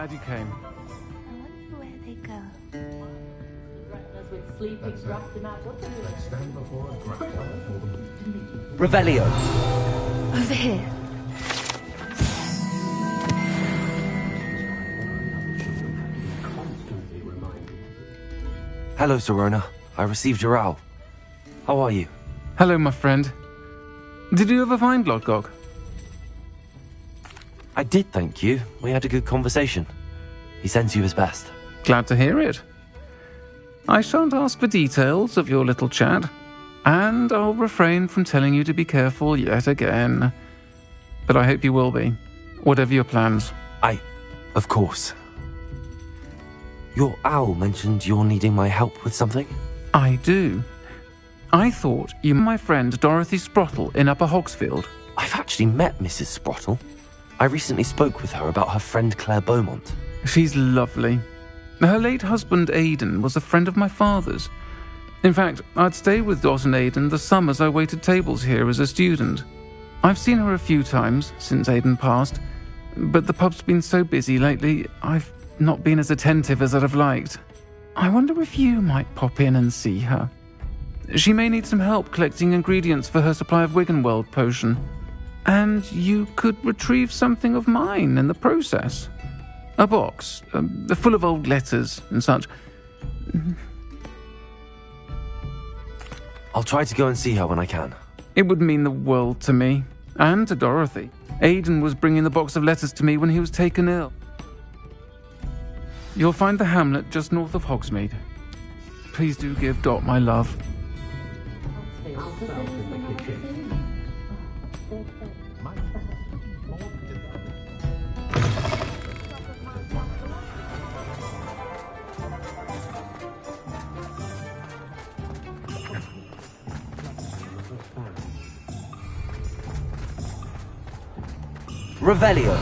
glad you came. I wonder where they go. Revelio. Over here. Hello, Sirona. I received your owl. How are you? Hello, my friend. Did you ever find Lodgok? I did, thank you. We had a good conversation. He sends you his best. Glad to hear it. I shan't ask for details of your little chat, and I'll refrain from telling you to be careful yet again. But I hope you will be, whatever your plans. Of course. Your owl mentioned you're needing my help with something? I do. I thought you were my friend Dorothy Sprottle in Upper Hogsfield. I've actually met Mrs. Sprottle. I recently spoke with her about her friend Claire Beaumont. She's lovely. Her late husband Aidan was a friend of my father's. In fact, I'd stayed with Dot and Aidan the summers I waited tables here as a student. I've seen her a few times since Aidan passed, but the pub's been so busy lately, I've not been as attentive as I'd have liked. I wonder if you might pop in and see her. She may need some help collecting ingredients for her supply of Wiggenweld potion. And you could retrieve something of mine in the process. A box, full of old letters and such. I'll try to go and see her when I can. It would mean the world to me, and to Dorothy. Aidan was bringing the box of letters to me when he was taken ill. You'll find the hamlet just north of Hogsmeade. Please do give Dot my love. Revelio.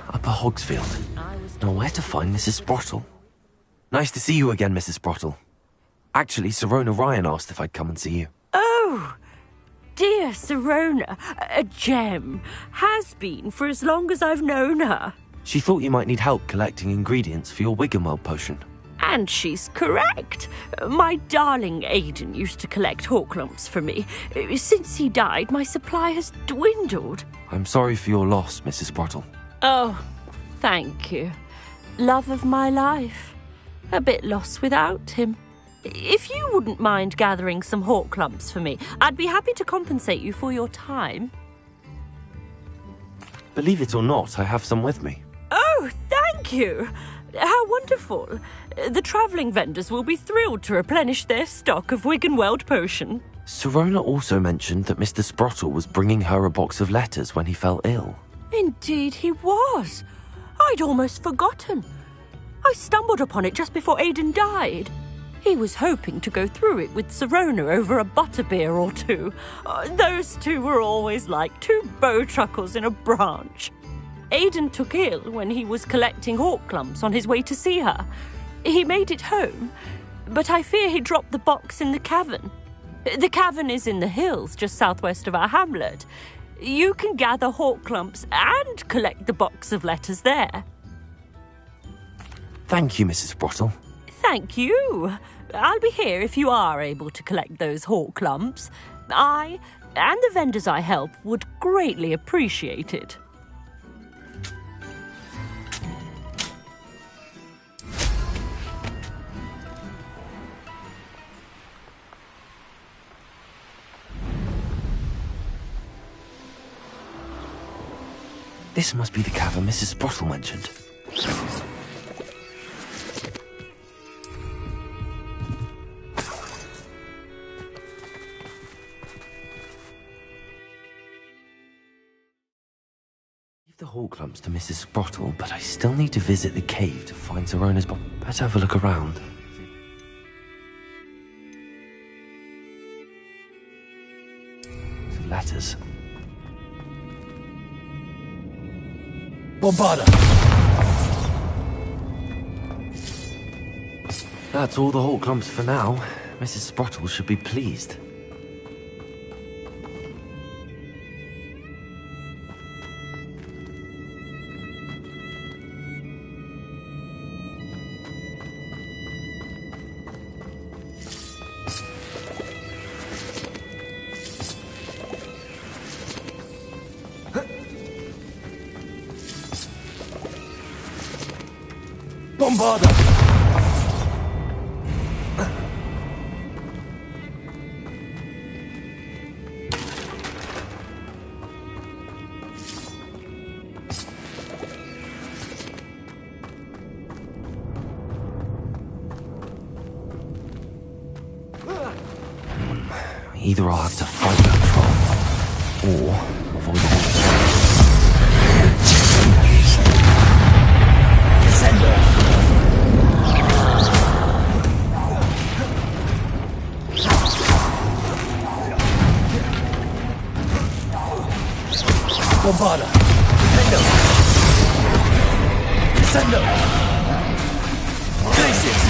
Upper Hogsfield. Now where to find Mrs. Sprottle? Nice to see you again, Mrs. Sprottle. Actually, Sirona Ryan asked if I'd come and see you. Oh, dear Sirona, a gem. Has been for as long as I've known her. She thought you might need help collecting ingredients for your Wiggenweld potion. And she's correct. My darling Aidan used to collect hawk lumps for me. Since he died, my supply has dwindled. I'm sorry for your loss, Mrs. Sprottle. Oh, thank you. Love of my life. A bit lost without him. If you wouldn't mind gathering some hawk lumps for me, I'd be happy to compensate you for your time. Believe it or not, I have some with me. Oh, thank you. How wonderful. The travelling vendors will be thrilled to replenish their stock of Wiggenweld potion. Sirona also mentioned that Mr. Sprottle was bringing her a box of letters when he fell ill. Indeed he was. I'd almost forgotten. I stumbled upon it just before Aidan died. He was hoping to go through it with Sirona over a butterbeer or two. Those two were always like two bowtruckles in a branch. Aidan took ill when he was collecting hawk clumps on his way to see her. He made it home, but I fear he dropped the box in the cavern. The cavern is in the hills just southwest of our hamlet. You can gather hawk clumps and collect the box of letters there. Thank you, Mrs. Sprottle. Thank you. I'll be here if you are able to collect those hawk clumps. I and the vendors I help would greatly appreciate it. This must be the cavern Mrs. Sprottle mentioned. Leave the hawk clumps to Mrs. Sprottle, but I still need to visit the cave to find Sirona's box. Better have a look around. Some letters. Bombarda! That's all the hawk clumps for now. Mrs. Sprottle should be pleased. Bombarda! Either I'll have to fight that troll, or avoid the Bombarda! Defendo! Descendo! Glacius!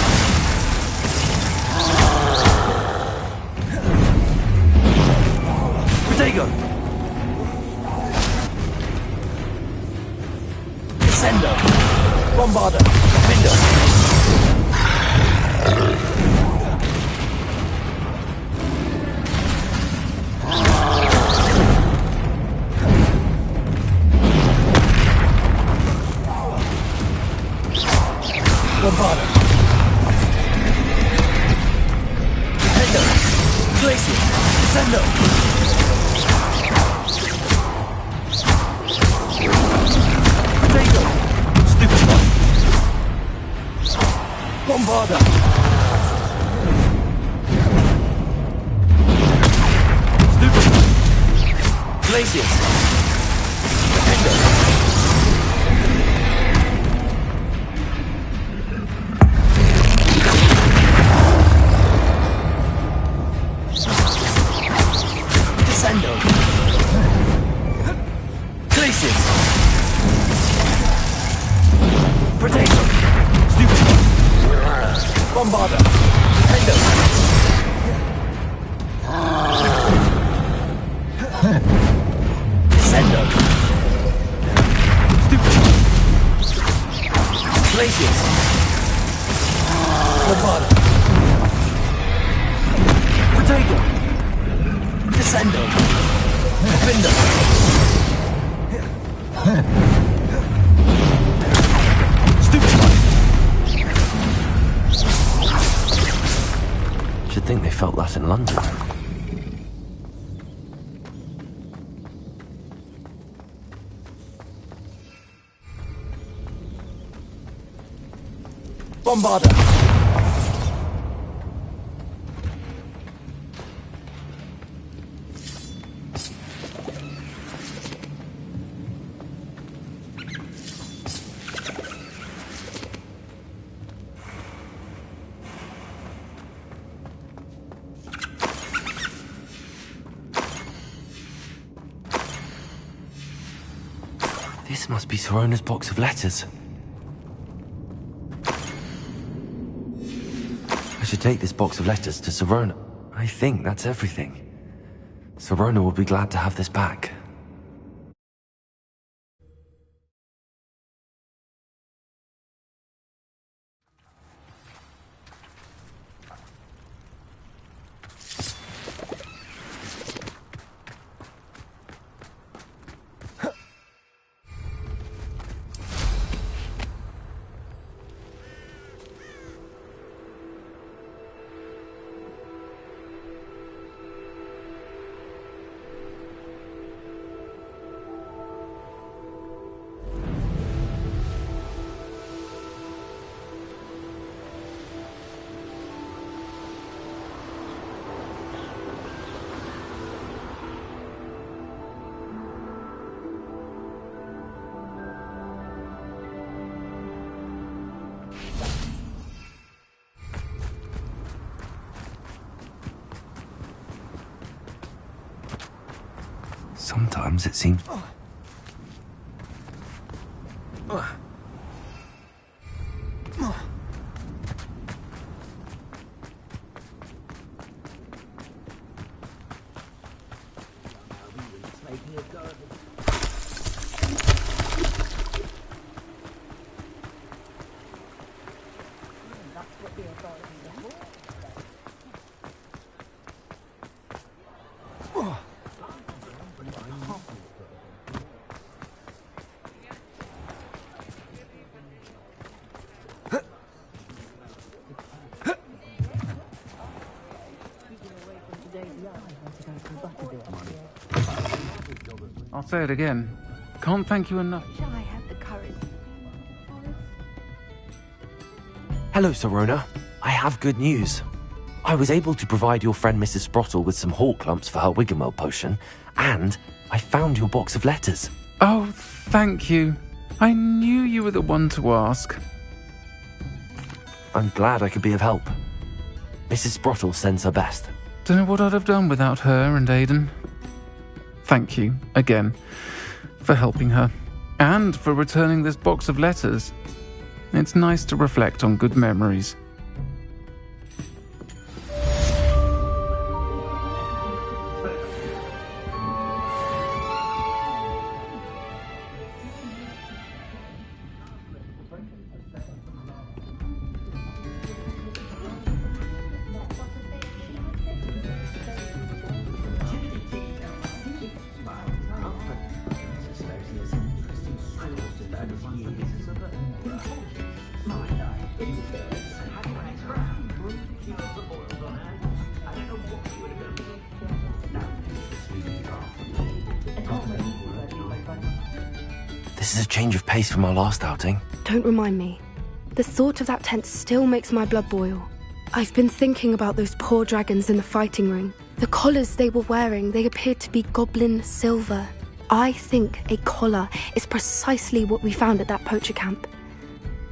Protego! Descendo! Bombarda! Defendo! Bombarda! Defendo! Glacius! Descendo! Protego! Stupid one! Bombarda! Stupid one! Glacius! Defendo! Descendo! Glacius! Protego! Stupid one! Bombarda! Defendo! Descendo! Stupid one! Glacius! Bombarda! Protego! Descendo! Defendo! Stupid one! Should think they felt that in London. Bombarda! This must be Sorona's box of letters. I should take this box of letters to Sirona. I think that's everything. Sirona will be glad to have this back. Sometimes it seems... I'll say it again. Can't thank you enough. Shall I have the courage? Hello, Sirona. I have good news. I was able to provide your friend Mrs. Sprottle with some hawk lumps for her Wiggenweld potion, and I found your box of letters. Oh, thank you. I knew you were the one to ask. I'm glad I could be of help. Mrs. Sprottle sends her best. Don't know what I'd have done without her and Aidan. Thank you, again, for helping her, and for returning this box of letters. It's nice to reflect on good memories. This is a change of pace from our last outing. Don't remind me. The thought of that tent still makes my blood boil. I've been thinking about those poor dragons in the fighting ring. The collars they were wearing, they appeared to be goblin silver. I think a collar is precisely what we found at that poacher camp.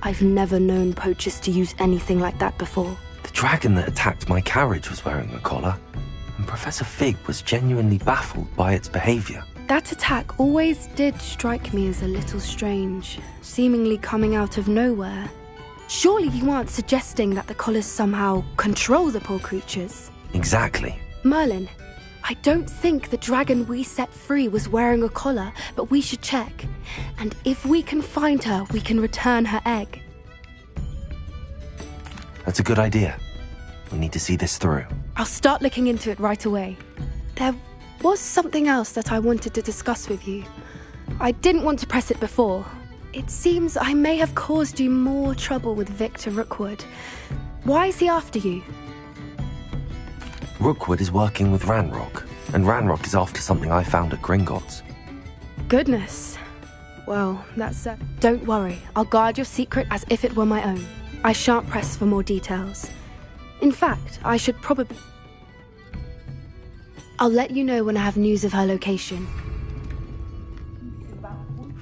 I've never known poachers to use anything like that before. The dragon that attacked my carriage was wearing a collar, and Professor Fig was genuinely baffled by its behavior. That attack always did strike me as a little strange, seemingly coming out of nowhere. Surely you aren't suggesting that the collars somehow control the poor creatures? Exactly. Merlin, I don't think the dragon we set free was wearing a collar, but we should check. And if we can find her, we can return her egg. That's a good idea. We need to see this through. I'll start looking into it right away. There was something else that I wanted to discuss with you. I didn't want to press it before. It seems I may have caused you more trouble with Victor Rookwood. Why is he after you? Rookwood is working with Ranrock, and Ranrock is after something I found at Gringotts. Goodness. Well, that's... Don't worry, I'll guard your secret as if it were my own. I shan't press for more details. In fact, I should probably... I'll let you know when I have news of her location.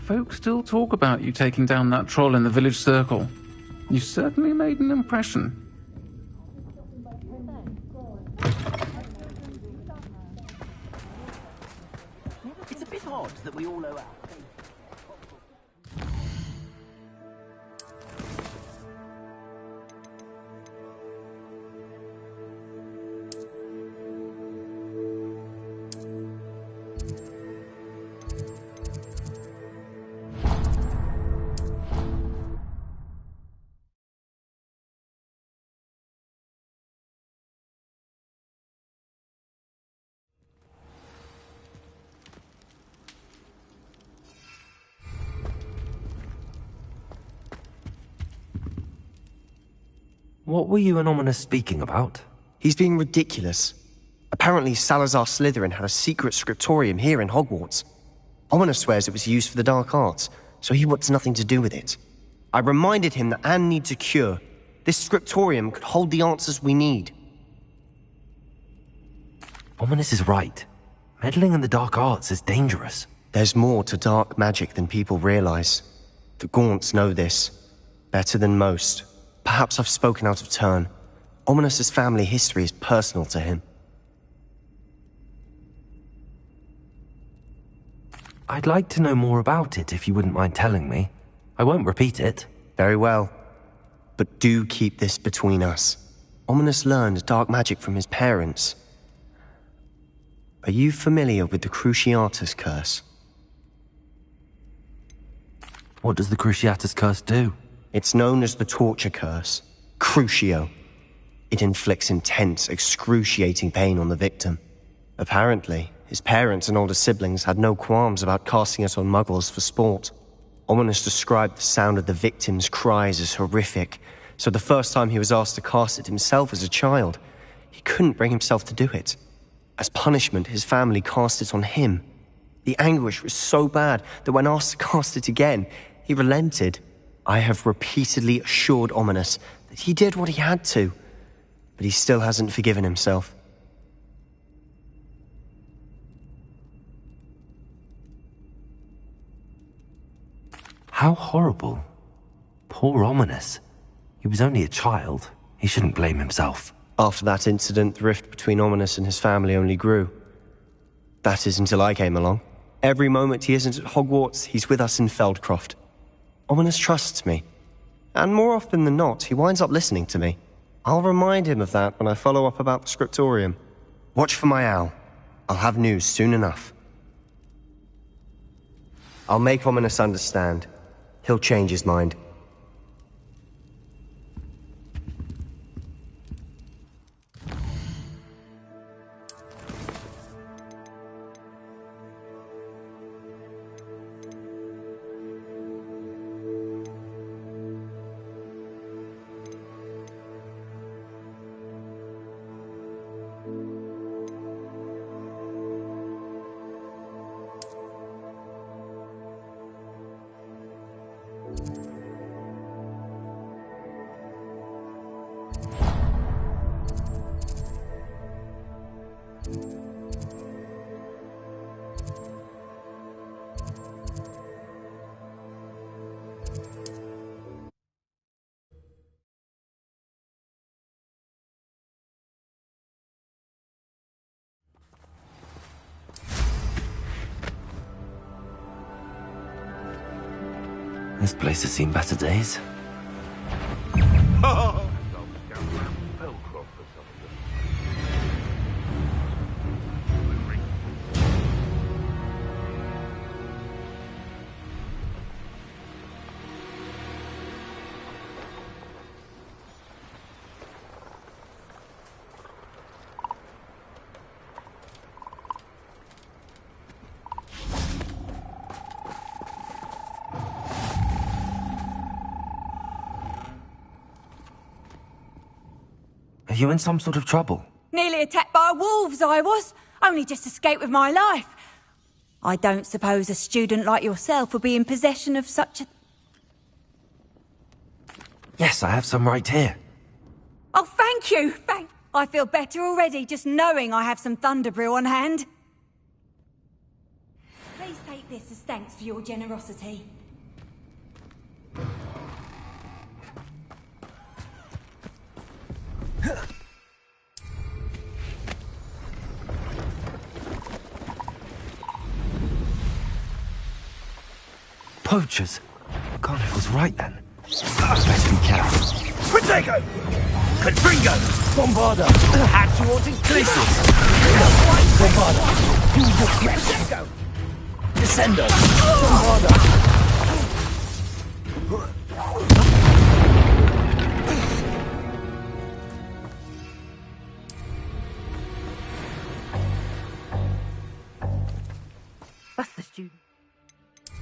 Folks still talk about you taking down that troll in the village circle. You certainly made an impression. It's a bit odd that we all owe our... What were you and Ominous speaking about? He's being ridiculous. Apparently, Salazar Slytherin had a secret scriptorium here in Hogwarts. Ominous swears it was used for the dark arts, so he wants nothing to do with it. I reminded him that Anne needs a cure. This scriptorium could hold the answers we need. Ominous is right. Meddling in the dark arts is dangerous. There's more to dark magic than people realize. The Gaunts know this. Better than most. Perhaps I've spoken out of turn. Ominous's family history is personal to him. I'd like to know more about it if you wouldn't mind telling me. I won't repeat it. Very well. But do keep this between us. Ominous learned dark magic from his parents. Are you familiar with the Cruciatus Curse? What does the Cruciatus Curse do? It's known as the Torture Curse. Crucio. It inflicts intense, excruciating pain on the victim. Apparently, his parents and older siblings had no qualms about casting it on muggles for sport. Ominous described the sound of the victim's cries as horrific, so the first time he was asked to cast it himself as a child, he couldn't bring himself to do it. As punishment, his family cast it on him. The anguish was so bad that when asked to cast it again, he relented. I have repeatedly assured Ominous that he did what he had to, but he still hasn't forgiven himself. How horrible. Poor Ominous. He was only a child. He shouldn't blame himself. After that incident, the rift between Ominous and his family only grew. That is until I came along. Every moment he isn't at Hogwarts, he's with us in Feldcroft. Ominous trusts me. And more often than not, he winds up listening to me. I'll remind him of that when I follow up about the scriptorium. Watch for my owl. I'll have news soon enough. I'll make Ominous understand. He'll change his mind. This place has seen better days. Are you in some sort of trouble? Nearly attacked by wolves, I was. Only just escaped with my life. I don't suppose a student like yourself would be in possession of such a... Yes, I have some right here. Oh, thank you! I feel better already just knowing I have some Thunderbrew on hand. Please take this as thanks for your generosity. Poachers? God, I was right then. Best be careful. Protego! Confringo! Bombarda! Add towards Glacius! Bombarda! Protego! Descendo! Bombarda! That's the student.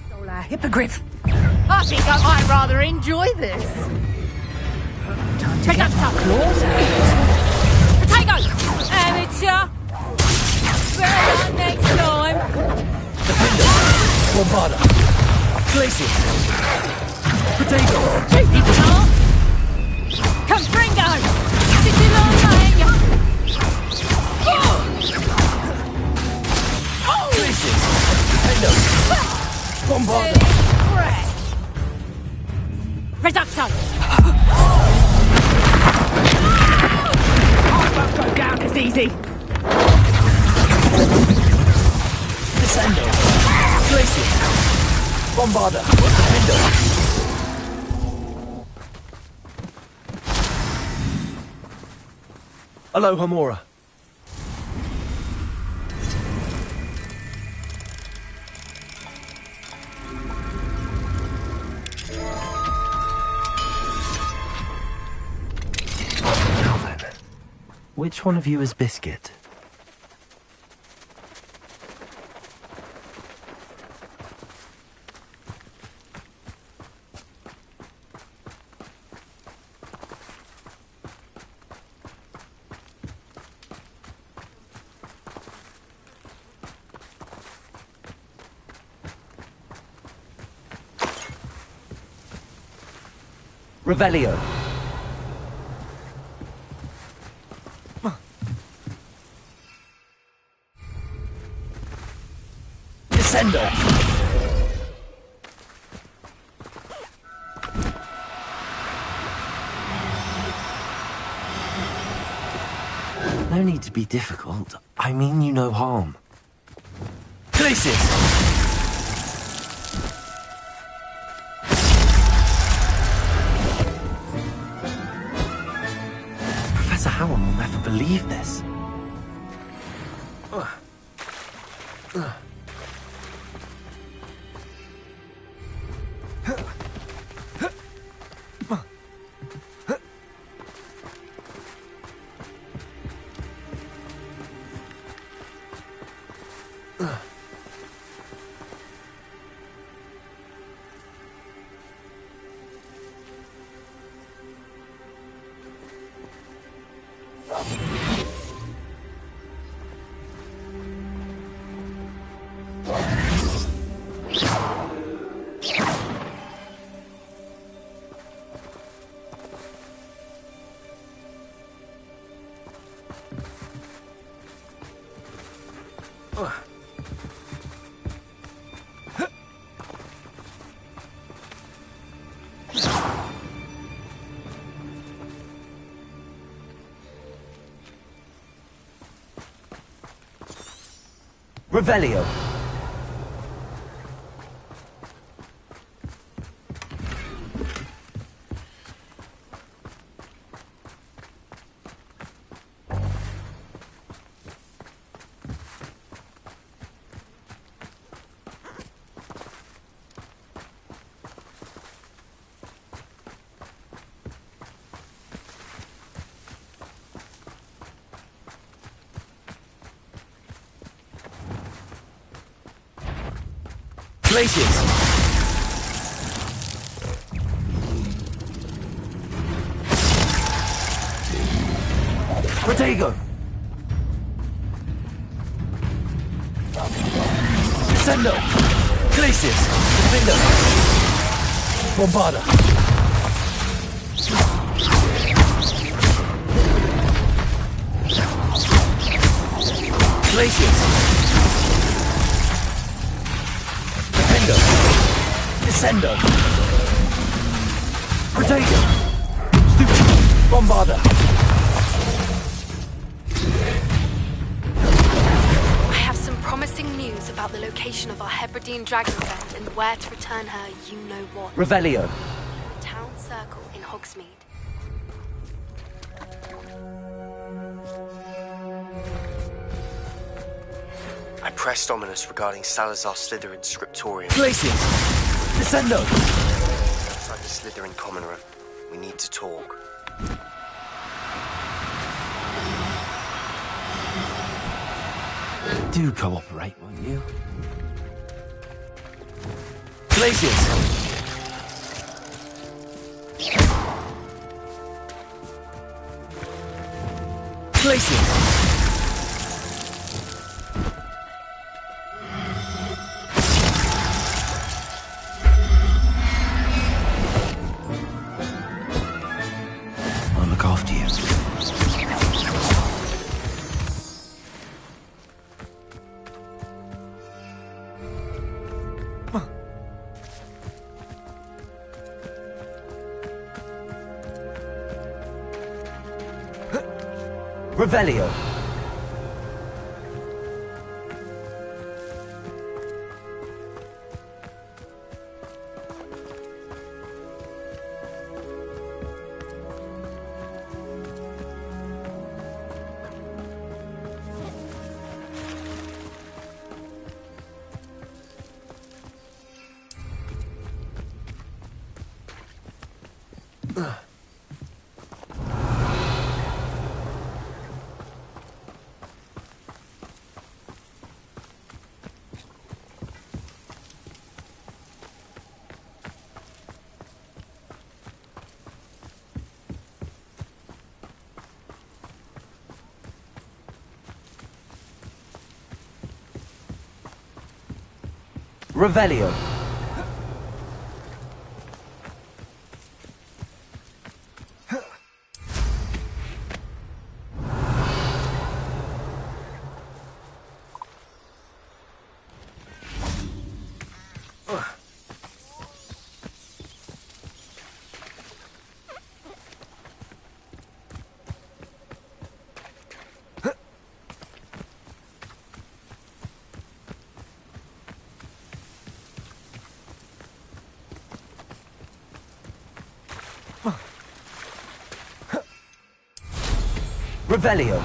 Stole our hippogriff. I think I might rather enjoy this. Time Take that stuff. Potato! Amateur! Better next time. Defender! Bombarda! Glacius! Potato! Juicy tart! Confringo! Titulone! Glacius! Defender! Bombarda! Reducto! Won't go down as easy. Descendo! Glacius! Bombarda! Defender! Aloha Mora. Now then, which one of you is Biscuit? Revelio. Descendo. No need to be difficult. I mean you no harm. Glacius. Professor Howard will never believe this. Revelio. Glacius. Protego. Descendo. Glacius. Defender. Bombarda. Glacius. Descendo. Potato. Stupid. Bombarda. I have some promising news about the location of our Hebridean dragon friend and where to return her you-know-what. Revelio. The town circle in Hogsmeade. I pressed Ominous regarding Salazar Slytherin's scriptorium. Glacius. Descendo. Outside the Slytherin common room. We need to talk. Do cooperate, won't you? Glacius. Glacius! I'll look after you. Revelio. Revelio. Revelio.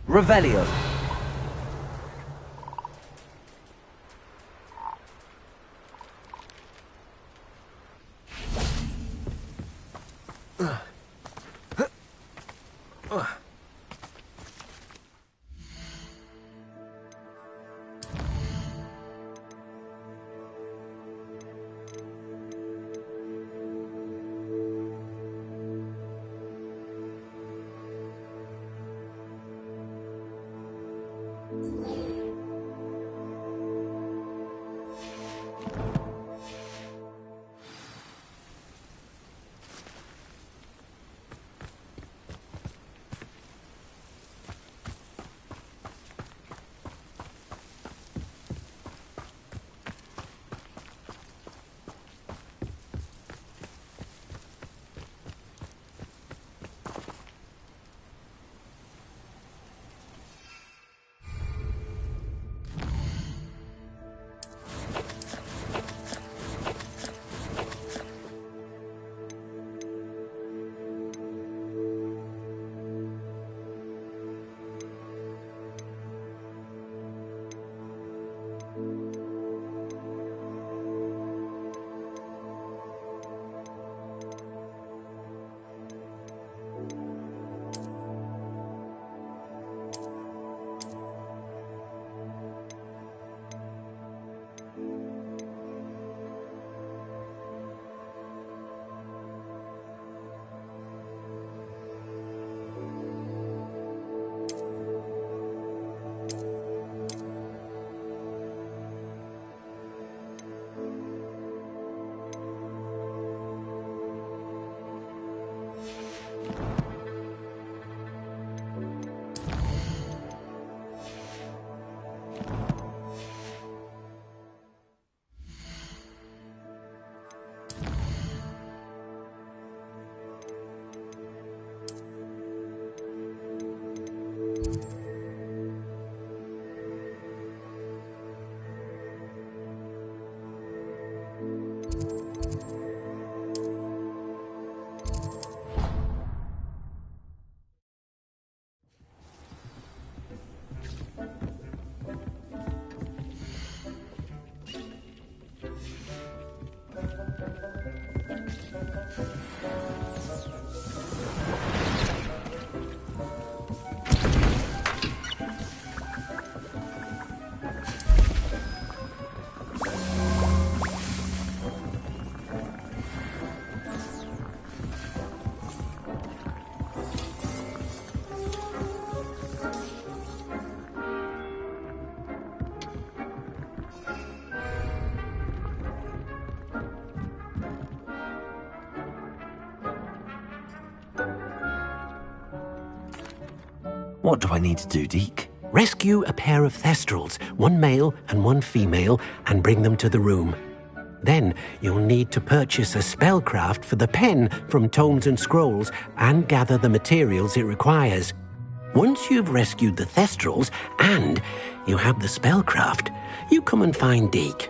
Revelio. What do I need to do, Deke? Rescue a pair of Thestrals, one male and one female, and bring them to the room. Then you'll need to purchase a spellcraft for the pen from Tomes and Scrolls and gather the materials it requires. Once you've rescued the Thestrals and you have the spellcraft, you come and find Deke.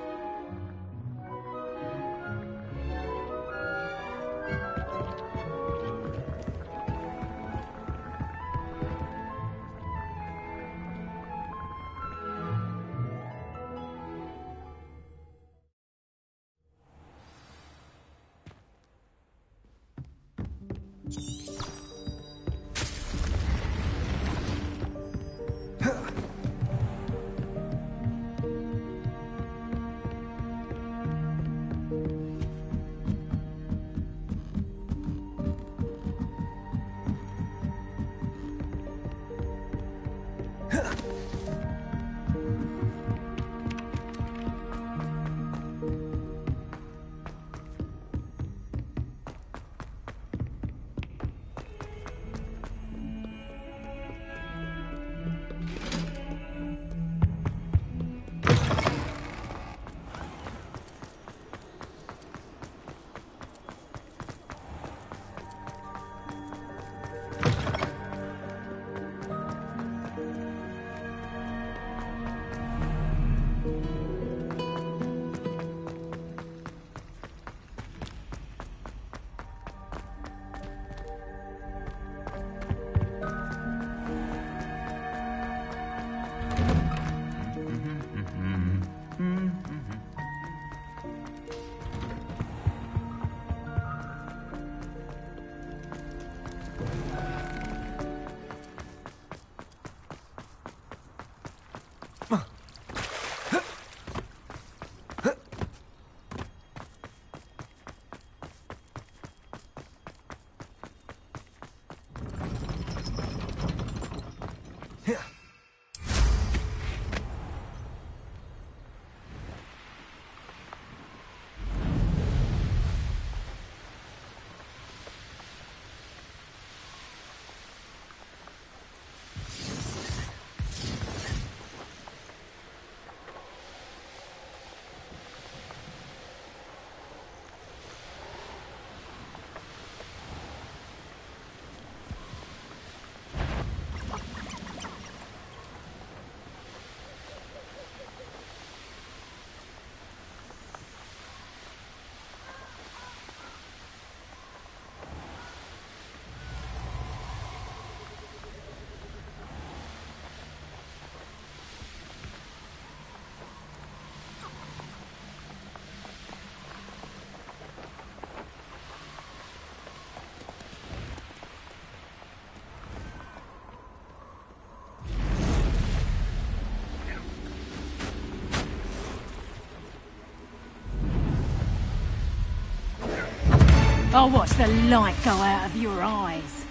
I'll watch the light go out of your eyes.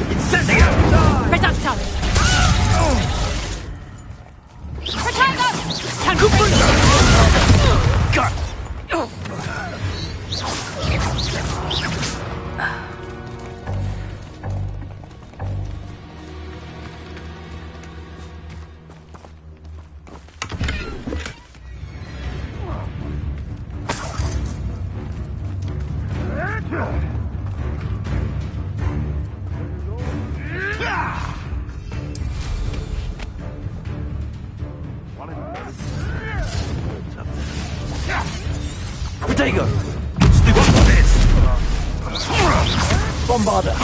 Incendio! Reducto! Potato! Got Potato! Stick up for this! Bombarder!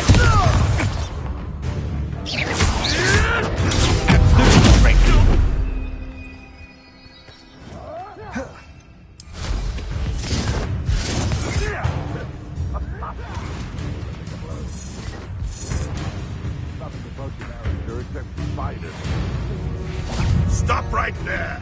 Stop right there!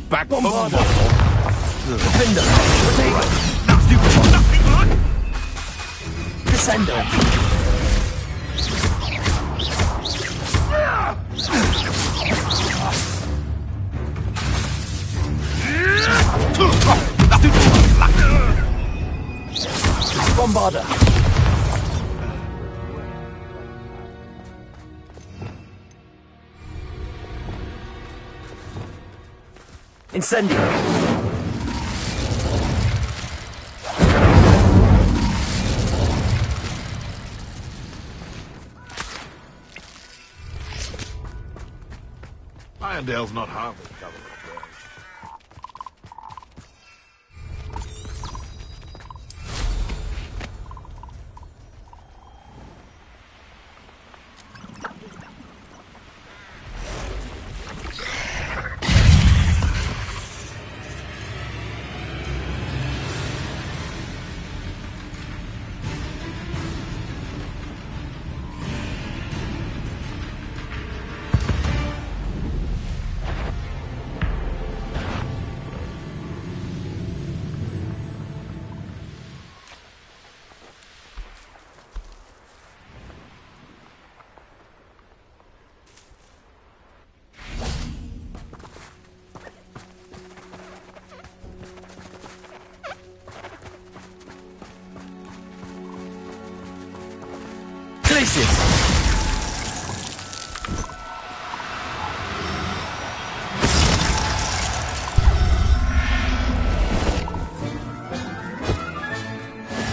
Back from the wall! Defender! Potato! Nothing on! Descendo! Bombarder. Incendio. Irondale's not half as covered.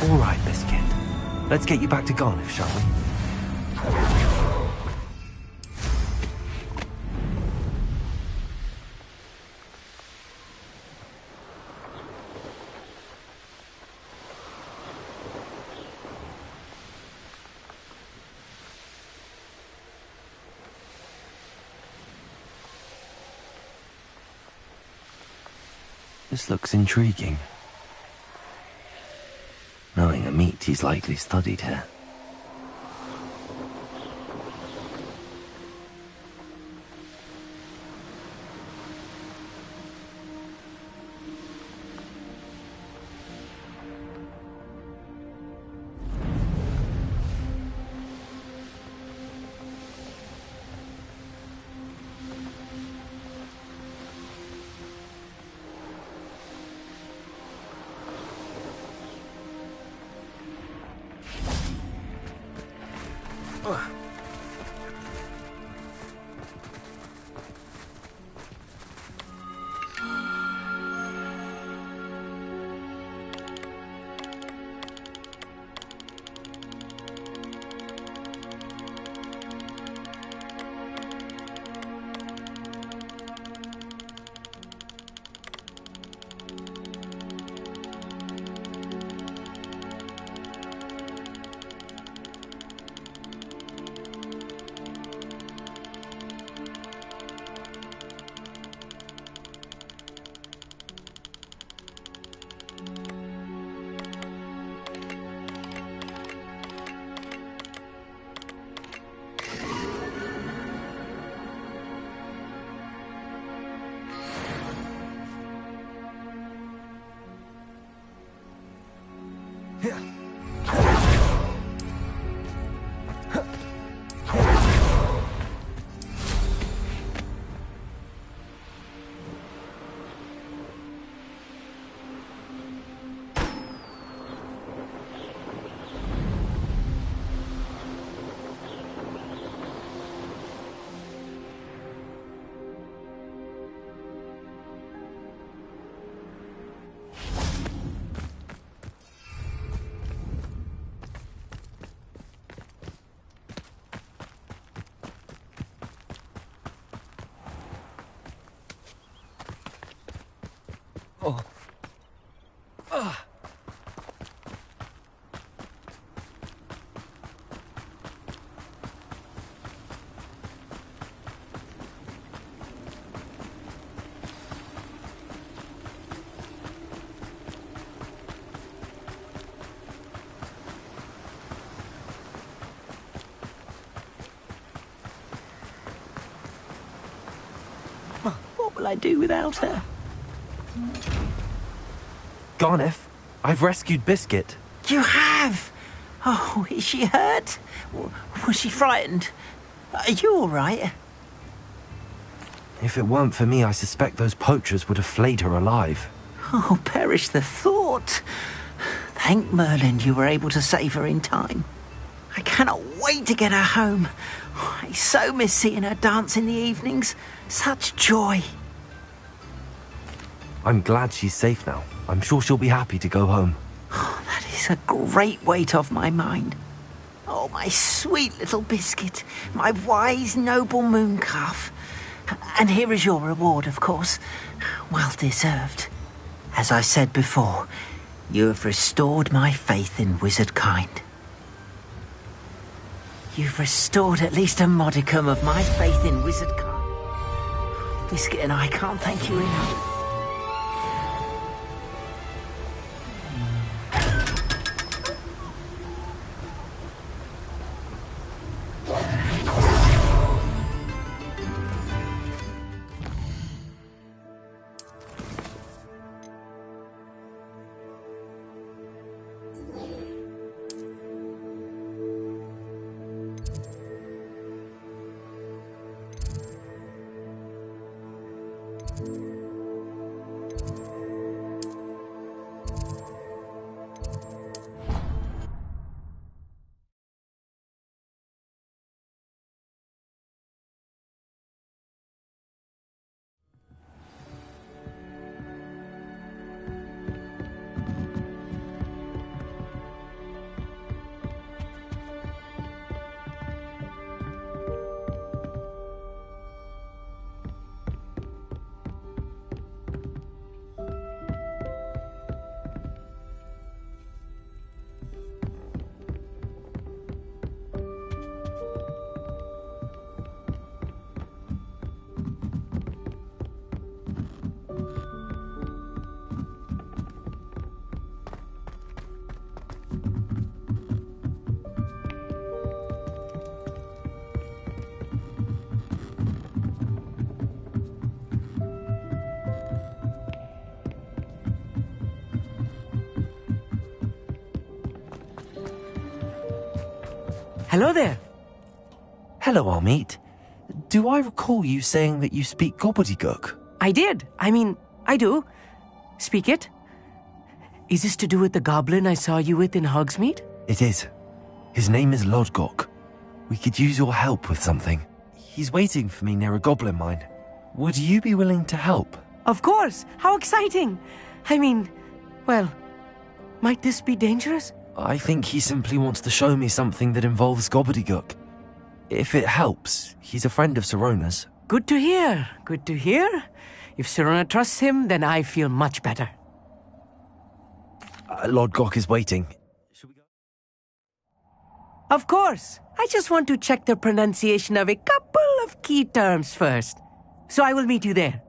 All right, Biscuit. Let's get you back to Garniff, shall we? This looks intriguing. Knowing a meat he's likely studied here. What will I do without her? Garniff, I've rescued Biscuit. You have? Oh, is she hurt? Was she frightened? Are you all right? If it weren't for me, I suspect those poachers would have flayed her alive. Oh, perish the thought. Thank Merlin you were able to save her in time. I cannot wait to get her home. I so miss seeing her dance in the evenings. Such joy. I'm glad she's safe now. I'm sure she'll be happy to go home. Oh, that is a great weight off my mind. Oh, my sweet little biscuit, my wise, noble moon calf. And here is your reward, of course. Well deserved. As I said before, you have restored my faith in wizard kind. You've restored at least a modicum of my faith in wizard kind. Biscuit and I can't thank you enough. Hello there. Hello, Amit. Do I recall you saying that you speak gobbledygook? I did. I do. Speak it. Is this to do with the goblin I saw you with in Hogsmeade? It is. His name is Lodgok. We could use your help with something. He's waiting for me near a goblin mine. Would you be willing to help? Of course. How exciting. Well, might this be dangerous? I think he simply wants to show me something that involves gobbledygook. If it helps, he's a friend of Sirona's. Good to hear. Good to hear. If Sirona trusts him, then I feel much better. Lodgok is waiting. Should we go? Of course. I just want to check the pronunciation of a couple of key terms first. So I will meet you there.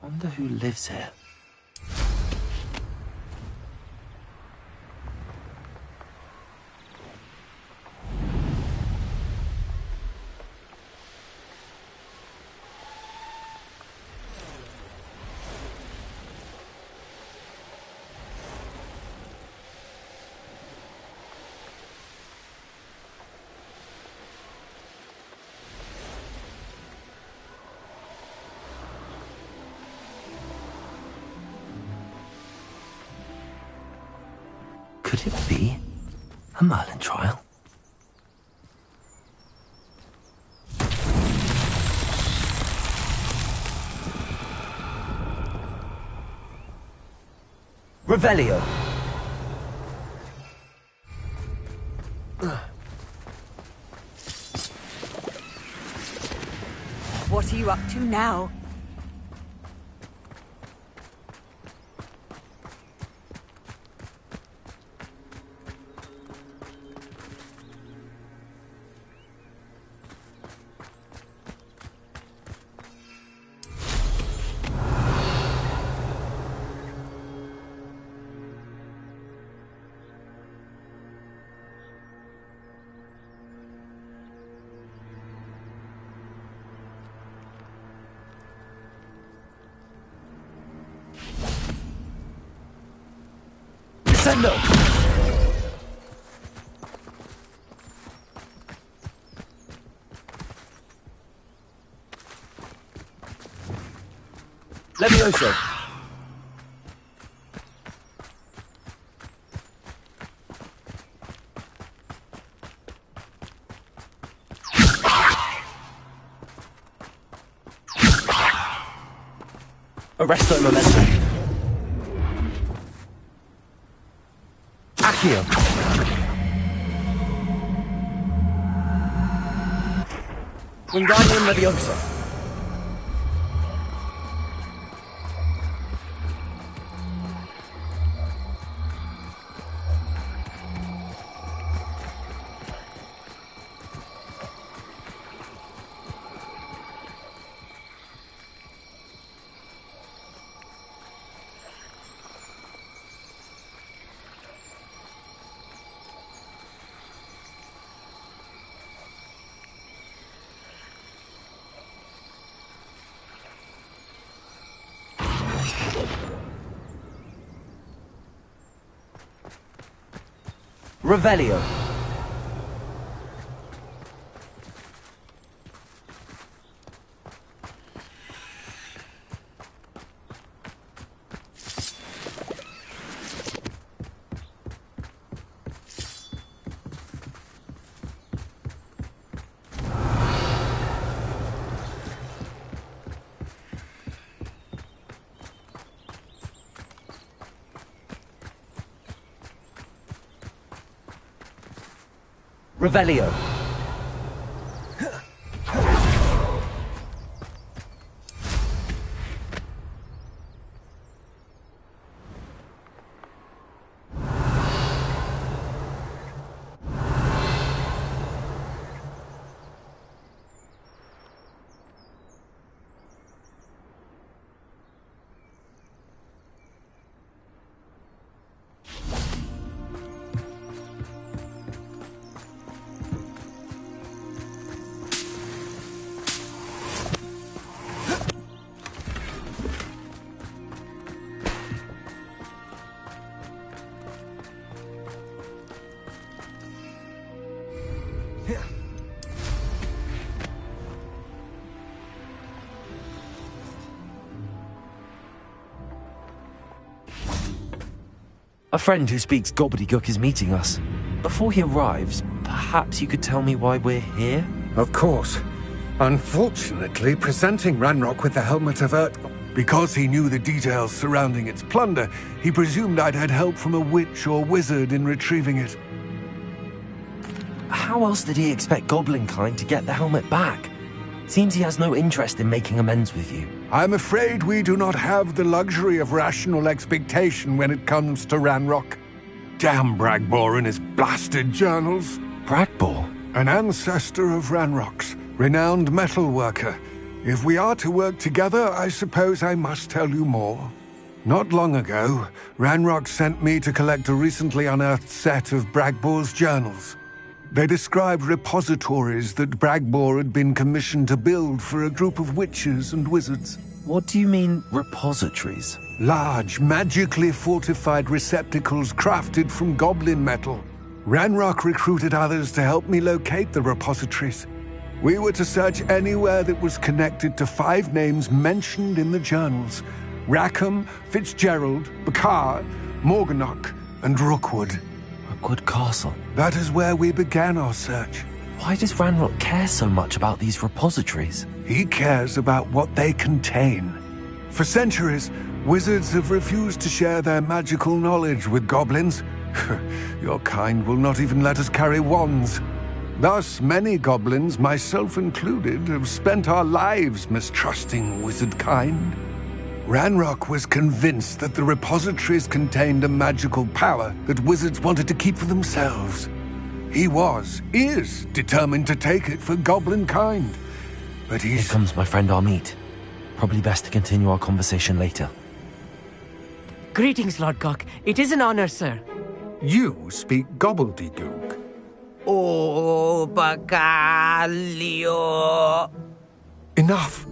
Wonder who lives here. Could it be a Merlin trial? Revelio. What are you up to now? Descendo! Levioso! Arresto Memento. Accio. Wingardium Leviosa. Revelio. Revelio. A friend who speaks gobbledygook is meeting us. Before he arrives, perhaps you could tell me why we're here? Of course. Unfortunately, presenting Ranrock with the Helmet of Earth... Because he knew the details surrounding its plunder, he presumed I'd had help from a witch or wizard in retrieving it. How else did he expect Goblinkind to get the helmet back? Seems he has no interest in making amends with you. I'm afraid we do not have the luxury of rational expectation when it comes to Ranrock. Damn Bragbor and his blasted journals. Bragbor? An ancestor of Ranrock's, renowned metal worker. If we are to work together, I suppose I must tell you more. Not long ago, Ranrock sent me to collect a recently unearthed set of Bragbor's journals. They described repositories that Bragbor had been commissioned to build for a group of witches and wizards. What do you mean, repositories? Large, magically fortified receptacles crafted from goblin metal. Ranrock recruited others to help me locate the repositories. We were to search anywhere that was connected to 5 names mentioned in the journals: Rackham, Fitzgerald, Bakar, Morganach, and Rookwood. Rookwood Castle? That is where we began our search. Why does Ranrock care so much about these repositories? He cares about what they contain. For centuries, wizards have refused to share their magical knowledge with goblins. Your kind will not even let us carry wands. Thus, many goblins, myself included, have spent our lives mistrusting wizard kind. Ranrock was convinced that the repositories contained a magical power that wizards wanted to keep for themselves. He is determined to take it for goblin kind. But Here comes my friend Amit. Probably best to continue our conversation later. Greetings, Lord Cock. It is an honor, sir. You speak gobbledygook. Oh, Bacalio. Enough.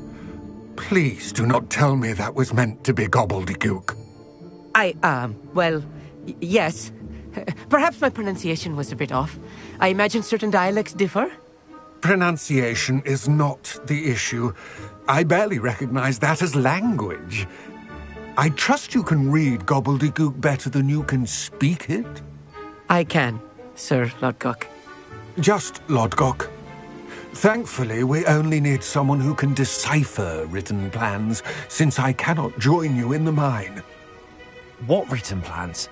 Please do not tell me that was meant to be gobbledygook. Well, Yes. Perhaps my pronunciation was a bit off. I imagine certain dialects differ. Pronunciation is not the issue. I barely recognize that as language. I trust you can read gobbledygook better than you can speak it? I can, Sir Lodgok. Just Lodgok. Thankfully, we only need someone who can decipher written plans, since I cannot join you in the mine. What written plans?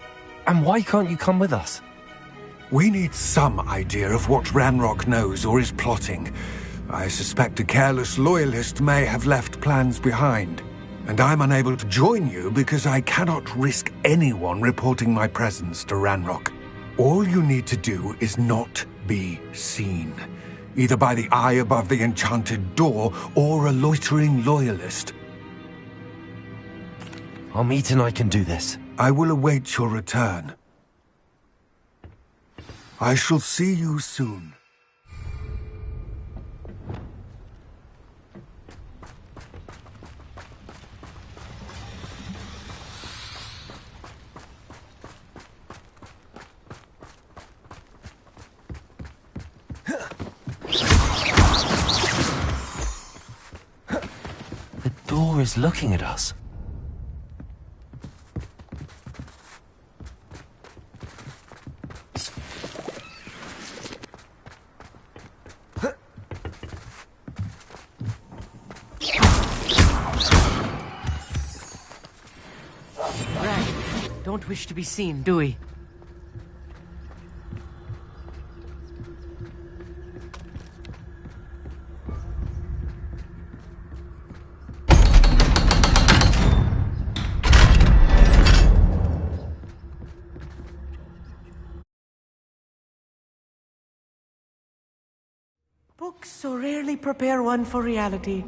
And why can't you come with us? We need some idea of what Ranrock knows or is plotting. I suspect a careless loyalist may have left plans behind. And I'm unable to join you because I cannot risk anyone reporting my presence to Ranrock. All you need to do is not be seen. Either by the eye above the enchanted door or a loitering loyalist. Amit and I can do this. I will await your return. I shall see you soon. The door is looking at us. Don't wish to be seen, do we? Books so rarely prepare one for reality.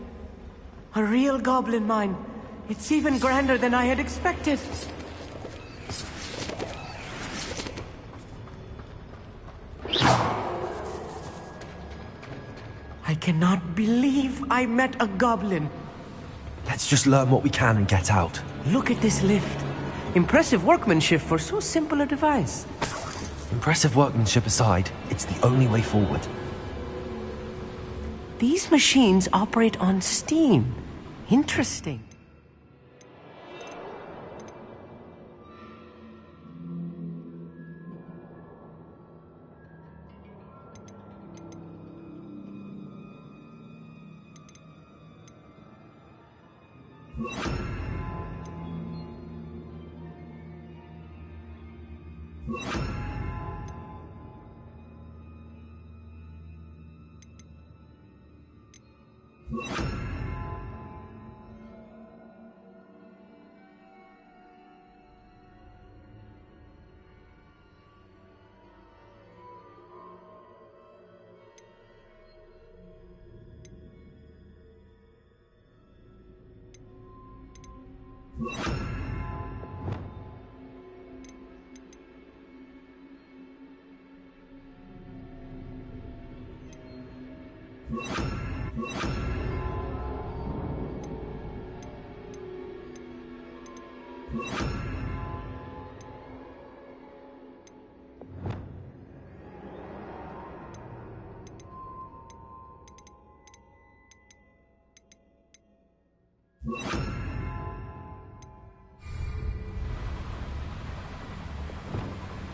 A real goblin mine. It's even grander than I had expected. I cannot believe I met a goblin. Let's just learn what we can and get out. Look at this lift. Impressive workmanship for so simple a device. Impressive workmanship aside, it's the only way forward. These machines operate on steam. Interesting.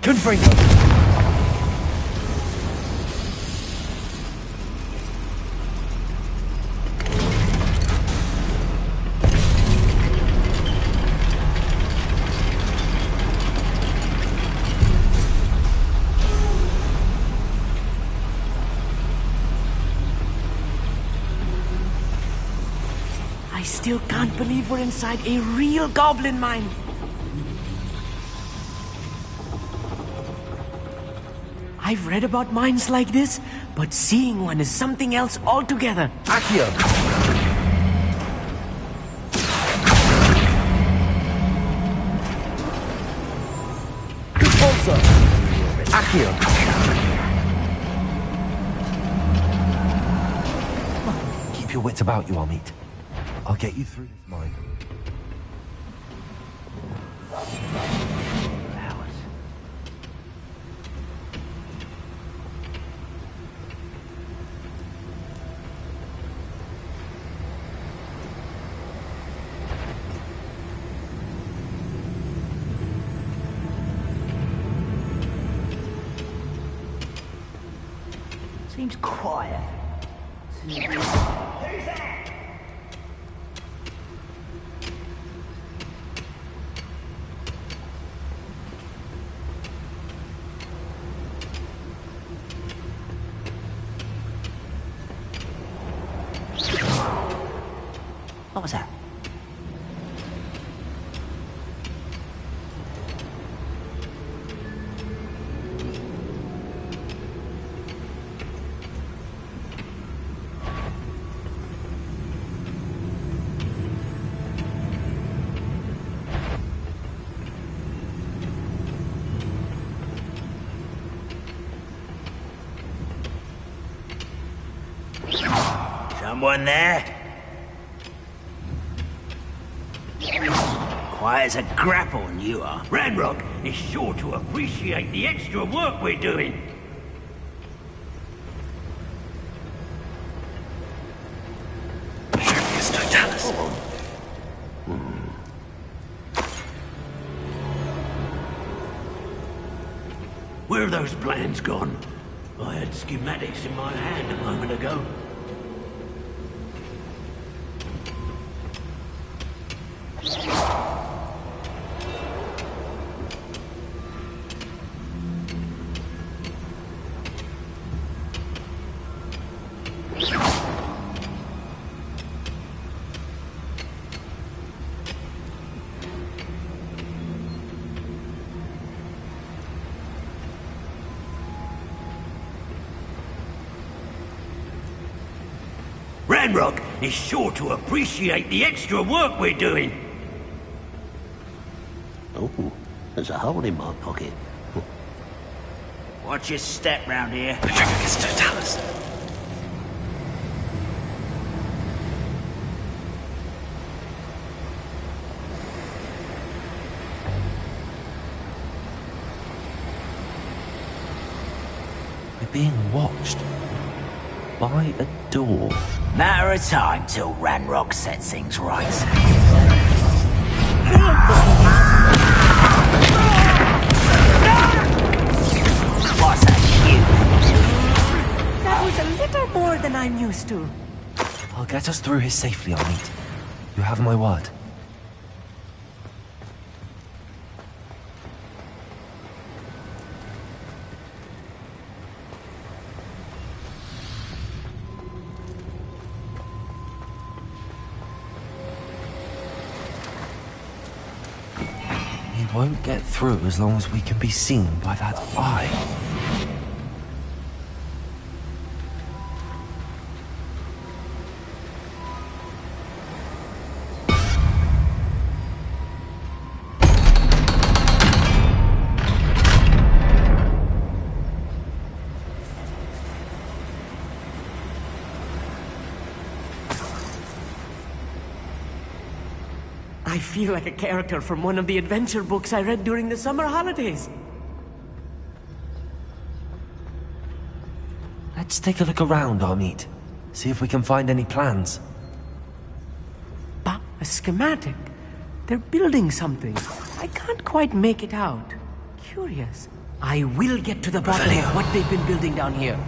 Confringo! I still can't believe we're inside a real goblin mine. I've read about mines like this, but seeing one is something else altogether. Accio! Good sponsor! Accio! Keep your wits about you, Amit. I'll get you through this mine. Flowers. Seems quiet. What was that? Someone there? Quiet as a grapple, and you are. Ranrock is sure to appreciate the extra work we're doing. Where are those plans gone? I had schematics in my hand a moment ago. Ranrock is sure to appreciate the extra work we're doing. Oh, there's a hole in my pocket. Watch your step round here. It's Totalis. We're being watched by a door. Matter of time till Ranrock sets things right. What's that, you? That was a little more than I'm used to. I'll get us through here safely, Amit. You have my word. We won't get through as long as we can be seen by that eye. I feel like a character from one of the adventure books I read during the summer holidays. Let's take a look around, Amit. See if we can find any plans. But a schematic. They're building something. I can't quite make it out. Curious. I will get to the bottom of what they've been building down here.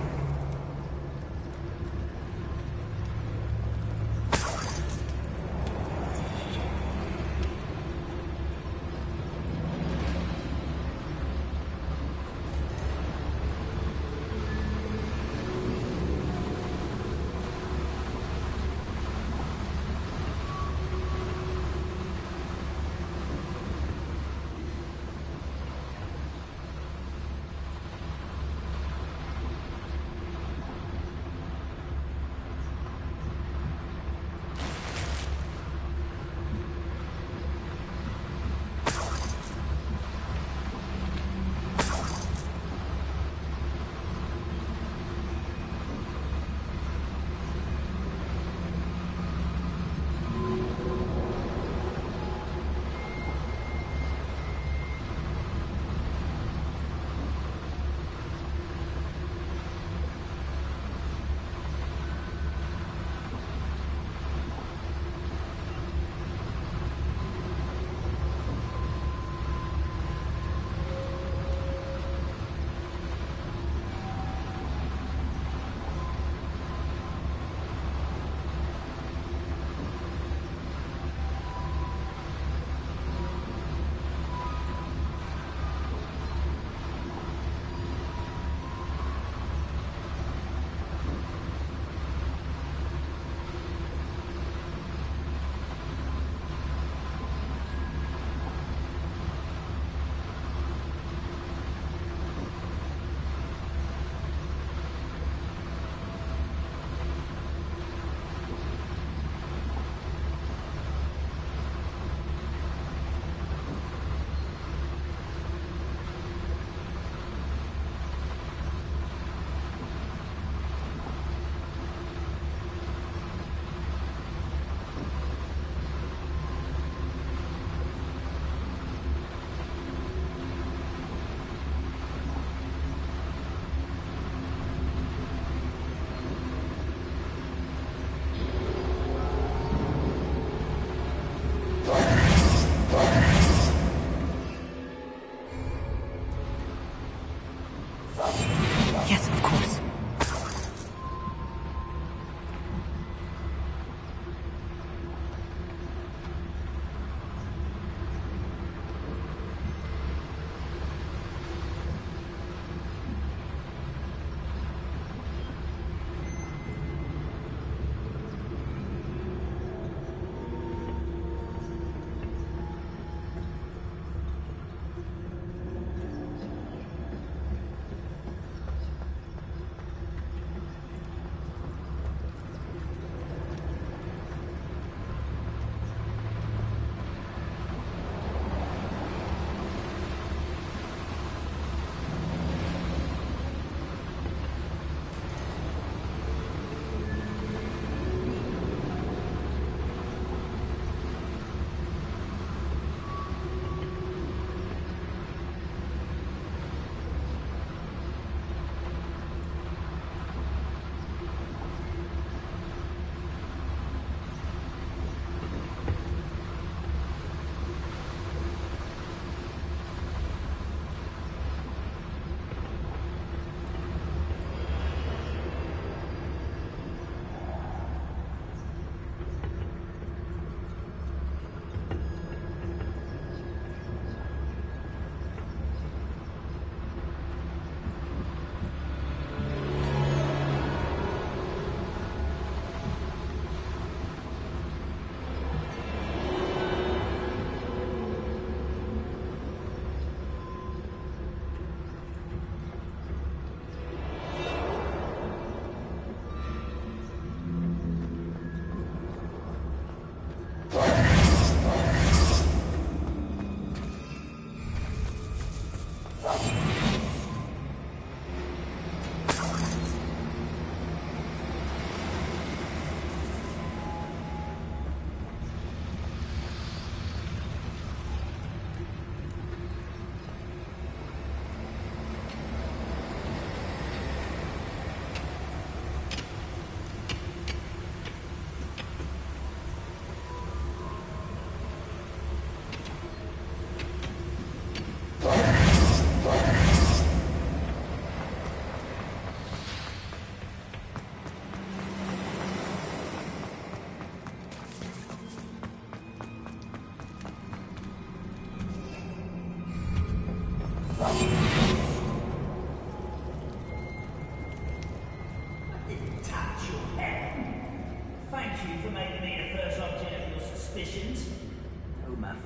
Yes, of course.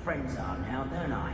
Friends are now, don't I?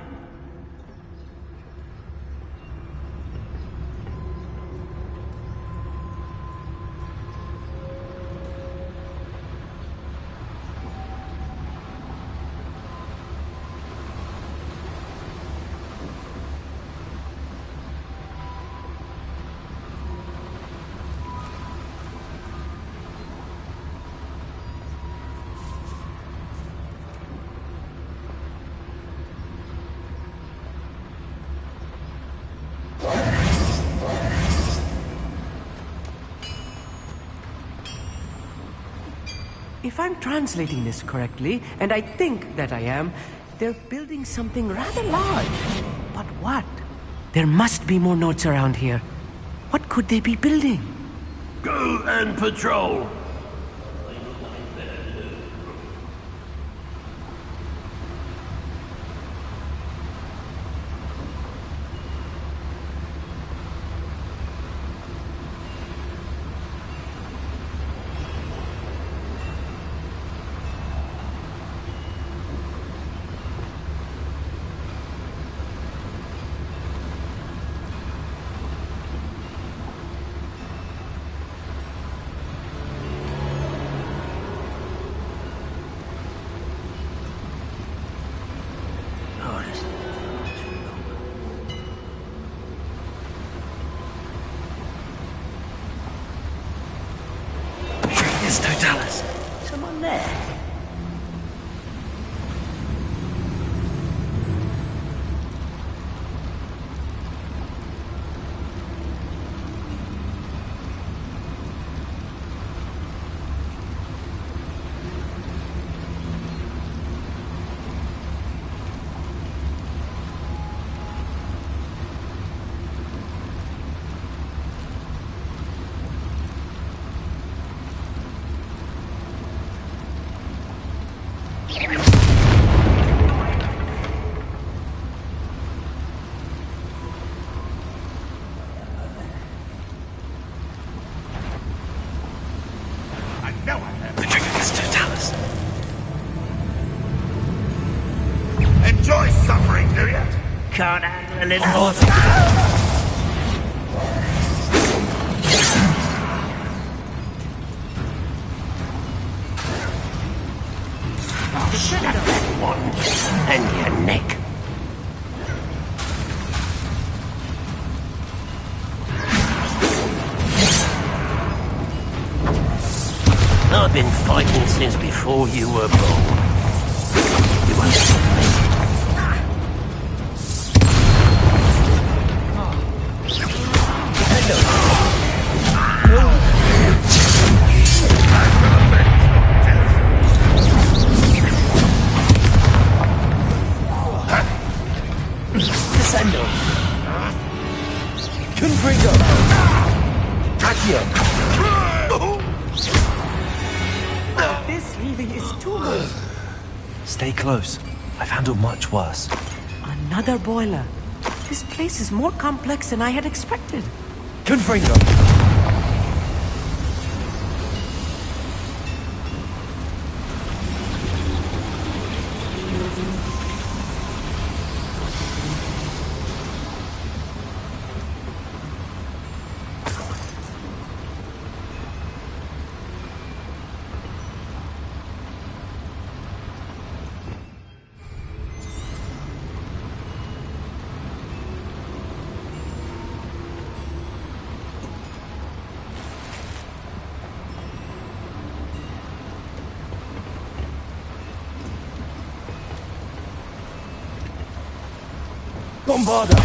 If I'm translating this correctly, and I think that I am, they're building something rather large. But what? There must be more notes around here. What could they be building? Go and patrol. Yes, Totalis. Someone there. can't handle a little... Shut up, that one, and your neck. I've been fighting since before you were born. You won't stop me. Descendo. Confringo. Accio. This really is too much. Stay close. I've handled much worse. Another boiler. This place is more complex than I had expected. Confringo. Bombarda!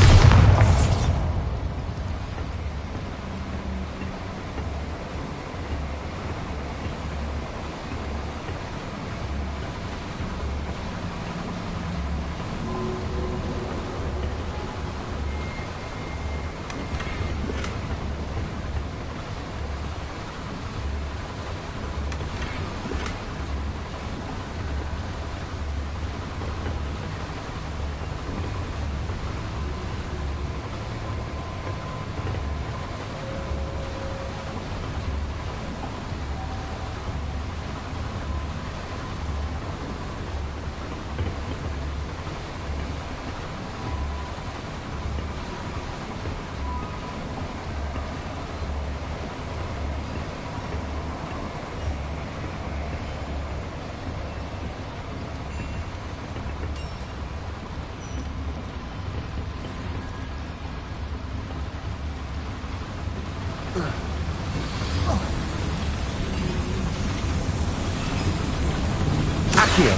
Accio.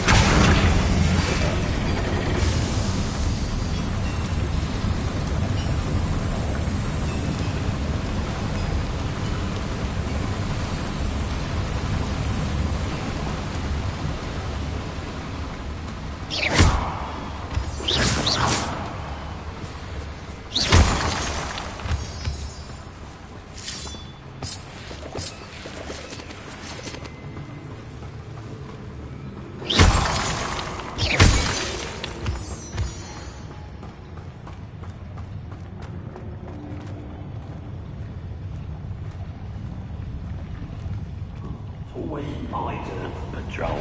Always my turn for patrol.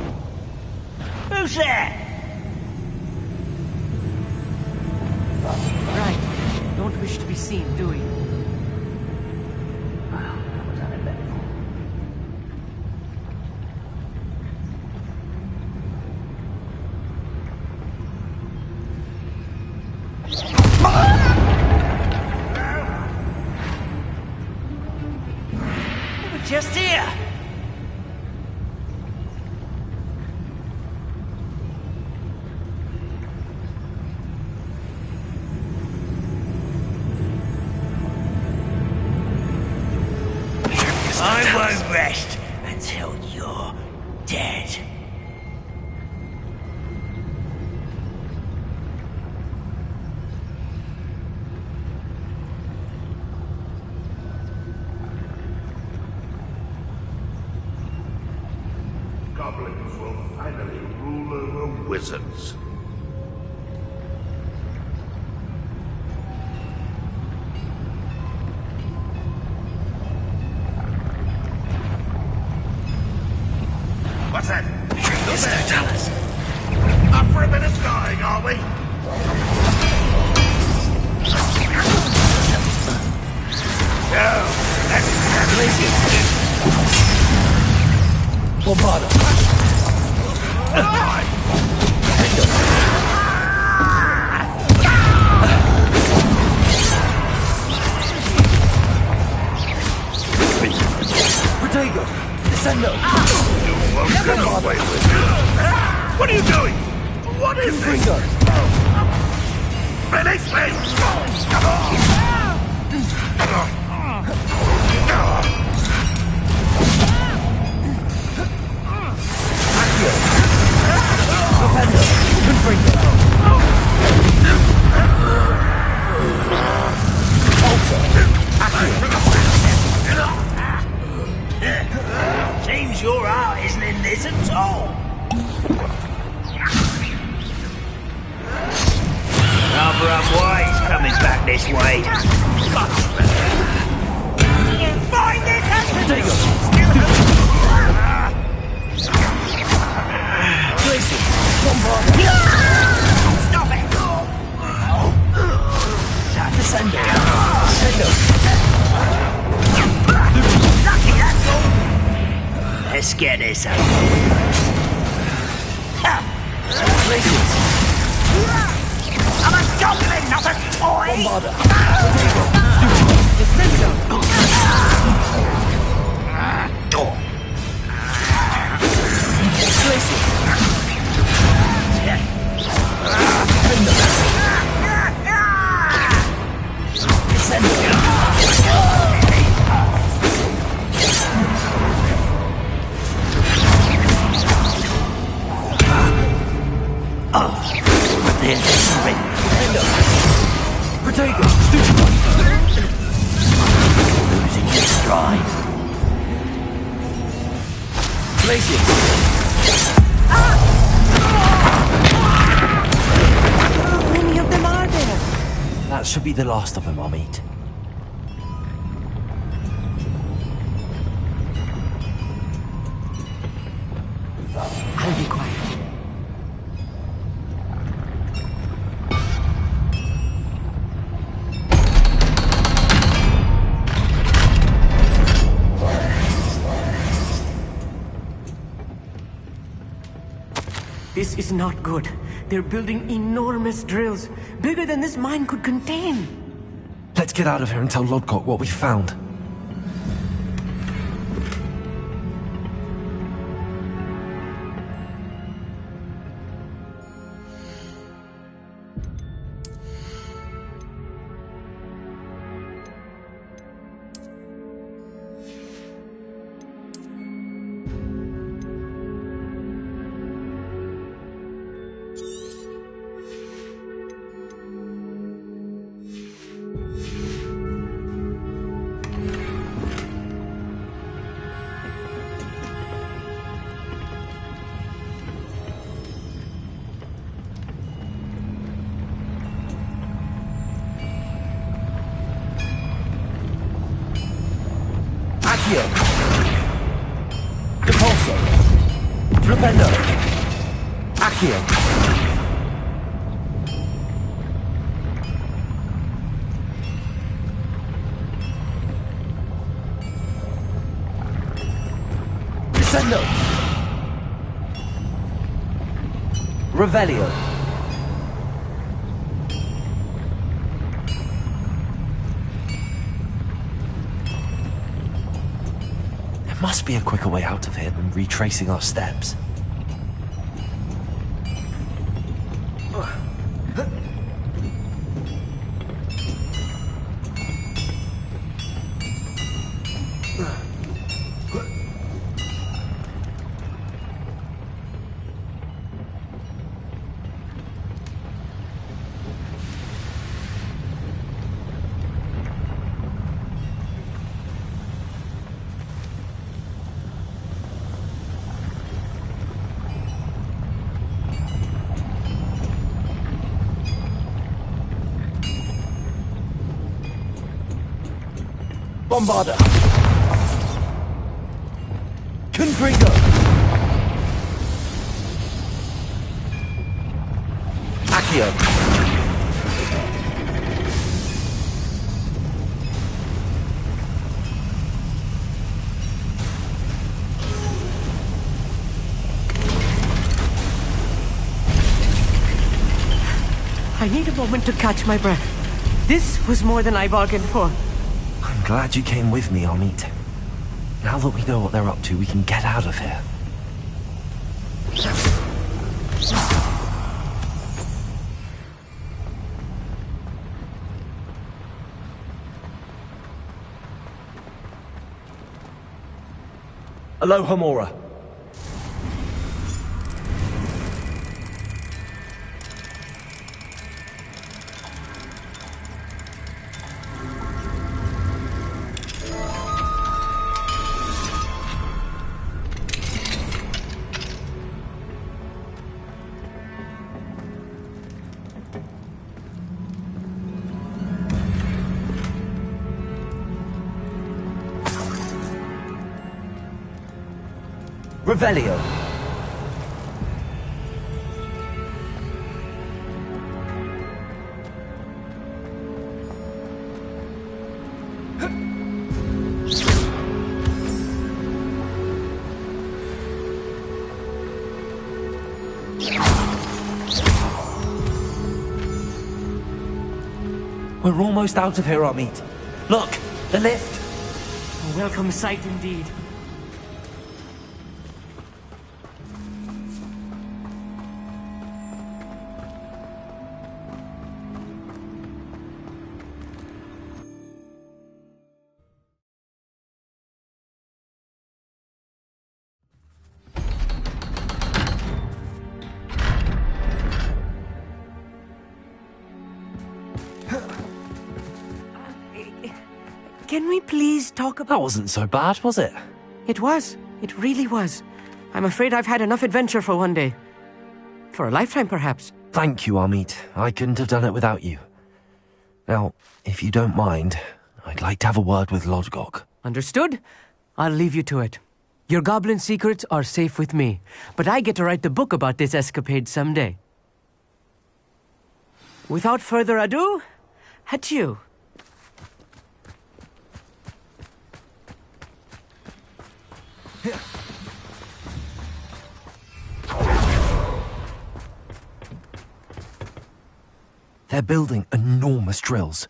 Who's there? Right. Don't wish to be seen, do we? Well, that was uneventful. We were just here. I won't rest until you're dead. Goblins will finally rule over wizards. What's that? Yes, tell us. Up for a bit of skying, are we? Bombarda. Protego. Descendo. You won't get away with it. What are you doing? What is this? Release me! Seems your heart isn't in this at all. Rather unwise coming back this way. Find it and stop it! Descendo. Lucky, that's all. Let's get this out. I'm a goblin, not a toy! Protego! Losing your stride. Blazing! How many of them are there? That should be the last of them, I'll meet. I'll be quiet. This is not good. They're building enormous drills, bigger than this mine could contain. Let's get out of here and tell Lodcock what we found. Depulso. Flipendo. Accio. Descendo. Revelio. There must be a quicker way out of here than retracing our steps. Bombarda. Confringo. Accio. I need a moment to catch my breath. This was more than I bargained for. I'm glad you came with me, Amit. Now that we know what they're up to, we can get out of here. Aloha, Mora. Revelio. We're almost out of here, Amit. Look, the lift. A welcome sight indeed. Can we please talk about... That wasn't so bad, was it? It was. It really was. I'm afraid I've had enough adventure for one day. For a lifetime, perhaps. Thank you, Amit. I couldn't have done it without you. Now, if you don't mind, I'd like to have a word with Lodgok. Understood? I'll leave you to it. Your goblin secrets are safe with me, but I get to write the book about this escapade someday. Without further ado, adieu. They're building enormous drills.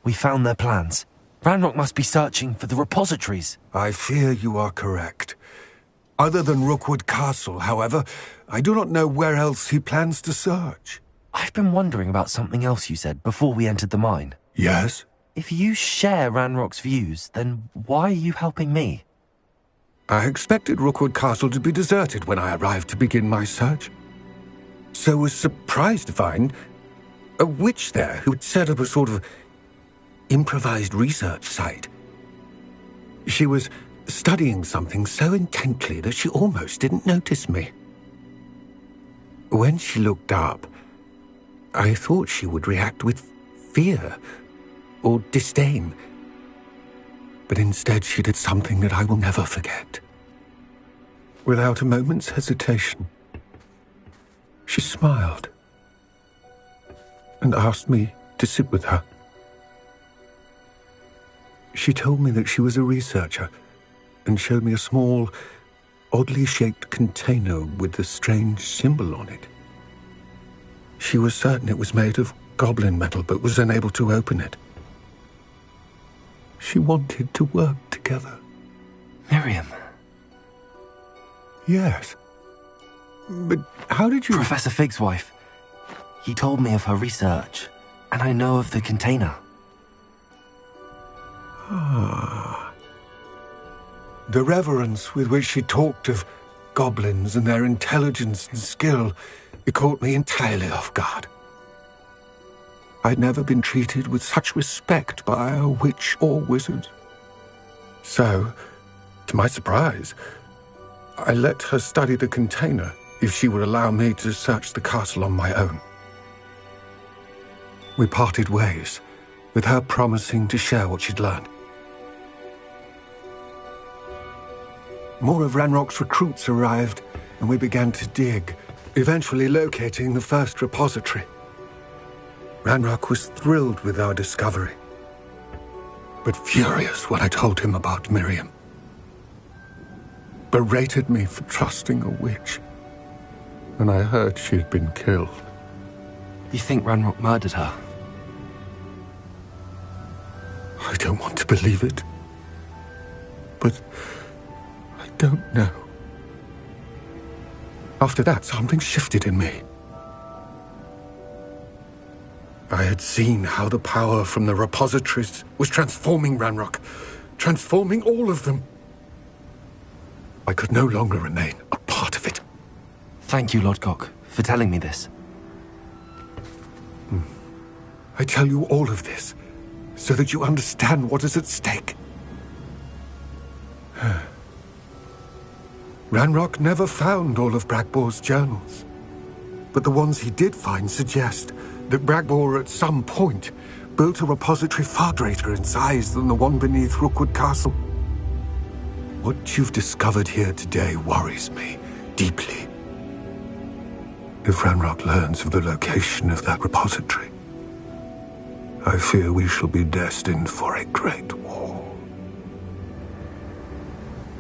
We found their plans. Ranrock must be searching for the repositories. I fear you are correct. Other than Rookwood Castle, however, I do not know where else he plans to search. I've been wondering about something else you said before we entered the mine. Yes? If you share Ranrock's views, then why are you helping me? I expected Rookwood Castle to be deserted when I arrived to begin my search. So was surprised to find a witch there who had set up a sort of improvised research site. She was studying something so intently that she almost didn't notice me. When she looked up, I thought she would react with fear or disdain. But instead she did something that I will never forget. Without a moment's hesitation, she smiled and asked me to sit with her. She told me that she was a researcher and showed me a small, oddly shaped container with a strange symbol on it. She was certain it was made of goblin metal, but was unable to open it. She wanted to work together. Miriam. Yes. But how did you... Professor Fig's wife. He told me of her research, and I know of the container. Ah. The reverence with which she talked of goblins and their intelligence and skill, it caught me entirely off guard. I'd never been treated with such respect by a witch or wizard. So, to my surprise, I let her study the container if she would allow me to search the castle on my own. We parted ways, with her promising to share what she'd learned. More of Ranrock's recruits arrived, and we began to dig, eventually locating the first repository. Ranrock was thrilled with our discovery, but furious when I told him about Miriam. Berated me for trusting a witch, and I heard she had been killed. You think Ranrock murdered her? I don't want to believe it. But I don't know. After that, something shifted in me. I had seen how the power from the repositories was transforming Ranrock, transforming all of them. I could no longer remain a part of it. Thank you, Lodgok, for telling me this. I tell you all of this so that you understand what is at stake. Ranrock never found all of Bragbor's journals, but the ones he did find suggest that Bragbor at some point built a repository far greater in size than the one beneath Rookwood Castle. What you've discovered here today worries me deeply. If Ranrock learns of the location of that repository, I fear we shall be destined for a great war.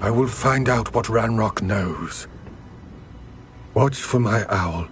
I will find out what Ranrock knows. Watch for my owl.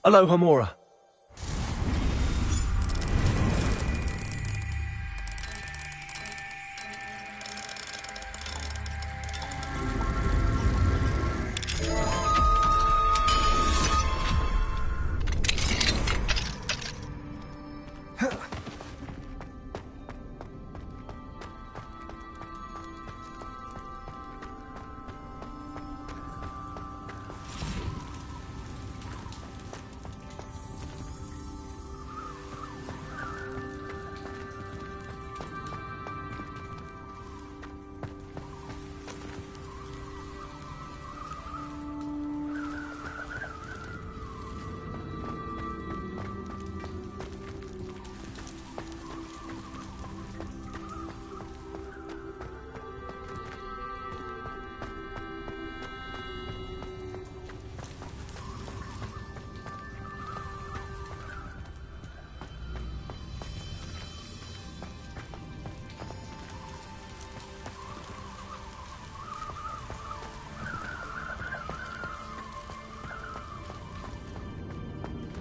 Hello, Hamora.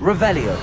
Revelio.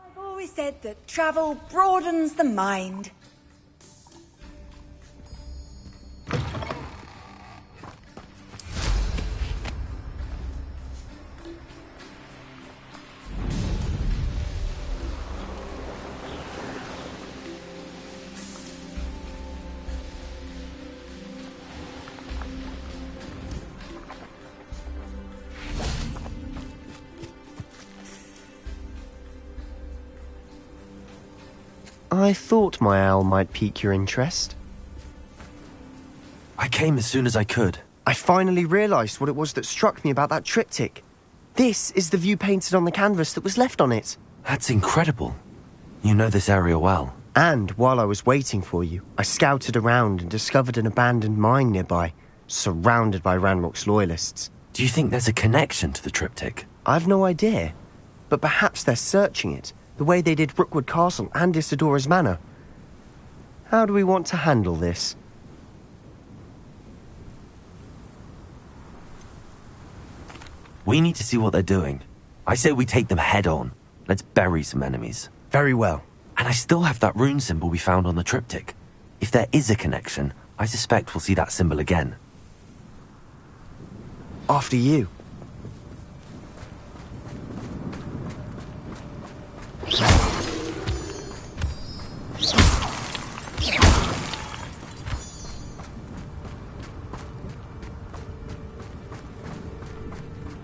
I've always said that travel broadens the mind. I thought my owl might pique your interest. I came as soon as I could. I finally realised what it was that struck me about that triptych. This is the view painted on the canvas that was left on it. That's incredible. You know this area well. And while I was waiting for you, I scouted around and discovered an abandoned mine nearby, surrounded by Ranrock's loyalists. Do you think there's a connection to the triptych? I've no idea, but perhaps they're searching it, the way they did Rookwood Castle and Isidora's Manor. How do we want to handle this? We need to see what they're doing. I say we take them head on. Let's bury some enemies. Very well. And I still have that rune symbol we found on the triptych. If there is a connection, I suspect we'll see that symbol again. After you.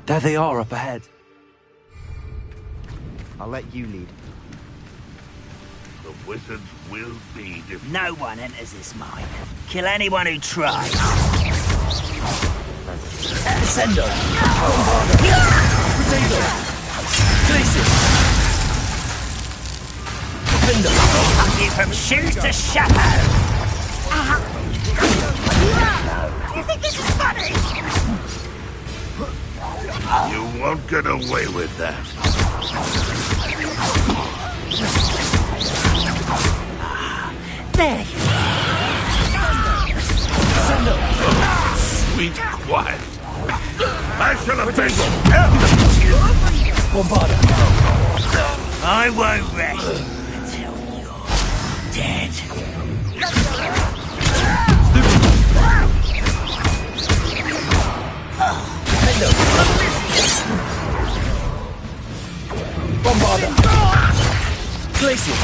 There they are up ahead. I'll let you lead. The wizards will be defeated. No one enters this mine. Kill anyone who tries. Send on. Potato. Glacier. Window. Hunt you from shoes to shadow. You think this is funny? You won't get away with that. There you are. Sweet quiet. I shall avenge Bombarda. I won't rest until you're dead. Bombarda. Glacier.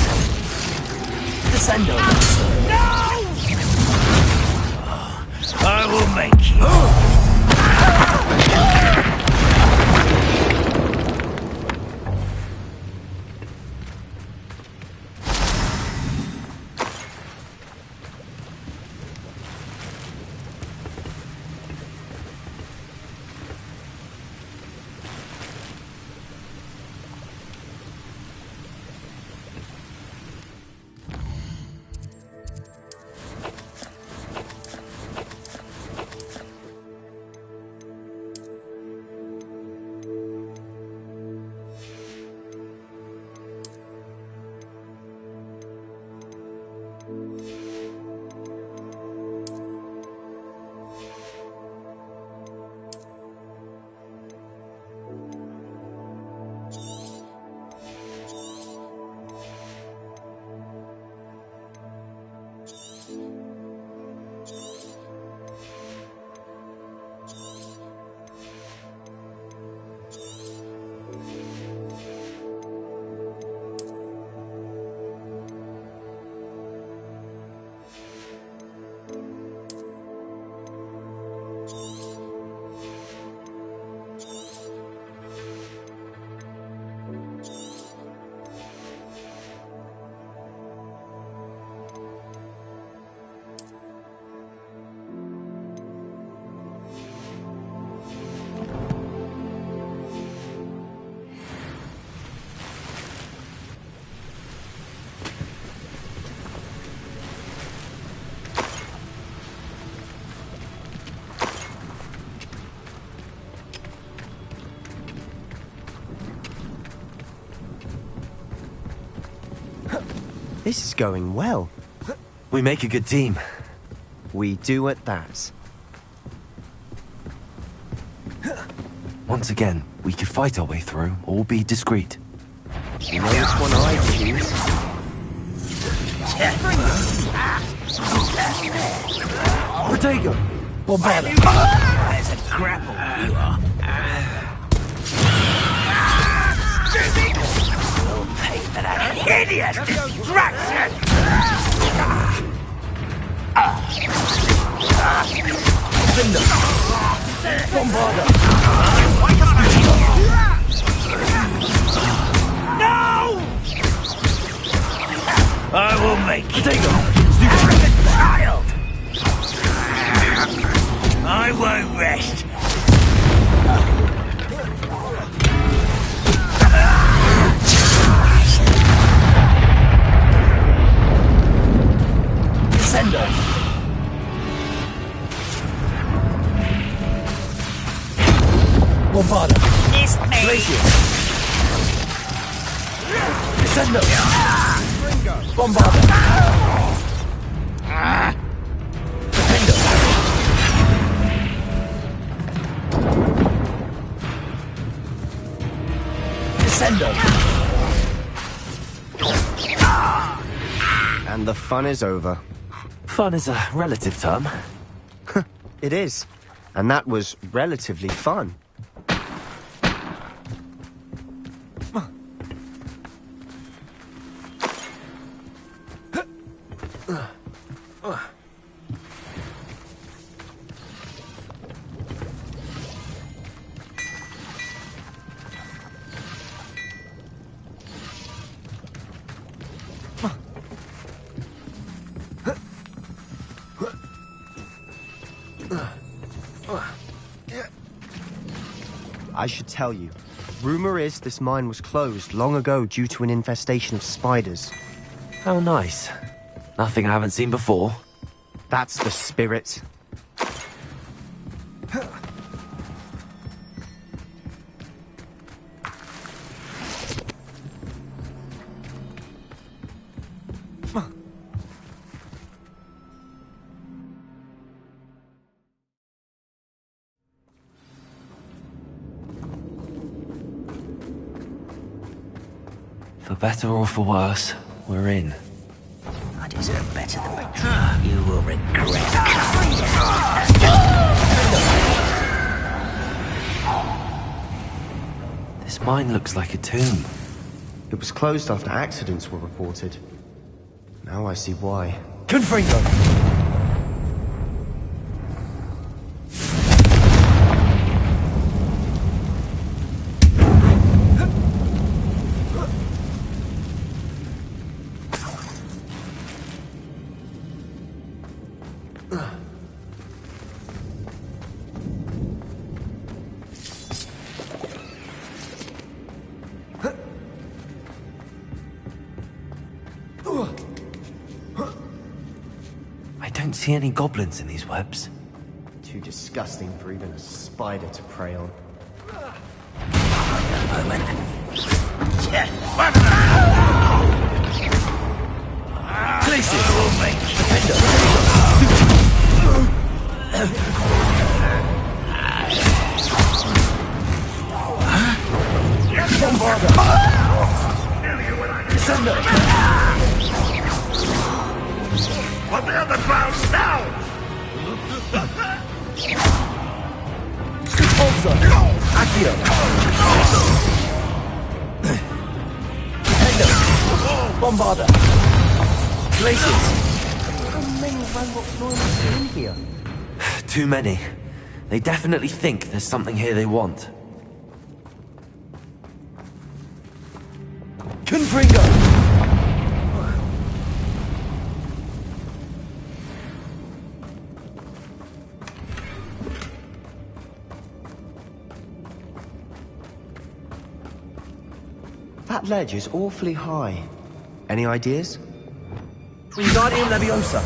Descendo. No! I will make you. This is going well. We make a good team. We do at that. Once again, we could fight our way through or be discreet. You know which one I choose. Protego! Bombarda! There's a grapple, you are. You'll pay for that hideous distraction! Bombarda! No! I will make you. Take stupid child! I won't rest. Descendo! Bombarda! It's me! Glacier! Descendo! Bombarda! Defendo! Descendo! And the fun is over. Fun is a relative term. It is. And that was relatively fun. I should tell you. Rumor is this mine was closed long ago due to an infestation of spiders. How nice. Nothing I haven't seen before. That's the spirit. For better or for worse, we're in. I deserve better than betrayal. You will regret This mine looks like a tomb. It was closed after accidents were reported. Now I see why. Confringo! I don't see any goblins in these webs. Too disgusting for even a spider to prey on. Places! I will make Bombarda! Descendo! What the other ground now? Repulsor! Accio! Defendo! Bombarda! Glaciers! How many robots normally in here? Too many. They definitely think there's something here they want. Confringo! That ledge is awfully high. Any ideas? Wingardium Leviosa!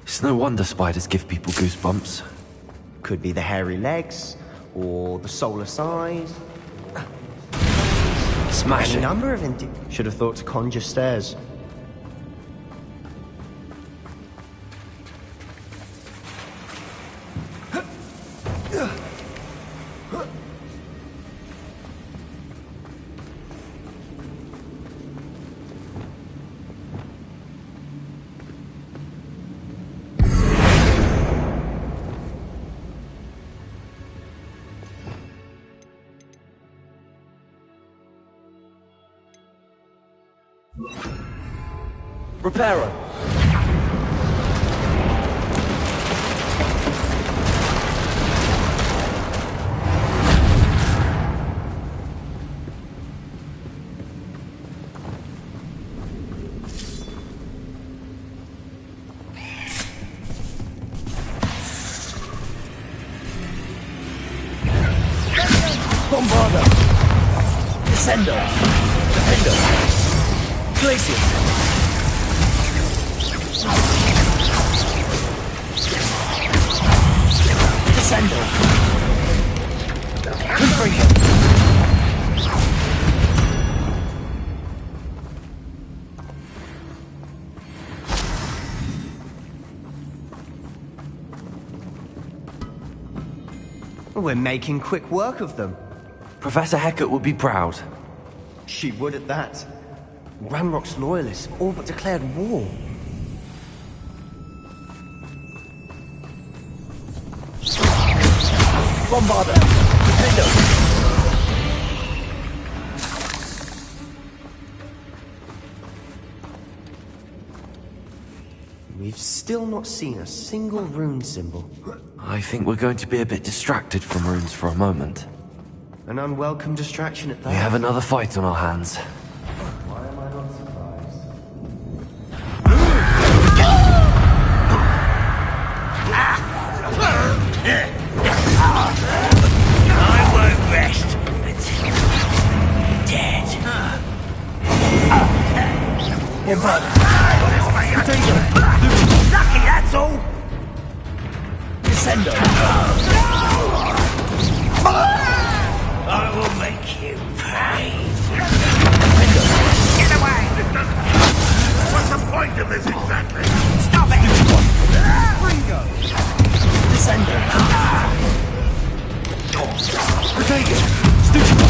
It's no wonder spiders give people goosebumps. Could be the hairy legs, or the solar size. Smash A it. number of should have thought to conjure stairs. Reparo! Descendo. Defender. Glacius. Descendo. Confringo. We're making quick work of them. Professor Hecat would be proud. She would at that. Ranrock's loyalists all but declared war. Bombarder. Defender. We've still not seen a single rune symbol. I think we're going to be a bit distracted from runes for a moment. An unwelcome distraction at that. We have another fight on our hands. Why am I not surprised? I won't rest until you're dead. Lucky, that's all. Descendo. I will make you pay. Get away! What's the point of this exactly? Stop it! Ringo! Descendo. Protego! Stupid!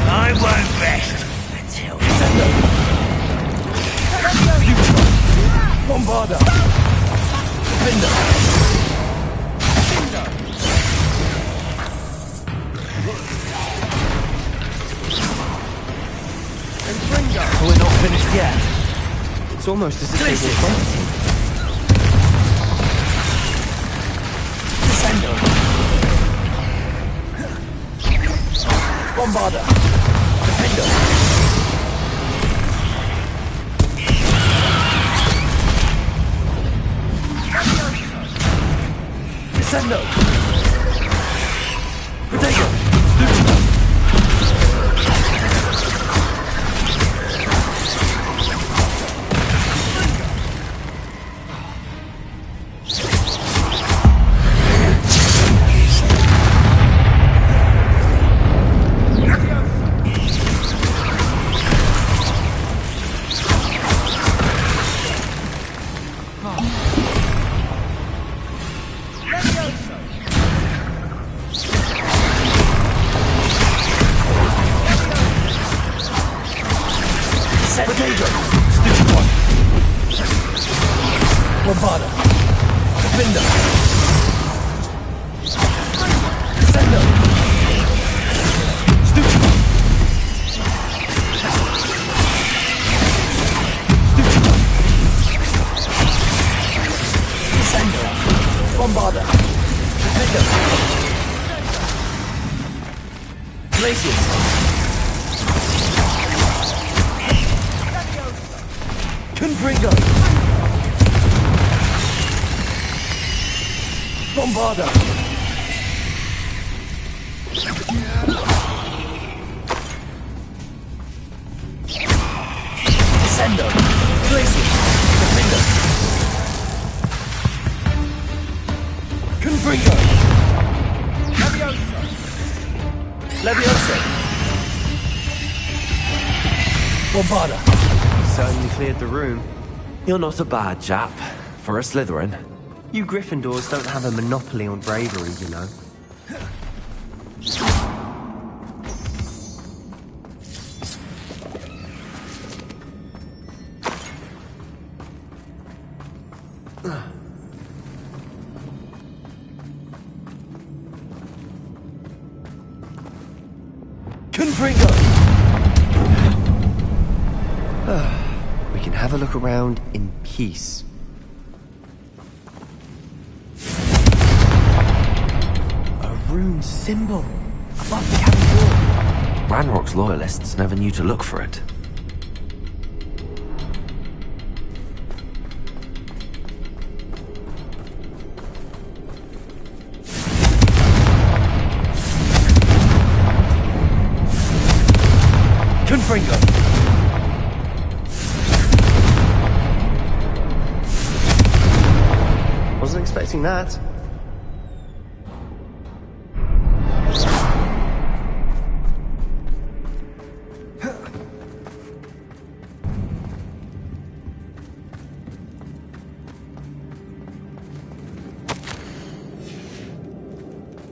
I won't rest until Descendo. Bombarder! Defender! We're not finished yet. It's almost as if they were fighting. Descendo! Bombarder! Defender! Descendo! Protego! Potato! Stupid one! Bombarder! Defender! Descendo! Stupid! Stupid! Descendo! Bombarder! Defender! Glacius! Confringo! Bombarder! Descendo! Glacius! Defender! Confringo! Levioso! Bombarder! Certainly cleared the room. You're not a bad chap. For a Slytherin. You Gryffindors don't have a monopoly on bravery, you know. Confringo! We can have a look around in peace. A rune symbol above the cabin door. Ranrock's loyalists never knew to look for it. Fringo! Wasn't expecting that.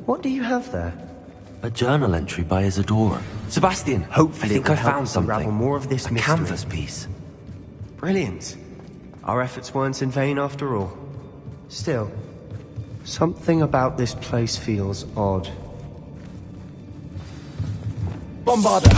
What do you have there? A journal entry by Isadora. Sebastian, Hopefully I think it will I help found us unravel something. more of this a mystery. canvas piece. Brilliant. Our efforts weren't in vain after all. Still, something about this place feels odd. Bombarda!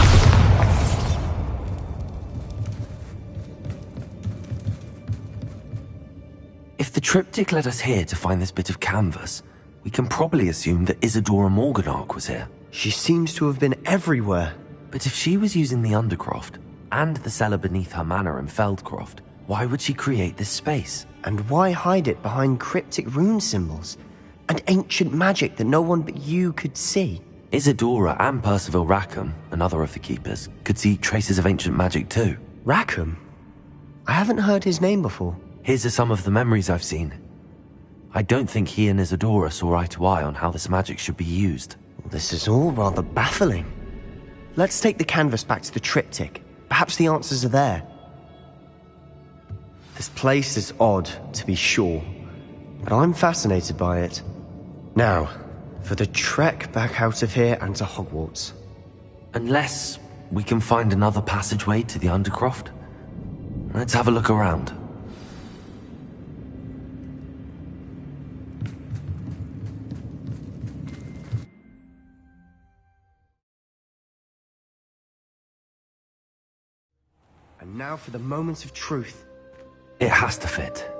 If the triptych led us here to find this bit of canvas, we can probably assume that Isadora Morganark was here. She seems to have been everywhere. But if she was using the Undercroft, and the cellar beneath her manor in Feldcroft, why would she create this space? And why hide it behind cryptic rune symbols? And ancient magic that no one but you could see? Isadora and Percival Rackham, another of the keepers, could see traces of ancient magic too. Rackham? I haven't heard his name before. His are some of the memories I've seen. I don't think he and Isadora saw eye to eye on how this magic should be used. This is all rather baffling. Let's take the canvas back to the triptych. Perhaps the answers are there. This place is odd, to be sure, but I'm fascinated by it. Now, for the trek back out of here and to Hogwarts. Unless we can find another passageway to the Undercroft. Let's have a look around. And now for the moment of truth. It has to fit.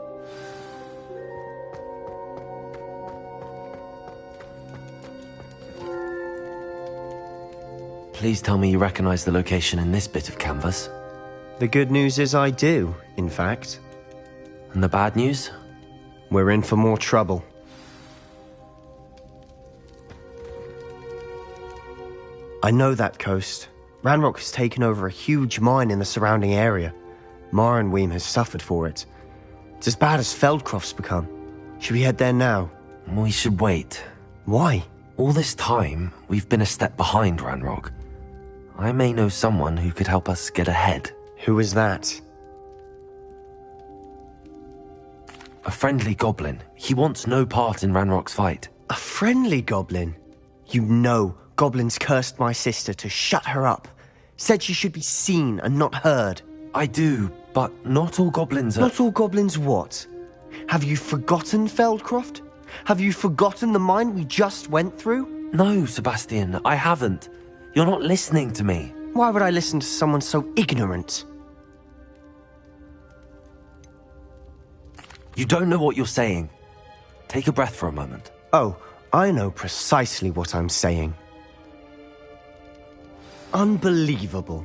Please tell me you recognize the location in this bit of canvas. The good news is I do, in fact. And the bad news? We're in for more trouble. I know that coast. Ranrock has taken over a huge mine in the surrounding area. Marrenweem has suffered for it. It's as bad as Feldcroft's become. Should we head there now? We should wait. Why? All this time, we've been a step behind Ranrock. I may know someone who could help us get ahead. Who is that? A friendly goblin. He wants no part in Ranrock's fight. A friendly goblin? You know goblins cursed my sister to shut her up. Said she should be seen and not heard. I do, but not all goblins are... Not all goblins what? Have you forgotten Feldcroft? Have you forgotten the mine we just went through? No, Sebastian, I haven't. You're not listening to me. Why would I listen to someone so ignorant? You don't know what you're saying. Take a breath for a moment. Oh, I know precisely what I'm saying. Unbelievable.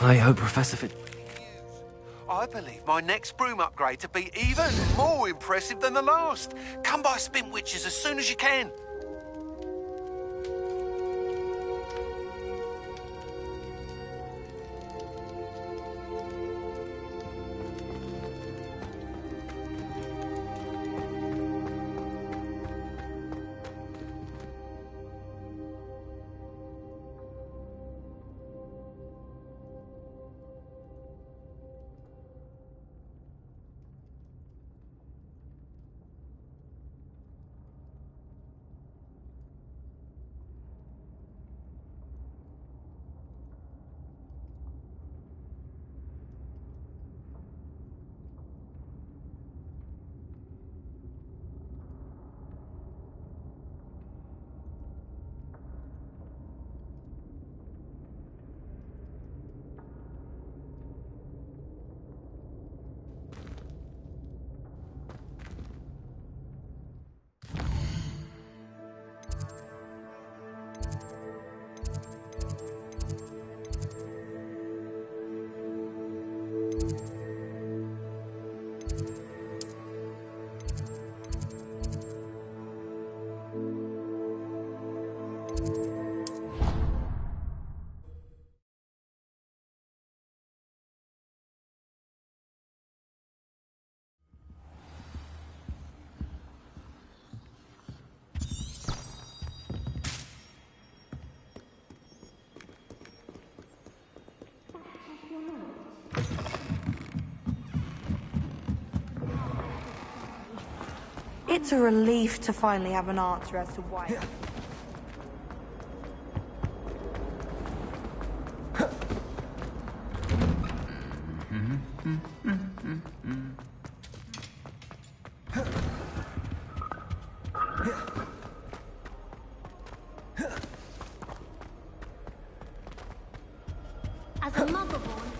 I hope Professor Fit... I believe my next broom upgrade to be even more impressive than the last. Come by Spin Witches as soon as you can. It's a relief to finally have an answer as to why. As a mother born,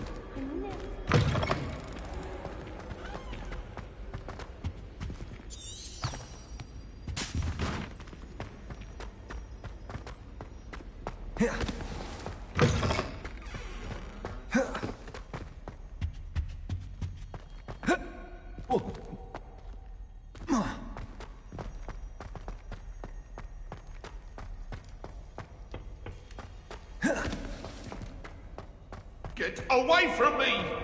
Get away from me!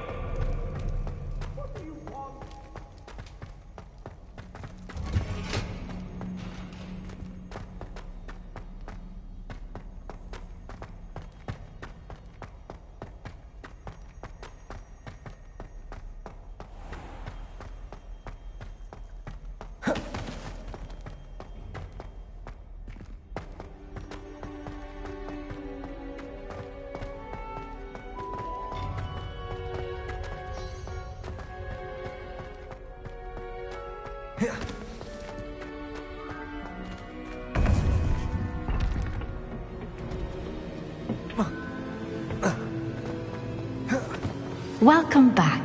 Welcome back.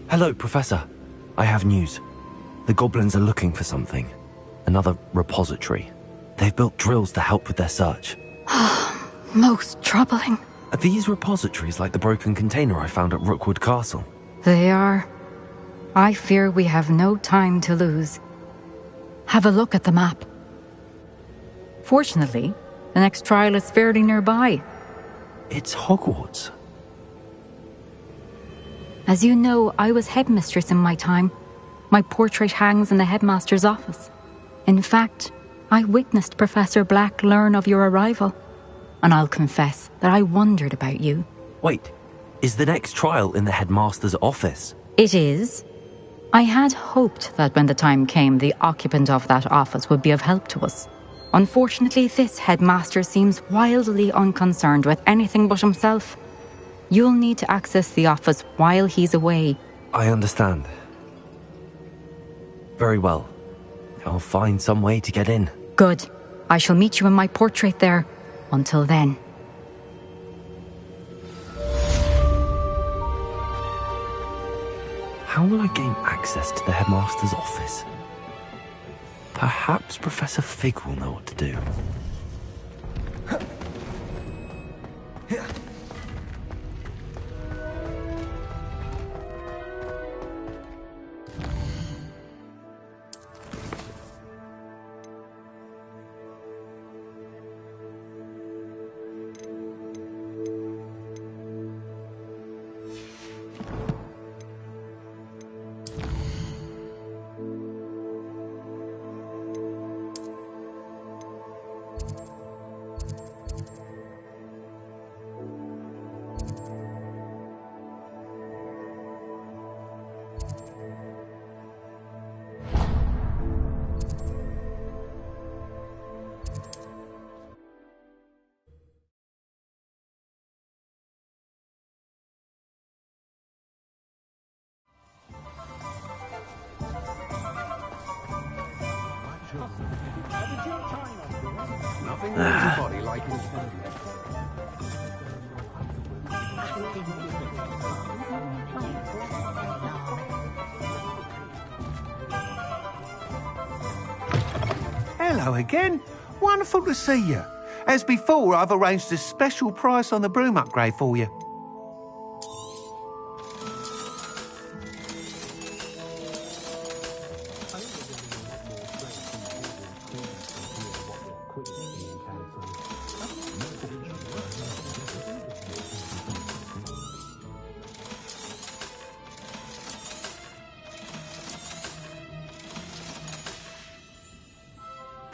Hello, Professor. I have news. The goblins are looking for something. Another repository. They've built drills to help with their search. Most troubling. Are these repositories like the broken container I found at Rookwood Castle? They are. I fear we have no time to lose. Have a look at the map. Fortunately, the next trial is fairly nearby. It's Hogwarts. As you know, I was headmistress in my time. My portrait hangs in the headmaster's office. In fact, I witnessed Professor Black learn of your arrival. And I'll confess that I wondered about you. Wait, is the next trial in the headmaster's office? It is. I had hoped that when the time came, the occupant of that office would be of help to us. Unfortunately, this headmaster seems wildly unconcerned with anything but himself. You'll need to access the office while he's away. I understand. Very well. I'll find some way to get in. Good. I shall meet you in my portrait there. Until then. How will I gain access to the headmaster's office? Perhaps Professor Fig will know what to do. Nothing moves a body like his Hello again. Wonderful to see you. As before, I've arranged a special price on the broom upgrade for you.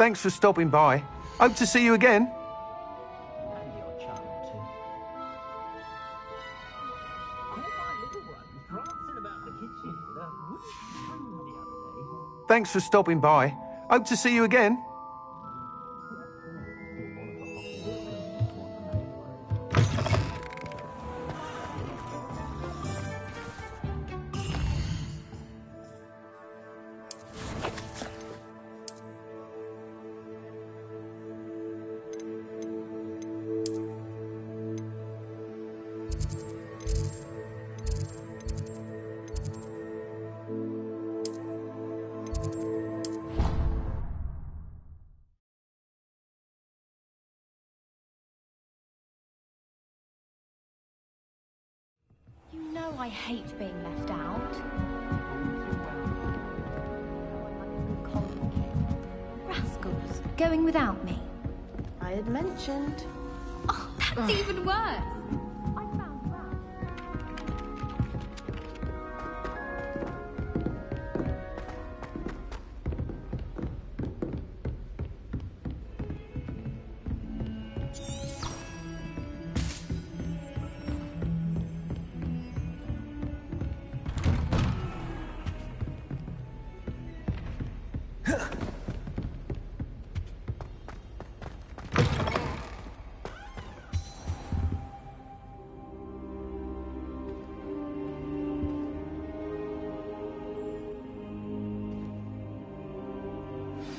Thanks for stopping by. Hope to see you again. Prancing about the kitchen. Thanks for stopping by. Hope to see you again. You know I hate being left out. Rascals, going without me. I had mentioned. Oh, that's even worse.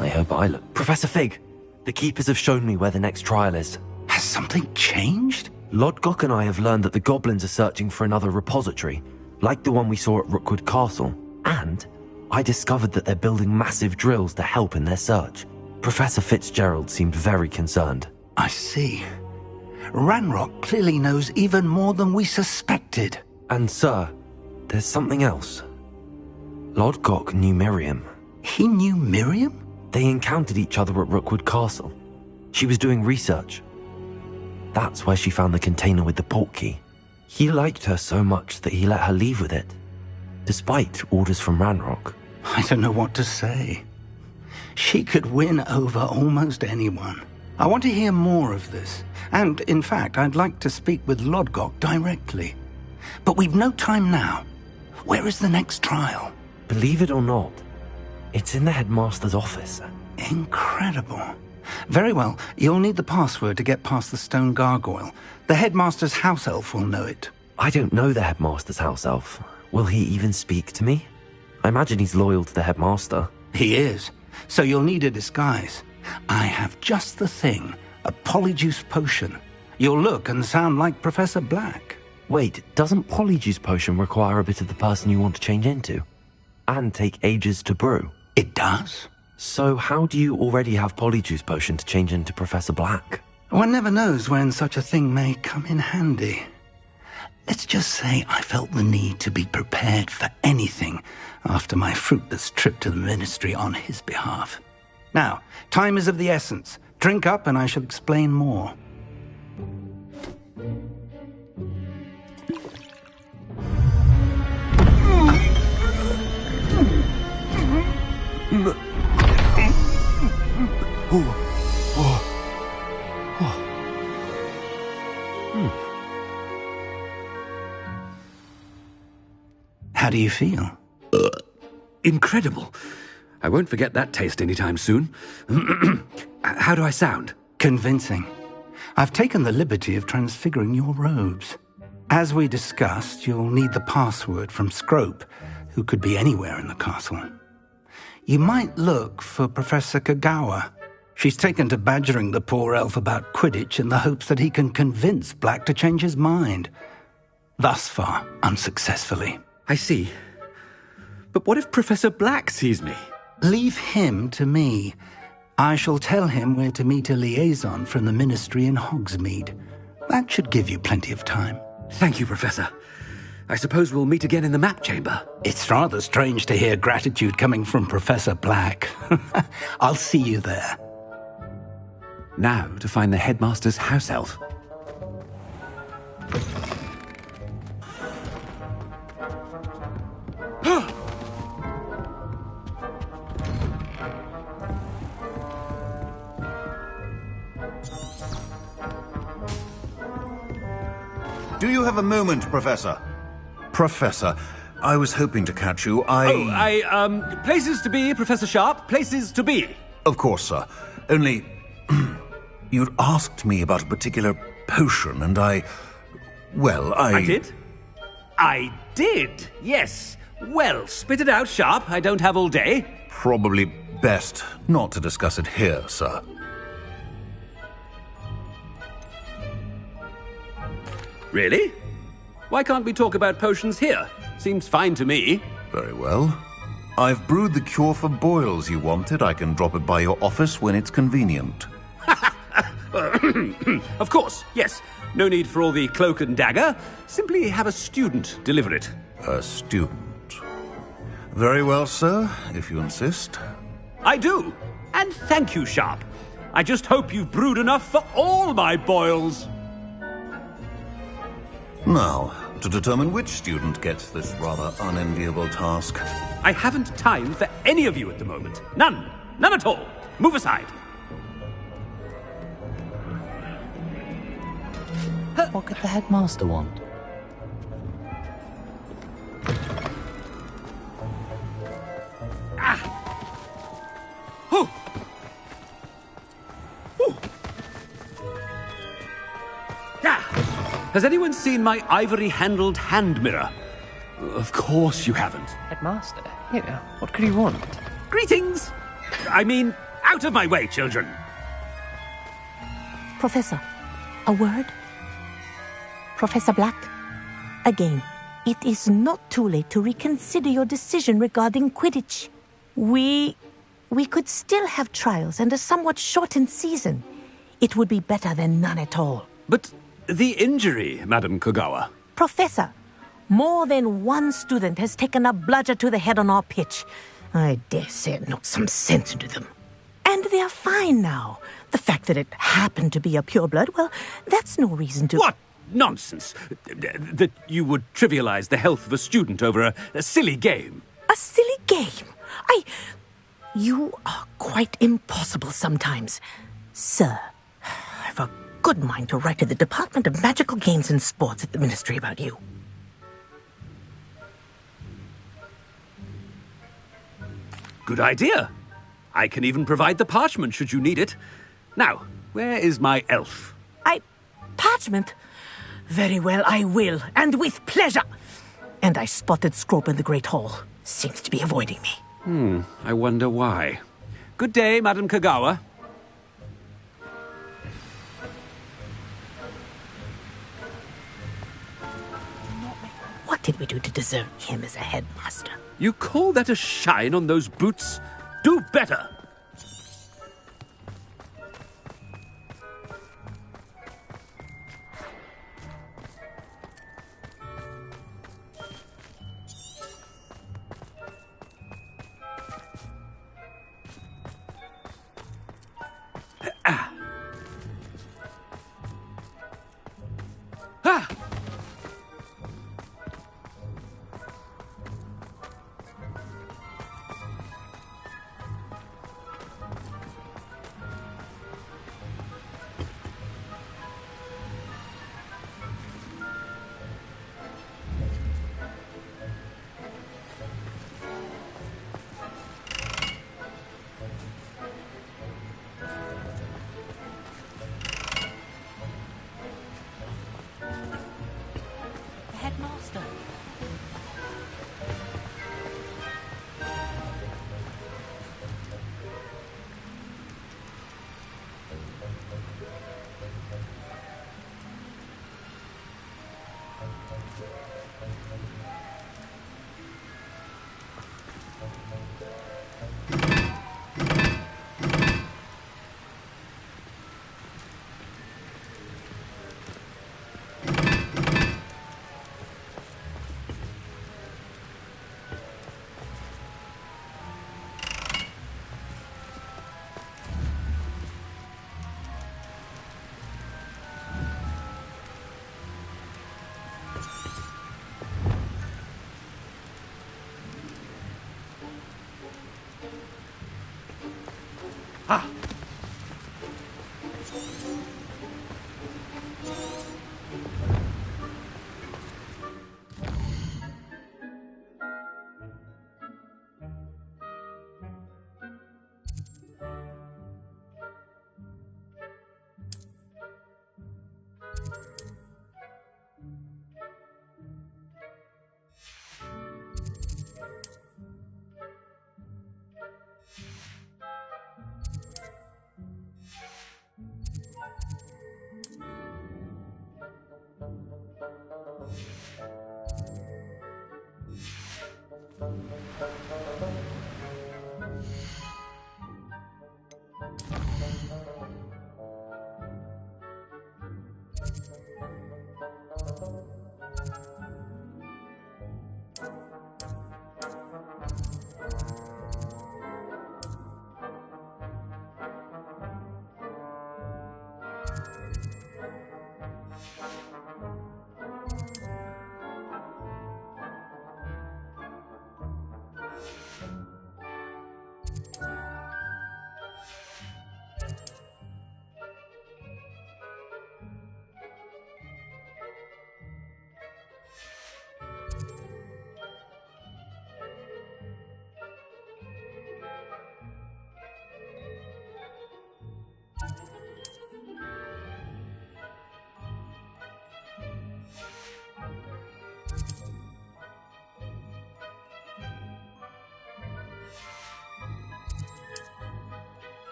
I hope I look... Professor Fig! The Keepers have shown me where the next trial is. Has something changed? Lodgok and I have learned that the goblins are searching for another repository, like the one we saw at Rookwood Castle. And I discovered that they're building massive drills to help in their search. Professor Fitzgerald seemed very concerned. I see. Ranrock clearly knows even more than we suspected. And sir, there's something else. Lodgok knew Miriam. He knew Miriam? They encountered each other at Rookwood Castle. She was doing research. That's where she found the container with the portkey. He liked her so much that he let her leave with it, despite orders from Ranrock. I don't know what to say. She could win over almost anyone. I want to hear more of this. And, in fact, I'd like to speak with Lodgok directly. But we've no time now. Where is the next trial? Believe it or not, it's in the headmaster's office. Incredible. Very well, you'll need the password to get past the stone gargoyle. The headmaster's house elf will know it. I don't know the headmaster's house elf. Will he even speak to me? I imagine he's loyal to the headmaster. He is. So you'll need a disguise. I have just the thing. A polyjuice potion. You'll look and sound like Professor Black. Wait, doesn't polyjuice potion require a bit of the person you want to change into? And take ages to brew? It does. So how do you already have polyjuice potion to change into Professor Black? One never knows when such a thing may come in handy. Let's just say I felt the need to be prepared for anything after my fruitless trip to the ministry on his behalf. Now, time is of the essence. Drink up and I shall explain more. How do you feel? Incredible. I won't forget that taste anytime soon. How do I sound? Convincing. I've taken the liberty of transfiguring your robes. As we discussed, you'll need the password from Scrope, who could be anywhere in the castle. You might look for Professor Kagawa. She's taken to badgering the poor elf about Quidditch in the hopes that he can convince Black to change his mind. Thus far, unsuccessfully. I see. But what if Professor Black sees me? Leave him to me. I shall tell him where to meet a liaison from the ministry in Hogsmeade. That should give you plenty of time. Thank you, Professor. I suppose we'll meet again in the map chamber. It's rather strange to hear gratitude coming from Professor Black. I'll see you there. Now to find the headmaster's house elf. Do you have a moment, Professor? Professor, I was hoping to catch you. Places to be, Professor Sharp. Places to be. Of course, sir. Only... you'd asked me about a particular potion, and I did? I did, yes. Well, spit it out, Sharp. I don't have all day. Probably best not to discuss it here, sir. Really? Why can't we talk about potions here? Seems fine to me. Very well. I've brewed the cure for boils you wanted. I can drop it by your office when it's convenient. Of course, yes. No need for all the cloak and dagger. Simply have a student deliver it. A student? Very well, sir, if you insist. I do. And thank you, Sharp. I just hope you've brewed enough for all my boils. Now, to determine which student gets this rather unenviable task. I haven't time for any of you at the moment. None. None at all. Move aside. What could the headmaster want? Has anyone seen my ivory-handled hand mirror? Of course you haven't. Headmaster? Here, what could he want? Greetings! I mean, out of my way, children! Professor, a word? Professor Black? Again, it is not too late to reconsider your decision regarding Quidditch. We could still have trials and a somewhat shortened season. It would be better than none at all. But the injury, Madam Kogawa. Professor, more than one student has taken a bludger to the head on our pitch. I dare say it knocked some sense into them. And they're fine now. The fact that it happened to be a pureblood, well, that's no reason to... What nonsense! That you would trivialize the health of a student over a silly game. A silly game? You are quite impossible sometimes. Sir, I've a good mind to write to the Department of Magical Games and Sports at the Ministry about you. Good idea. I can even provide the parchment should you need it. Now, where is my elf? Parchment? Very well, I will, and with pleasure. And I spotted Scrope in the Great Hall. Seems to be avoiding me. I wonder why. Good day, Madam Kogawa. What did we do to deserve him as a headmaster? You call that a shine on those boots? Do better! Headmaster.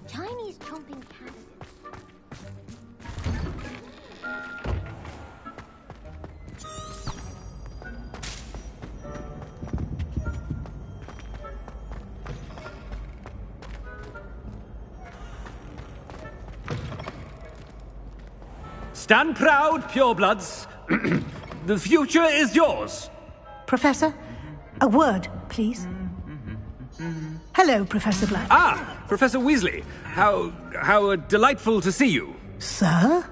Chinese chomping cat. Stand proud, purebloods. The future is yours. Professor, a word, please. Hello, Professor Black. Ah, Professor Weasley. How delightful to see you. Sir?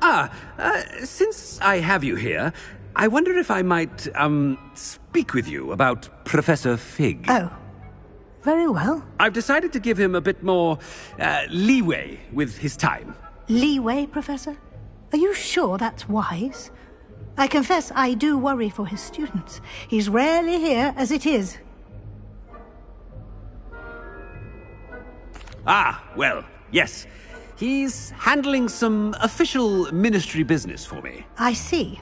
Since I have you here, I wonder if I might, speak with you about Professor Fig. Oh, very well. I've decided to give him a bit more, leeway with his time. Leeway, Professor? Are you sure that's wise? I confess I do worry for his students. He's rarely here as it is. Ah, well, yes. He's handling some official ministry business for me. I see.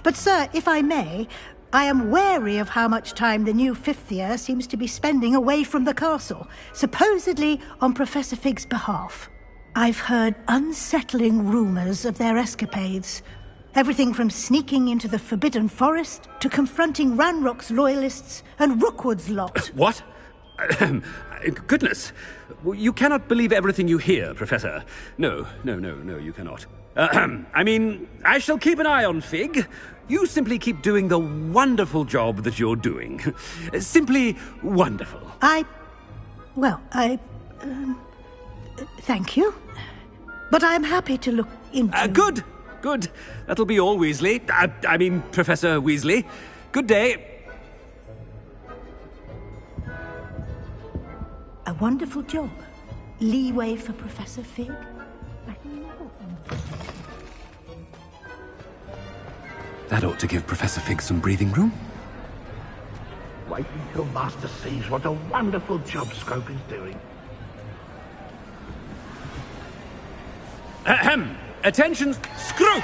But, sir, if I may, I am wary of how much time the new fifth year seems to be spending away from the castle, supposedly on Professor Fig's behalf. I've heard unsettling rumours of their escapades. Everything from sneaking into the Forbidden Forest to confronting Ranrock's loyalists and Rookwood's lot. What? Goodness. You cannot believe everything you hear, Professor. No, you cannot. I mean, I shall keep an eye on Fig. You simply keep doing the wonderful job that you're doing. Simply wonderful. Thank you. But I'm happy to look into... Good. That'll be all, Weasley. I mean, Professor Weasley. Good day. A wonderful job. Leeway for Professor Fig. That ought to give Professor Fig some breathing room. Wait until Master sees what a wonderful job Scrope is doing. Ahem. Attention, Scrope!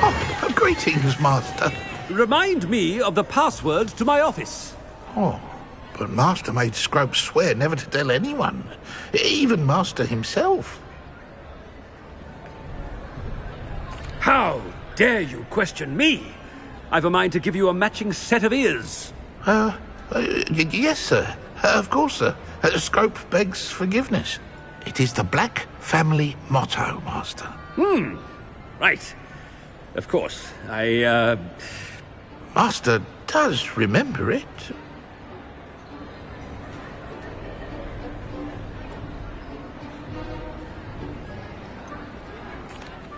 Oh, greetings, Master. Remind me of the password to my office. Oh, but Master made Scrope swear never to tell anyone, even Master himself. How dare you question me? I've a mind to give you a matching set of ears. Yes, sir. Of course, sir. Scrope begs forgiveness. It is the Black family motto, Master. Right. Of course. Master does remember it.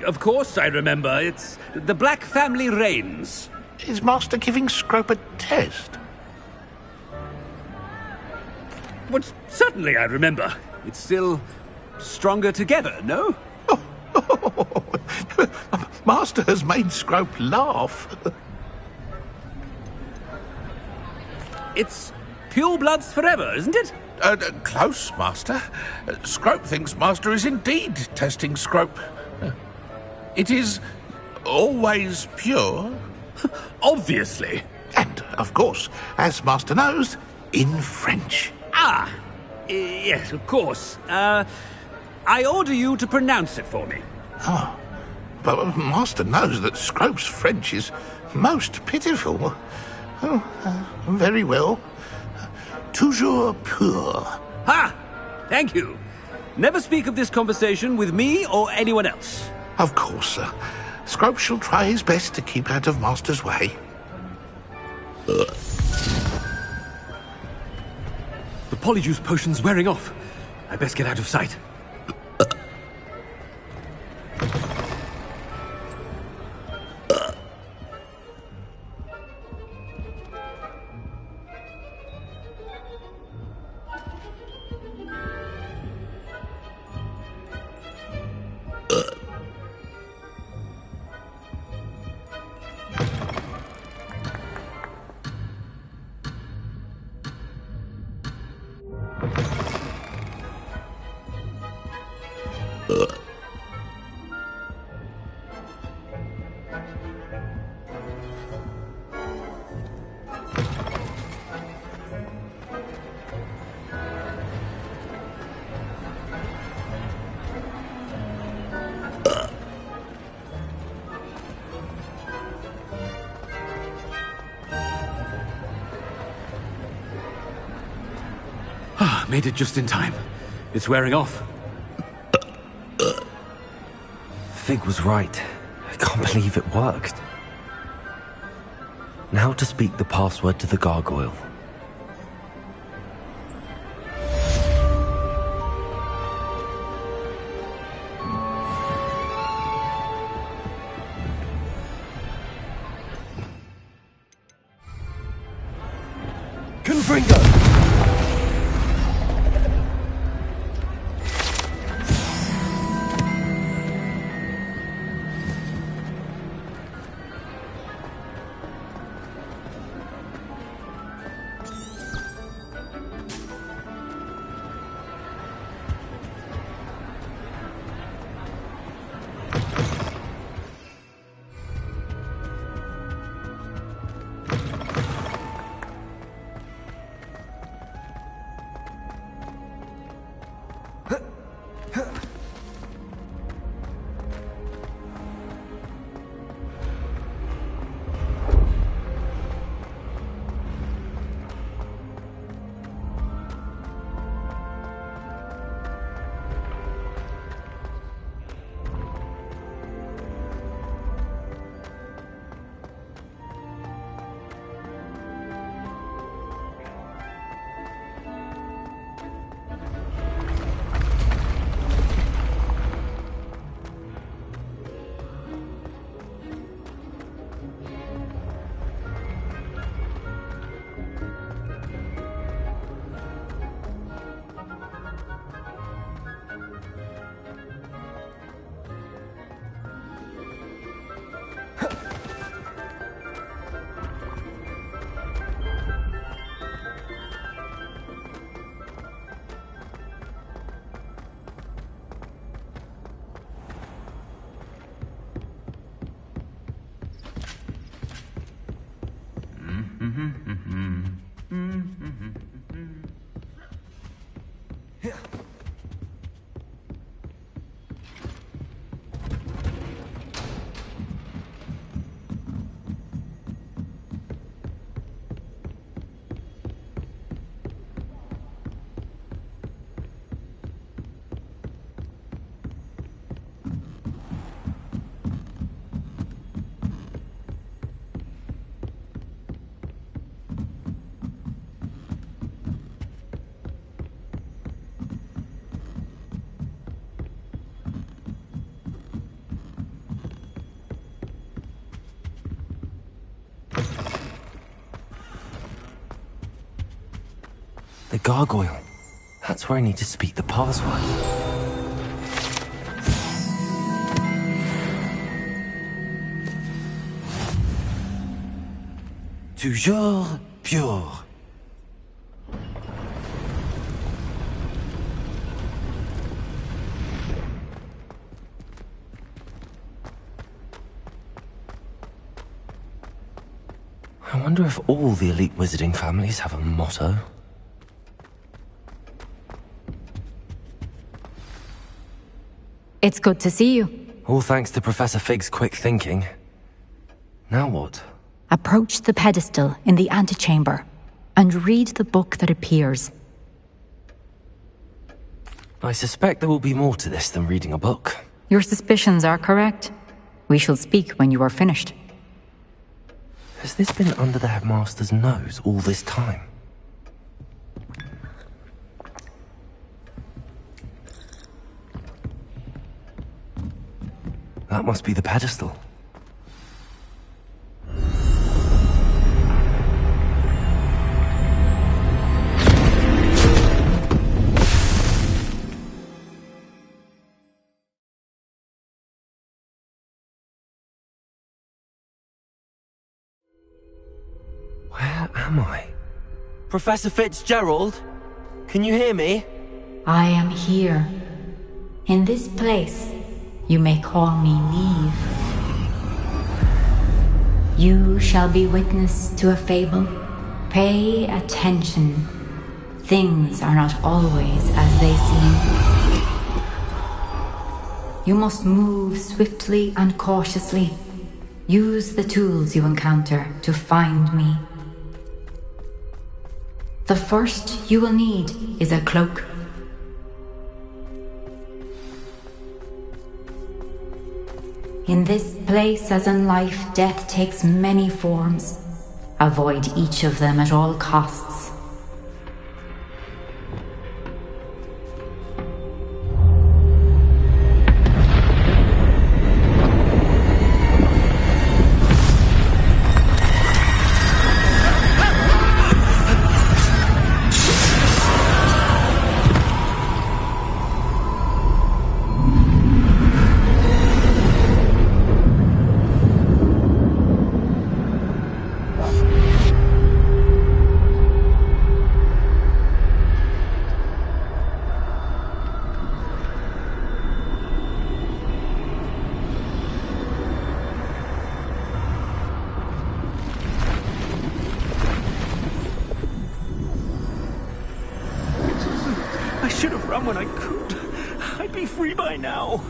Of course I remember. It's the Black family reigns. Is Master giving Scrope a test? But certainly I remember. It's still stronger together, no? Master has made Scrope laugh. It's purebloods forever, isn't it? Close, Master. Scrope thinks Master is indeed testing Scrope. It is always pure. Obviously. And, of course, as Master knows, in French. Ah, yes, of course. I order you to pronounce it for me. Oh, but Master knows that Scrope's French is most pitiful. Oh, very well. Toujours pur. Ha! Thank you. Never speak of this conversation with me or anyone else. Of course, sir. Scrope shall try his best to keep out of Master's way. The polyjuice potion's wearing off. I best get out of sight. Made it just in time. It's wearing off. Fig was right. I can't believe it worked. Now to speak the password to the gargoyle. Confringo! The gargoyle. That's where I need to speak the password. Toujours pure. I wonder if all the elite wizarding families have a motto. It's good to see you. All thanks to Professor Fig's quick thinking. Now what? Approach the pedestal in the antechamber and read the book that appears. I suspect there will be more to this than reading a book. Your suspicions are correct. We shall speak when you are finished. Has this been under the headmaster's nose all this time? That must be the pedestal. Where am I? Professor Fitzgerald? Can you hear me? I am here. In this place, you may call me Neve. You shall be witness to a fable. Pay attention. Things are not always as they seem. You must move swiftly and cautiously. Use the tools you encounter to find me. The first you will need is a cloak. In this place, as in life, death takes many forms. Avoid each of them at all costs. I should have run when I could. I'd be free by now.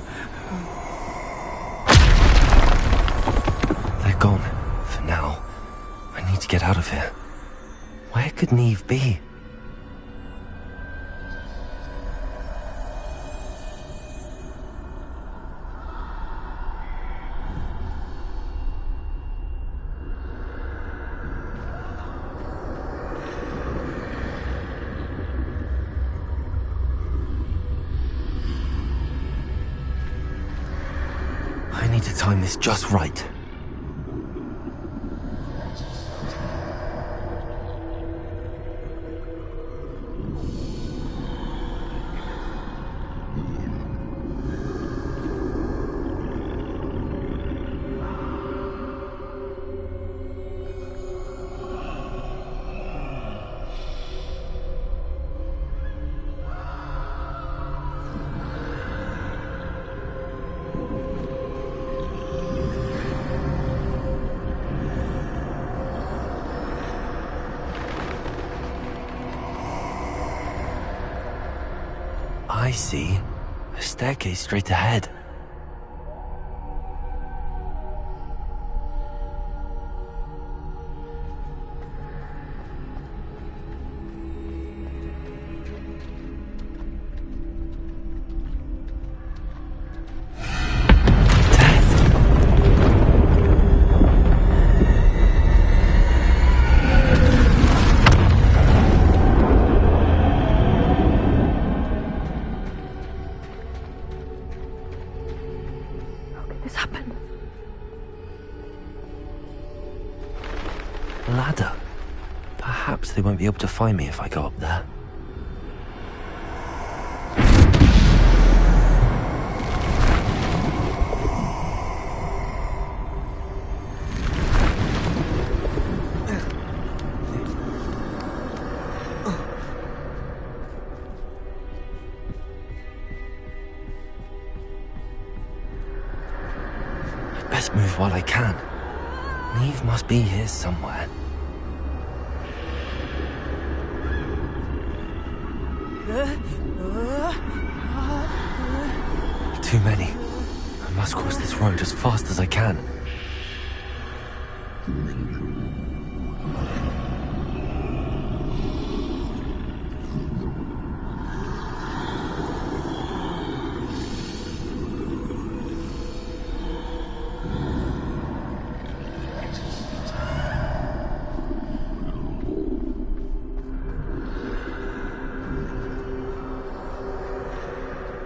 They're gone. For now. I need to get out of here. Where could Neve be? I need to time this just right. I see. A staircase straight ahead. Ladder. Perhaps they won't be able to find me if I go up there. I'd best move while I can. Neve must be here somewhere. Too many. I must cross this road as fast as I can.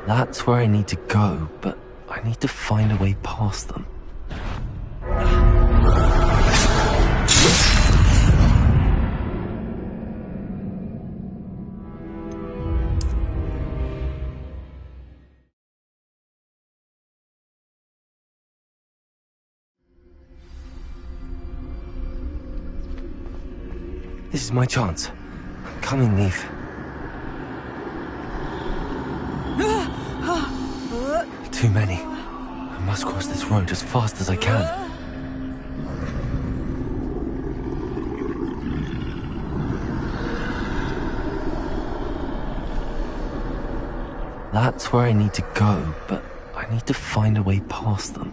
That's where I need to go, but I need to find a way past them. This is my chance. I'm coming, Neve. Too many. I must cross this road as fast as I can. That's where I need to go, but I need to find a way past them.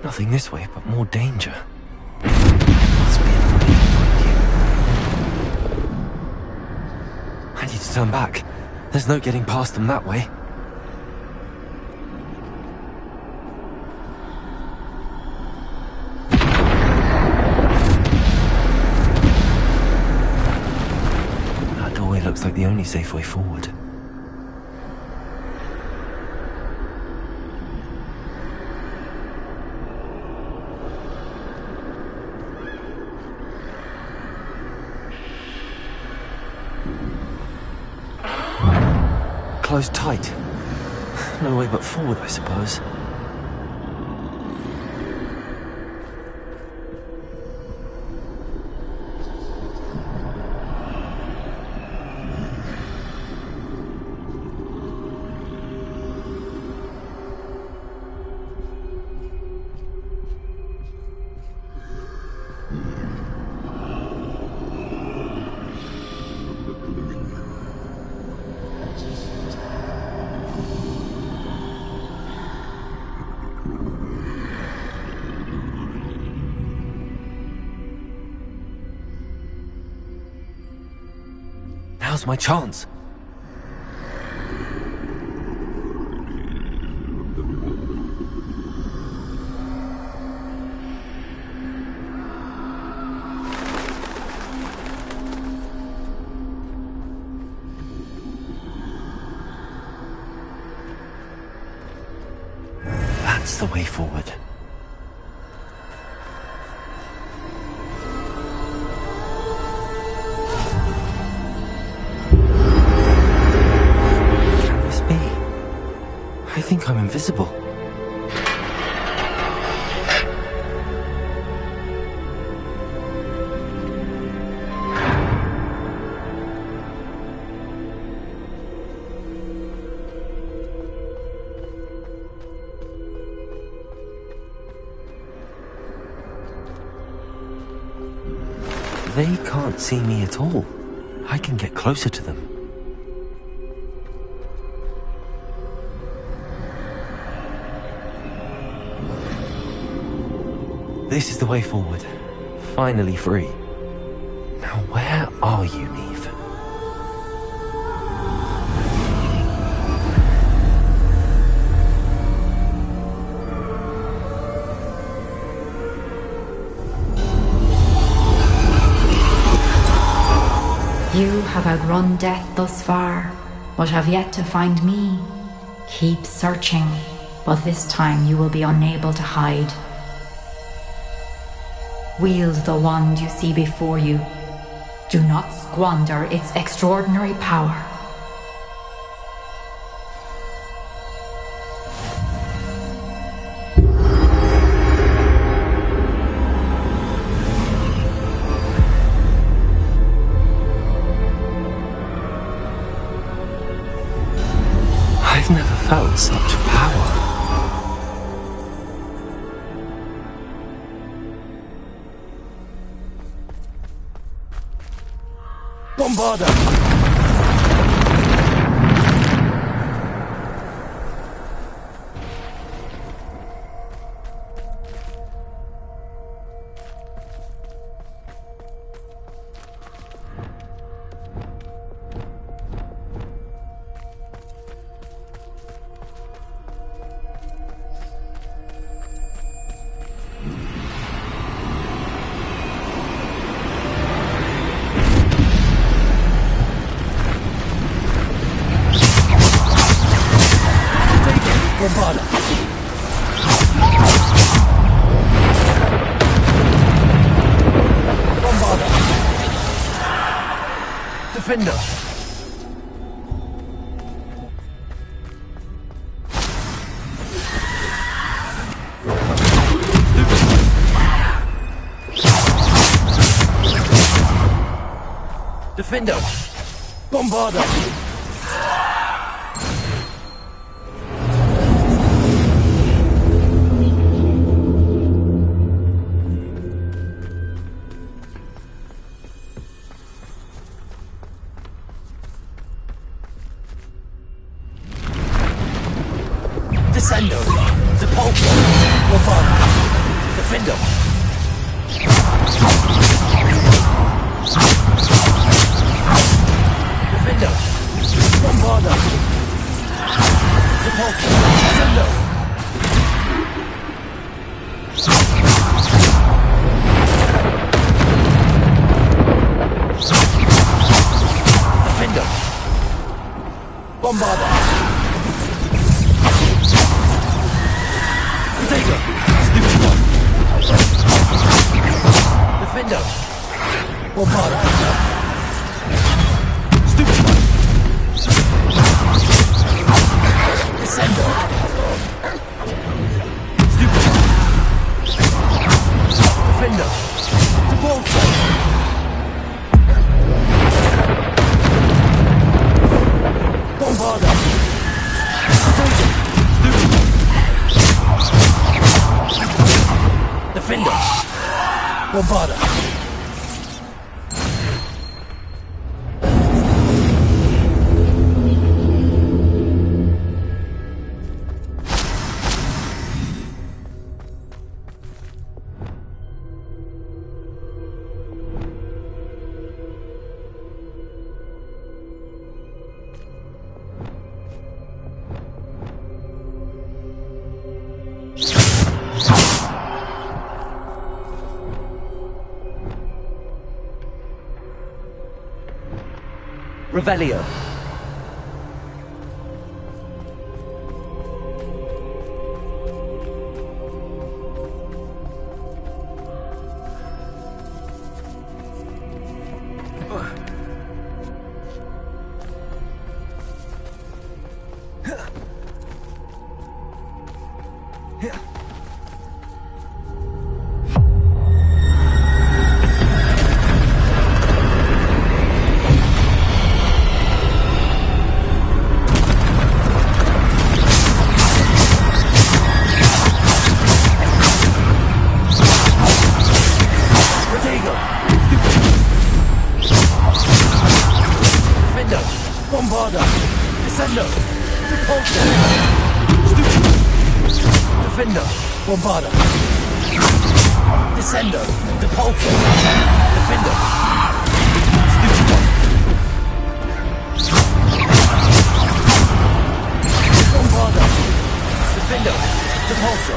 Nothing this way, but more danger. Must be another way to find you. I need to turn back. There's no getting past them that way. That doorway looks like the only safe way forward. Closed tight. No way but forward, I suppose. Now's my chance. That's the way forward. I think I'm invisible. They can't see me at all. I can get closer to them. This is the way forward. Finally free. Now where are you, Neve? You have outrun death thus far, but have yet to find me. Keep searching, but this time you will be unable to hide. Wield the wand you see before you. Do not squander its extraordinary power. I've never felt such power. Bombarda! Bombarda! Bombarda! Defender. Defender. Bombarder. Descendo. Depulso. Bombarder. Defender. Defender. Bombarder. Depulso. Descendo. Defender. Bombarder. Potato. Stupid one. Defender. Bombarder. Stupid one. Descendo. Stupid one. Defender. Depulso. Bombarder. Potato. Stupid one. Defender. Bombarder. Revelio. Bombarder. Descendo. Depulso. Stupid. Defender. Bombarder. Descendo. Depulso. Defender. Stupid one. Bombarder. Defender. Depulso.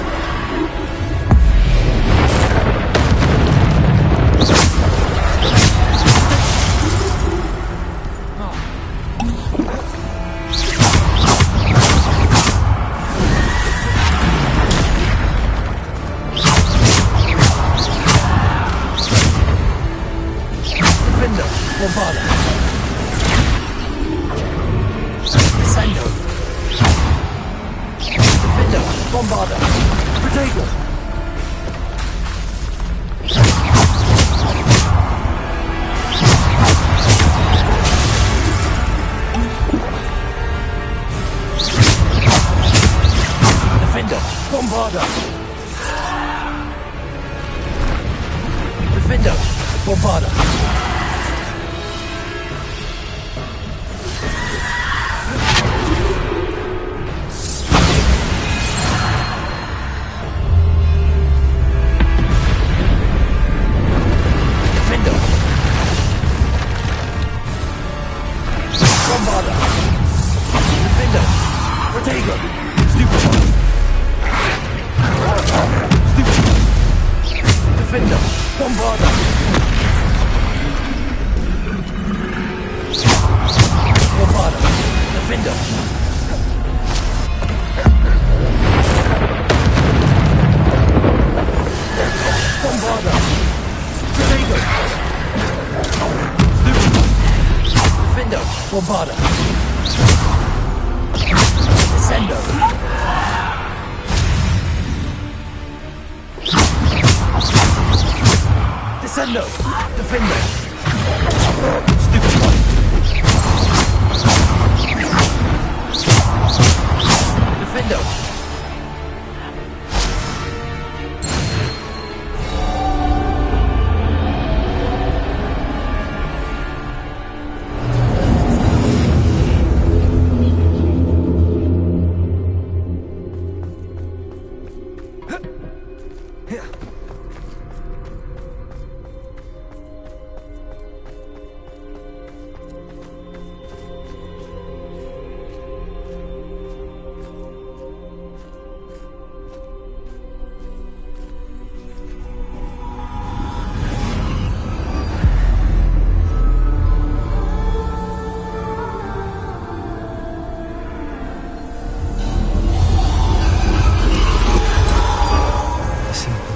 Bombarder. Descendo. Defender. Bombarder. Potato. Defender. Bombarder. Defender. Bombarder. Bombarder. Defender. Protego. Stupid one. Stupid one. Defender. Bombarder. Bombarder. Defender. Bombarder. Protego. Stupid one. Bombada. Descendo. Descendo. Defendo. Stupid one. Defendo.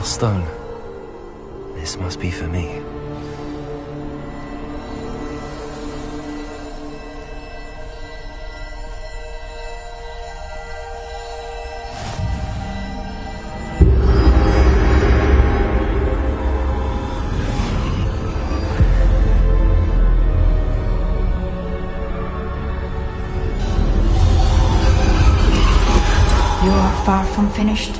Stone. This must be for me. You are far from finished.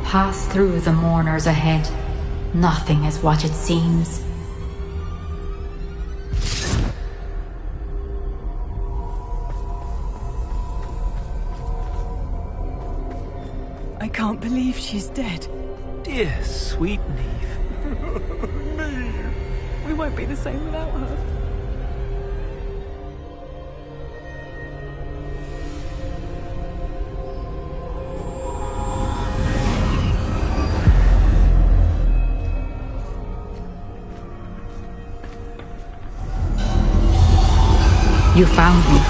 Pass through the mourners ahead. Nothing is what it seems. I can't believe she's dead. Dear sweet Neve. Neve! We won't be the same without her. You found me,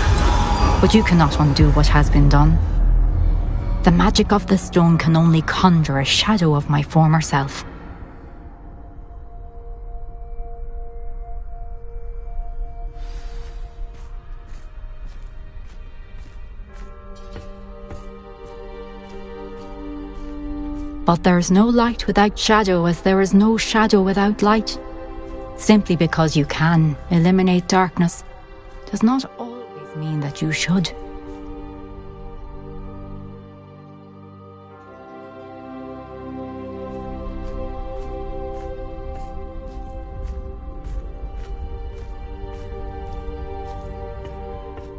but you cannot undo what has been done. The magic of the stone can only conjure a shadow of my former self. But there is no light without shadow, as there is no shadow without light. Simply because you can eliminate darkness does not always mean that you should.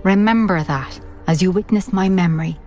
Remember that as you witness my memory.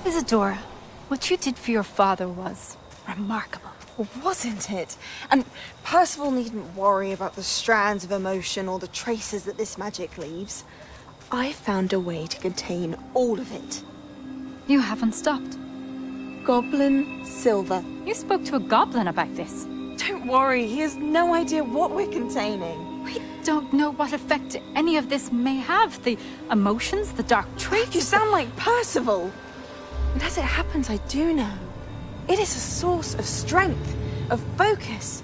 Isadora, what you did for your father was remarkable. Wasn't it? And Percival needn't worry about the strands of emotion or the traces that this magic leaves. I found a way to contain all of it. You haven't stopped. Goblin Silver. You spoke to a goblin about this. Don't worry, he has no idea what we're containing. We don't know what effect any of this may have. The emotions, the dark traits. You sound like Percival. And as it happens, I do know. It is a source of strength, of focus.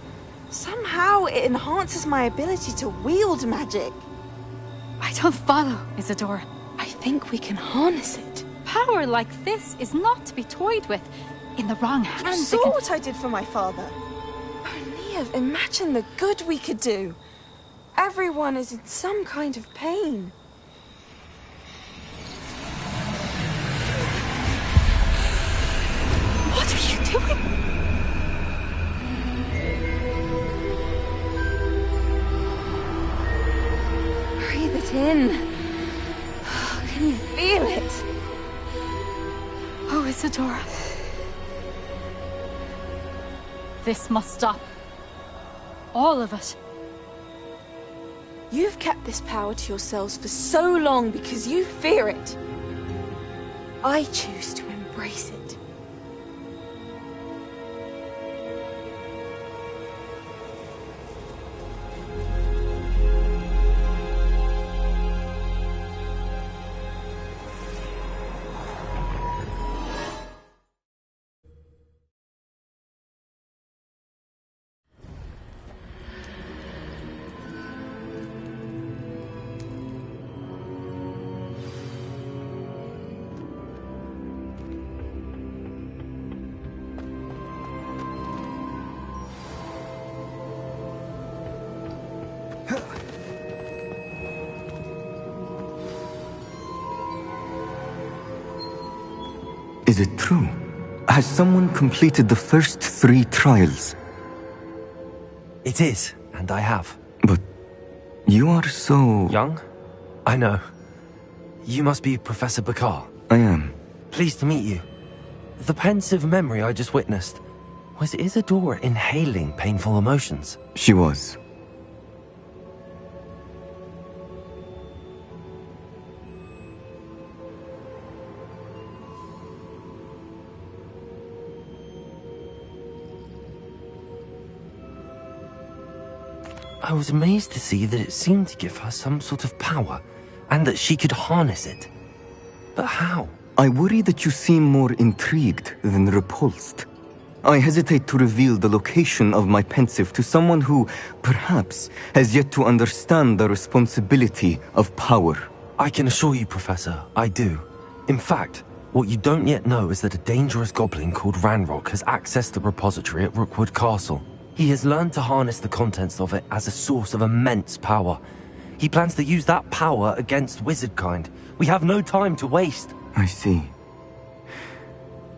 Somehow it enhances my ability to wield magic. I don't follow, Isadora. I think we can harness it. Power like this is not to be toyed with. In the wrong You hands, saw what I did for my father. Oh, Neve, imagine the good we could do. Everyone is in some kind of pain. What are you doing? Breathe it in. Can you feel it? Isadora. This must stop. All of it. You've kept this power to yourselves for so long because you fear it. I choose to embrace it. Is it true? Has someone completed the first 3 trials? It is, and I have. But you are so... Young? I know. You must be Professor Bakar. I am. Pleased to meet you. The pensive memory I just witnessed, was Isadora inhaling painful emotions? She was. I was amazed to see that it seemed to give her some sort of power, and that she could harness it. But how? I worry that you seem more intrigued than repulsed. I hesitate to reveal the location of my pensive to someone who, perhaps, has yet to understand the responsibility of power. I can assure you, Professor, I do. In fact, what you don't yet know is that a dangerous goblin called Ranrock has accessed the repository at Rookwood Castle. He has learned to harness the contents of it as a source of immense power. He plans to use that power against wizardkind. We have no time to waste. I see.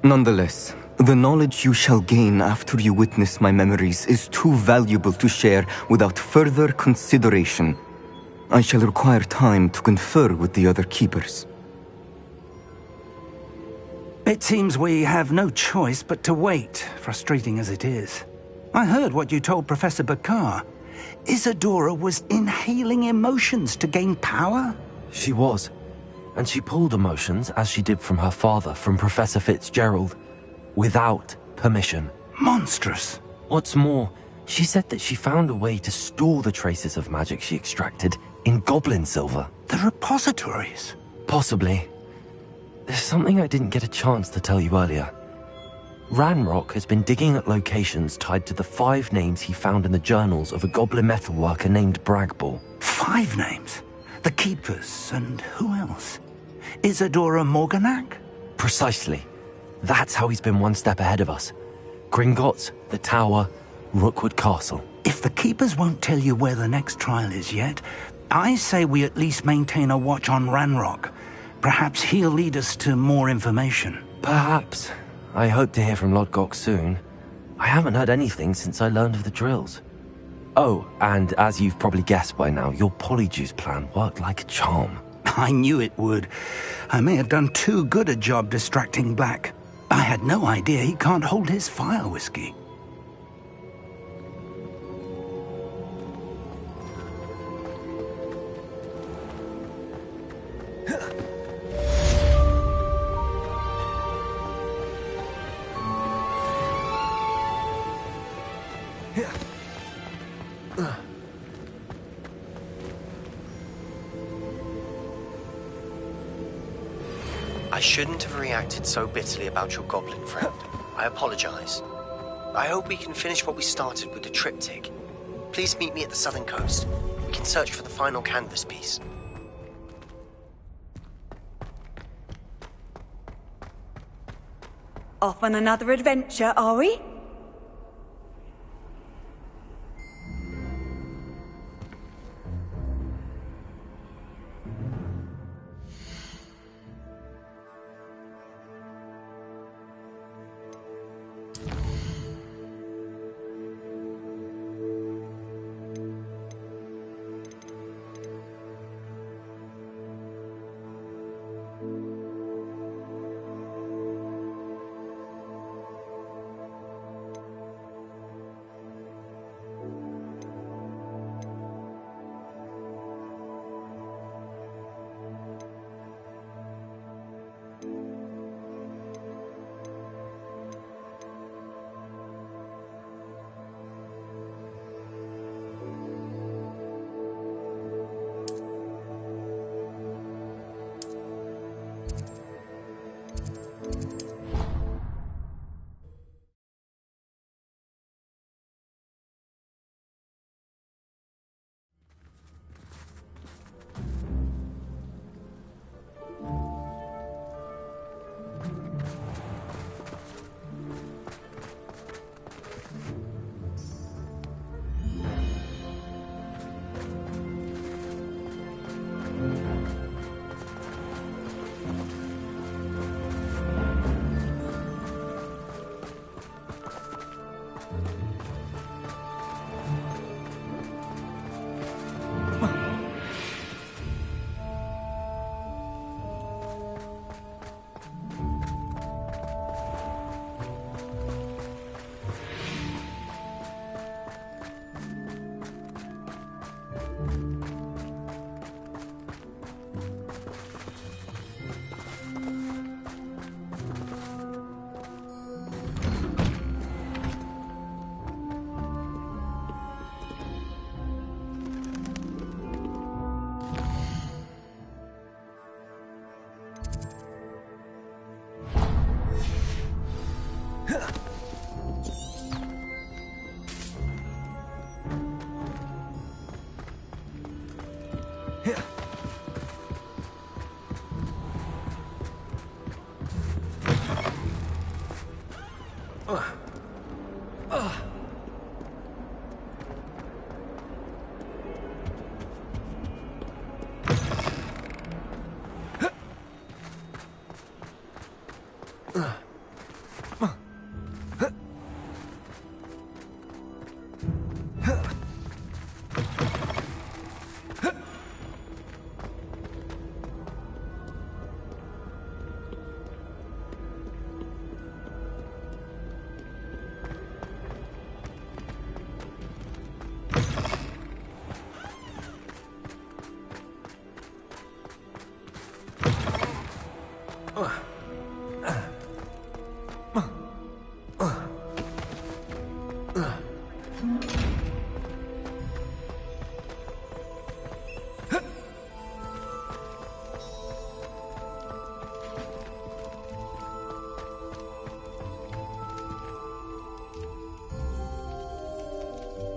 Nonetheless, the knowledge you shall gain after you witness my memories is too valuable to share without further consideration. I shall require time to confer with the other keepers. It seems we have no choice but to wait, frustrating as it is. I heard what you told Professor Bakar. Isadora was inhaling emotions to gain power? She was. And she pulled emotions, as she did from her father, from Professor Fitzgerald, without permission. Monstrous. What's more, she said that she found a way to store the traces of magic she extracted in goblin silver. The repositories? Possibly. There's something I didn't get a chance to tell you earlier. Ranrock has been digging at locations tied to the 5 names he found in the journals of a goblin metalworker named Bragball. 5 names? The Keepers, and who else? Isadora Morganac? Precisely. That's how he's been one step ahead of us. Gringotts, the Tower, Rookwood Castle. If the Keepers won't tell you where the next trial is yet, I say we at least maintain a watch on Ranrock. Perhaps he'll lead us to more information. Perhaps. I hope to hear from Lodgok soon. I haven't heard anything since I learned of the drills. Oh, and as you've probably guessed by now, your polyjuice plan worked like a charm. I knew it would. I may have done too good a job distracting Black. I had no idea he can't hold his fire whiskey. I shouldn't have reacted so bitterly about your goblin friend. I apologize. I hope we can finish what we started with the triptych. Please meet me at the southern coast. We can search for the final canvas piece. Off on another adventure, are we?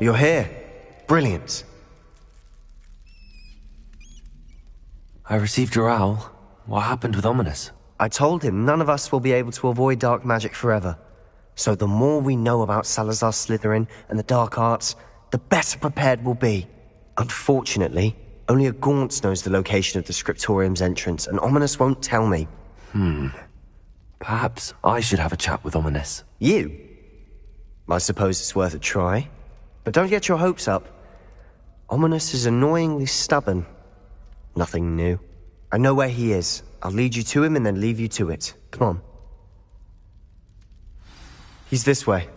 You're here. Brilliant. I received your owl. What happened with Ominous? I told him none of us will be able to avoid dark magic forever. So the more we know about Salazar Slytherin and the dark arts, the better prepared we'll be. Unfortunately, only a Gaunt knows the location of the Scriptorium's entrance, and Ominous won't tell me. Perhaps I should have a chat with Ominous. You? I suppose it's worth a try. But don't get your hopes up. Ominous is annoyingly stubborn. Nothing new. I know where he is. I'll lead you to him and then leave you to it. Come on. He's this way.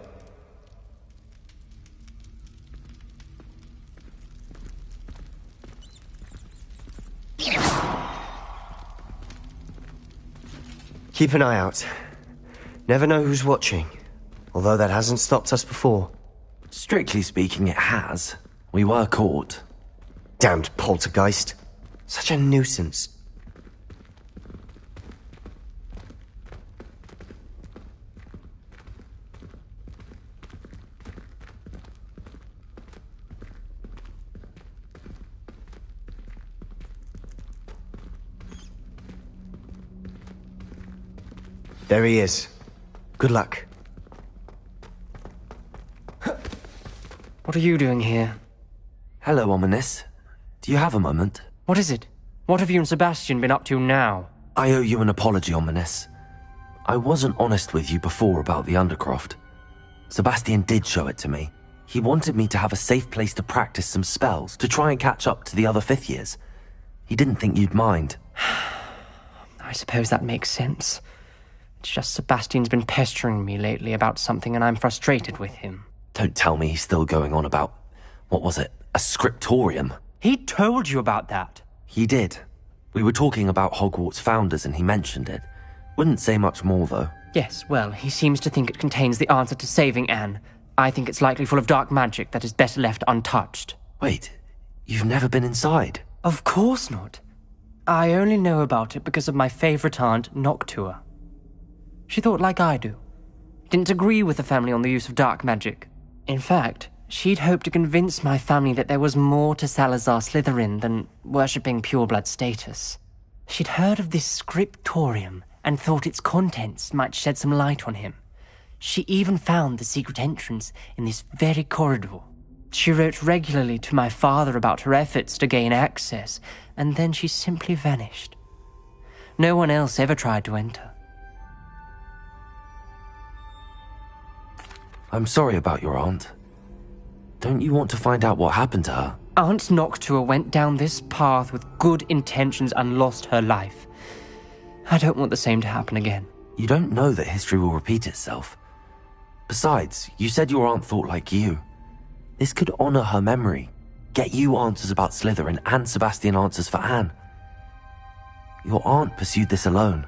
Keep an eye out. Never know who's watching. Although that hasn't stopped us before. Strictly speaking, it has. We were caught. Damned poltergeist. Such a nuisance. There he is. Good luck. What are you doing here? Hello, Ominous. Do you have a moment? What is it? What have you and Sebastian been up to now? I owe you an apology, Ominous. I wasn't honest with you before about the Undercroft. Sebastian did show it to me. He wanted me to have a safe place to practice some spells, to try and catch up to the other fifth years. He didn't think you'd mind. I suppose that makes sense. It's just Sebastian's been pestering me lately about something and I'm frustrated with him. Don't tell me he's still going on about, what was it, a scriptorium? He told you about that. He did. We were talking about Hogwarts founders and he mentioned it. Wouldn't say much more, though. Yes, well, he seems to think it contains the answer to saving Anne. I think it's likely full of dark magic that is better left untouched. Wait, you've never been inside? Of course not. I only know about it because of my favourite aunt, Noctua. She thought like I do. Didn't agree with the family on the use of dark magic. In fact, she'd hoped to convince my family that there was more to Salazar Slytherin than worshipping pureblood status. She'd heard of this scriptorium and thought its contents might shed some light on him. She even found the secret entrance in this very corridor. She wrote regularly to my father about her efforts to gain access, and then she simply vanished. No one else ever tried to enter. I'm sorry about your aunt. Don't you want to find out what happened to her? Aunt Noctua went down this path with good intentions and lost her life. I don't want the same to happen again. You don't know that history will repeat itself. Besides, you said your aunt thought like you. This could honor her memory, get you answers about Slytherin and Sebastian answers for Anne. Your aunt pursued this alone.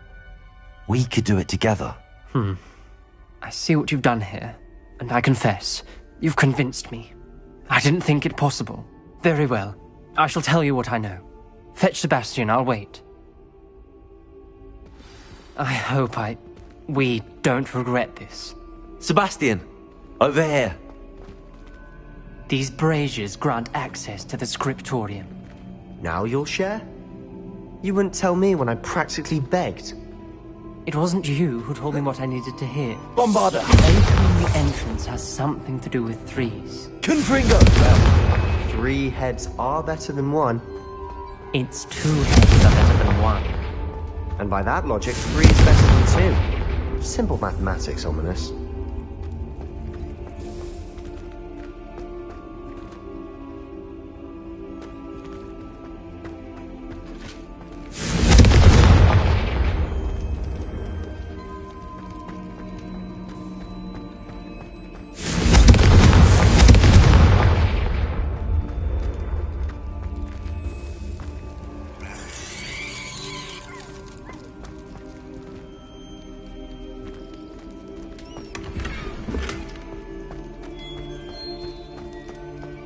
We could do it together. I see what you've done here, and I confess, you've convinced me. I didn't think it possible. Very well. I shall tell you what I know. Fetch Sebastian, I'll wait. I hope we don't regret this. Sebastian! Over here! These braziers grant access to the scriptorium. Now you'll share? You wouldn't tell me when I practically begged. It wasn't you who told me what I needed to hear. Bombarder! Opening the entrance chance has something to do with threes. Confringo! Well, 3 heads are better than 1. It's 2 heads are better than 1. And by that logic, 3 is better than 2. Simple mathematics, Ominous.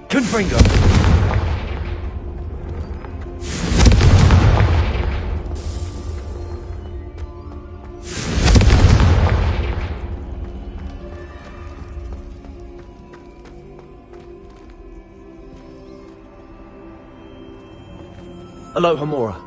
Confringo! Aloha Mora.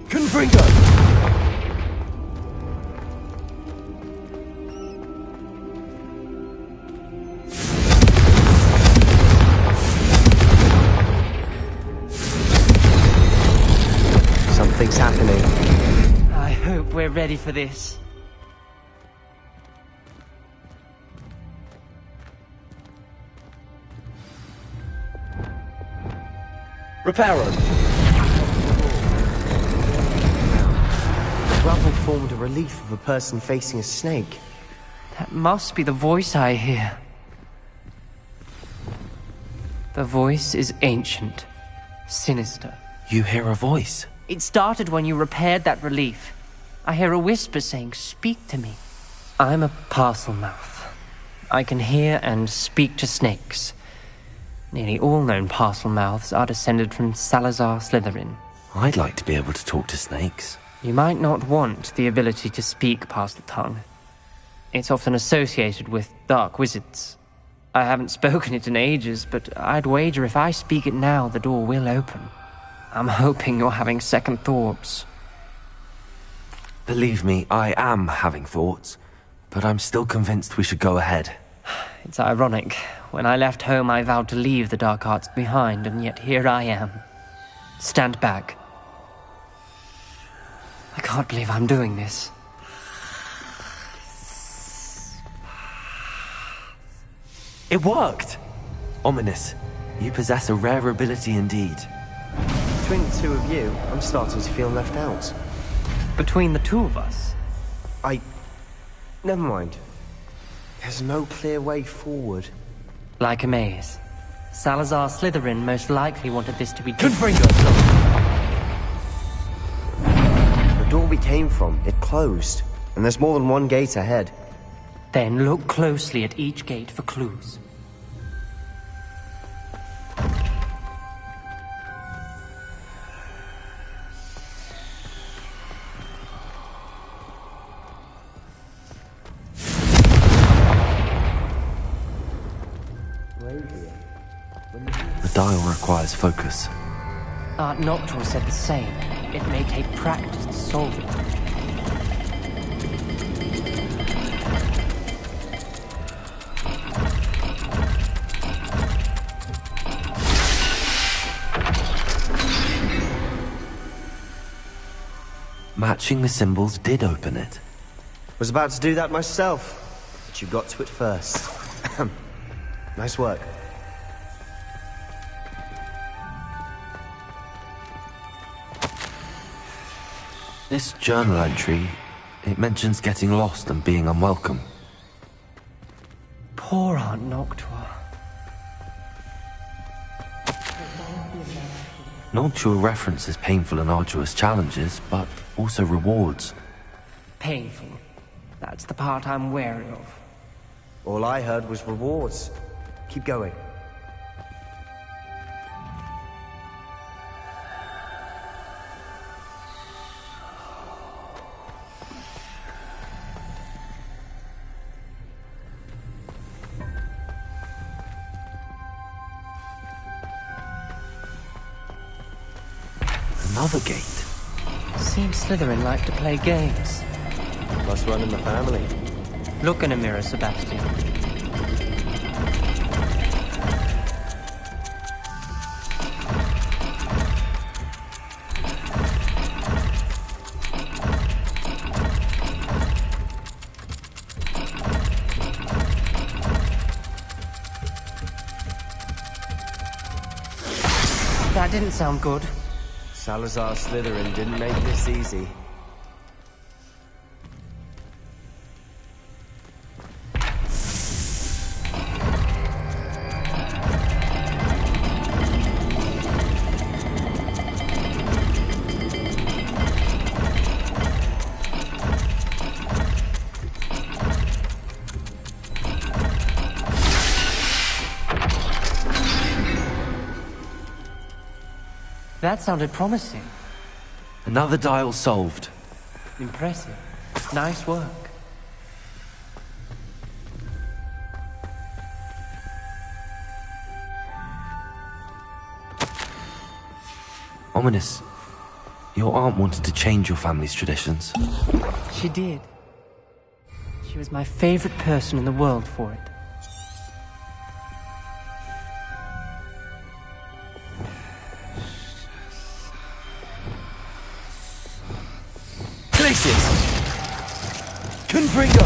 Confringo! Something's happening. I hope we're ready for this. Reparo! The rubble formed a relief of a person facing a snake. That must be the voice I hear. The voice is ancient, sinister. You hear a voice? It started when you repaired that relief. I hear a whisper saying, "Speak to me." I'm a parcel mouth. I can hear and speak to snakes. Nearly all known parcel mouths are descended from Salazar Slytherin. I'd like to be able to talk to snakes. You might not want the ability to speak parcel tongue. It's often associated with dark wizards. I haven't spoken it in ages, but I'd wager if I speak it now, the door will open. I'm hoping you're having second thoughts. Believe me, I am having thoughts, but I'm still convinced we should go ahead. It's ironic. When I left home, I vowed to leave the dark arts behind, and yet here I am. Stand back. I can't believe I'm doing this. It worked! Ominous, you possess a rare ability indeed. Between the 2 of you, I'm starting to feel left out. Between the 2 of us? Never mind. There's no clear way forward. Like a maze. Salazar Slytherin most likely wanted this to be... Confringo! The door we came from, it closed. And there's more than one gate ahead. Then look closely at each gate for clues. The dial requires focus. Art Nocturne said the same. It may take practice to solve it. Matching the symbols did open it. Was about to do that myself, but you got to it first. Nice work. This journal entry, it mentions getting lost and being unwelcome. Poor Aunt Noctua. Noctua references painful and arduous challenges, but also rewards. Painful. That's the part I'm wary of. All I heard was rewards. Keep going. Another gate. Seems Slytherin like to play games. Must run in the family. Look in a mirror, Sebastian. That didn't sound good. Salazar Slytherin didn't make this easy. That sounded promising. Another dial solved. Impressive. Nice work. Ominous. Your aunt wanted to change your family's traditions. She did. She was my favorite person in the world for it. Confringo!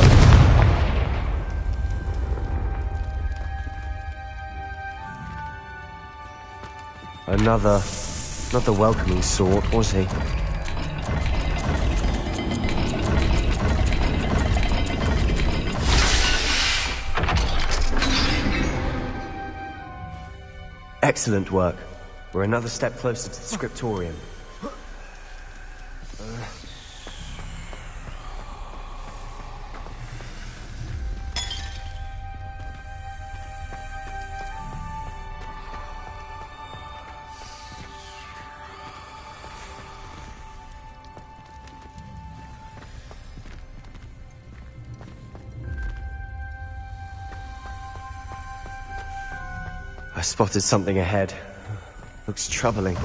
Another, not the welcoming sort, was he? Excellent work. We're another step closer to the scriptorium. I spotted something ahead. Looks troubling.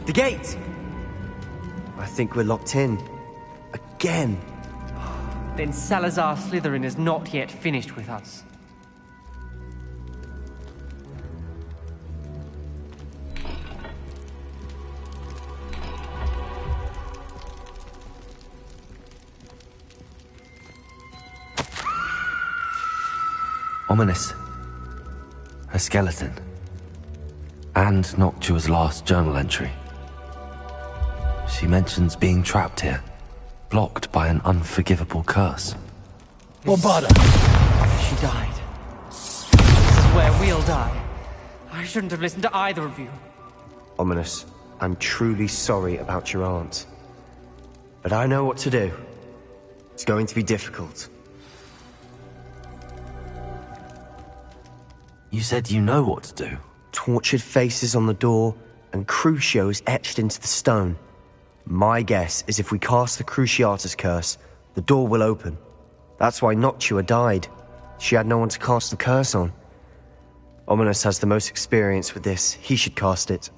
The gate! I think we're locked in. Again! Then Salazar Slytherin is not yet finished with us. Ominous. A skeleton. And Noctua's last journal entry. She mentions being trapped here, blocked by an unforgivable curse. Bombada! She died. This is where we'll die. I shouldn't have listened to either of you. Ominous, I'm truly sorry about your aunt. But I know what to do. It's going to be difficult. You said you know what to do. Tortured faces on the door, and Crucios etched into the stone. My guess is if we cast the Cruciatus curse, the door will open. That's why Noctua died. She had no one to cast the curse on. Ominous has the most experience with this. He should cast it.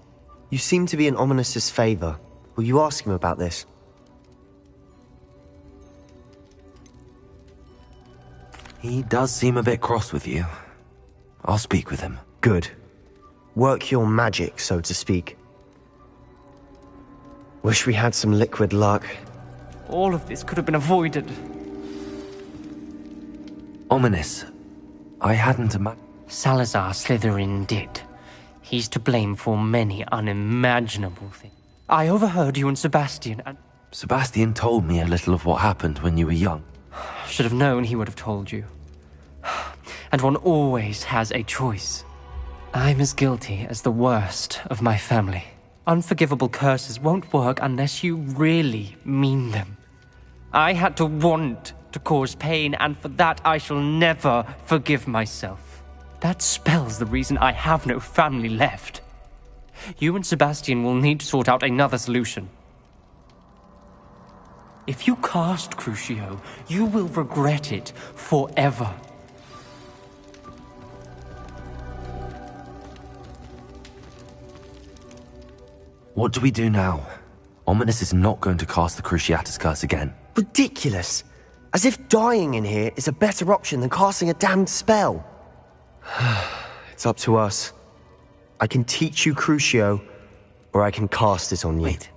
You seem to be in Ominous's favor. Will you ask him about this? He does seem a bit cross with you. I'll speak with him. Good. Work your magic, so to speak. Wish we had some liquid luck. All of this could have been avoided. Ominous. I hadn't imagined. Salazar Slytherin did. He's to blame for many unimaginable things. I overheard you and Sebastian and... Sebastian told me a little of what happened when you were young. Should have known he would have told you. and one always has a choice. I'm as guilty as the worst of my family. Unforgivable curses won't work unless you really mean them. I had to want to cause pain, and for that I shall never forgive myself. That spells the reason I have no family left. You and Sebastian will need to sort out another solution. If you cast Crucio, you will regret it forever. What do we do now? Ominous is not going to cast the Cruciatus Curse again. Ridiculous! As if dying in here is a better option than casting a damned spell. It's up to us. I can teach you Crucio, or I can cast it on you. Wait,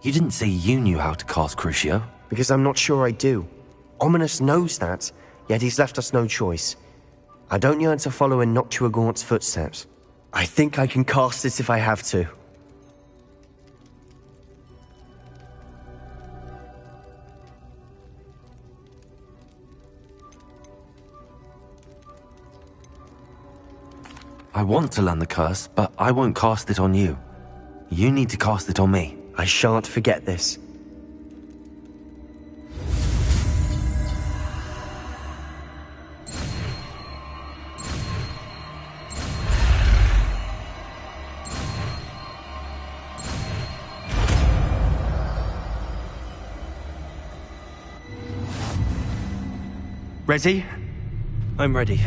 you didn't say you knew how to cast Crucio? Because I'm not sure I do. Ominous knows that, yet he's left us no choice. I don't yearn to follow in Noctua Gaunt's footsteps. I think I can cast it if I have to. I want to learn the curse, but I won't cast it on you. You need to cast it on me. I shan't forget this. Ready? I'm ready.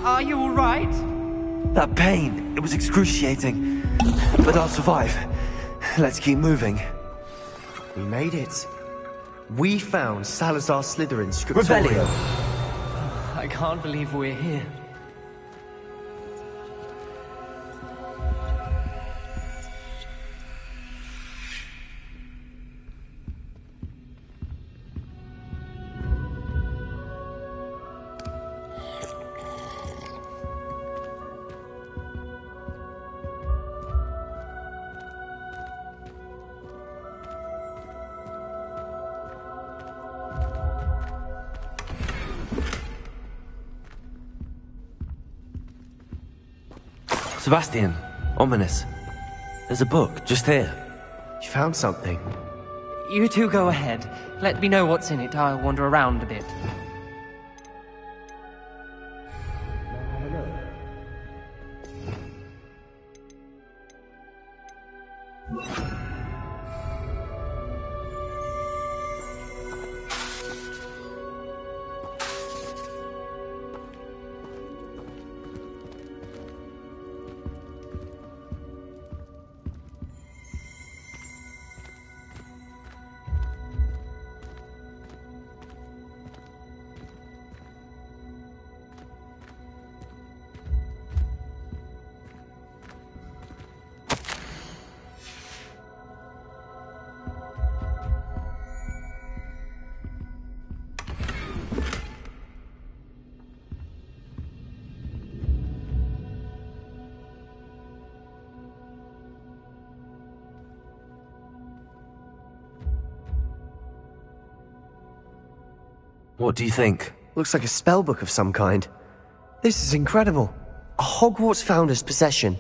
Are you all right? That pain, it was excruciating. But I'll survive. Let's keep moving. We made it. We found Salazar Slytherin's scriptorium. I can't believe we're here. Sebastian, Ominous. There's a book, just here. You found something? You two go ahead. Let me know what's in it. I'll wander around a bit. What do you think? Looks like a spellbook of some kind. This is incredible. A Hogwarts founder's possession.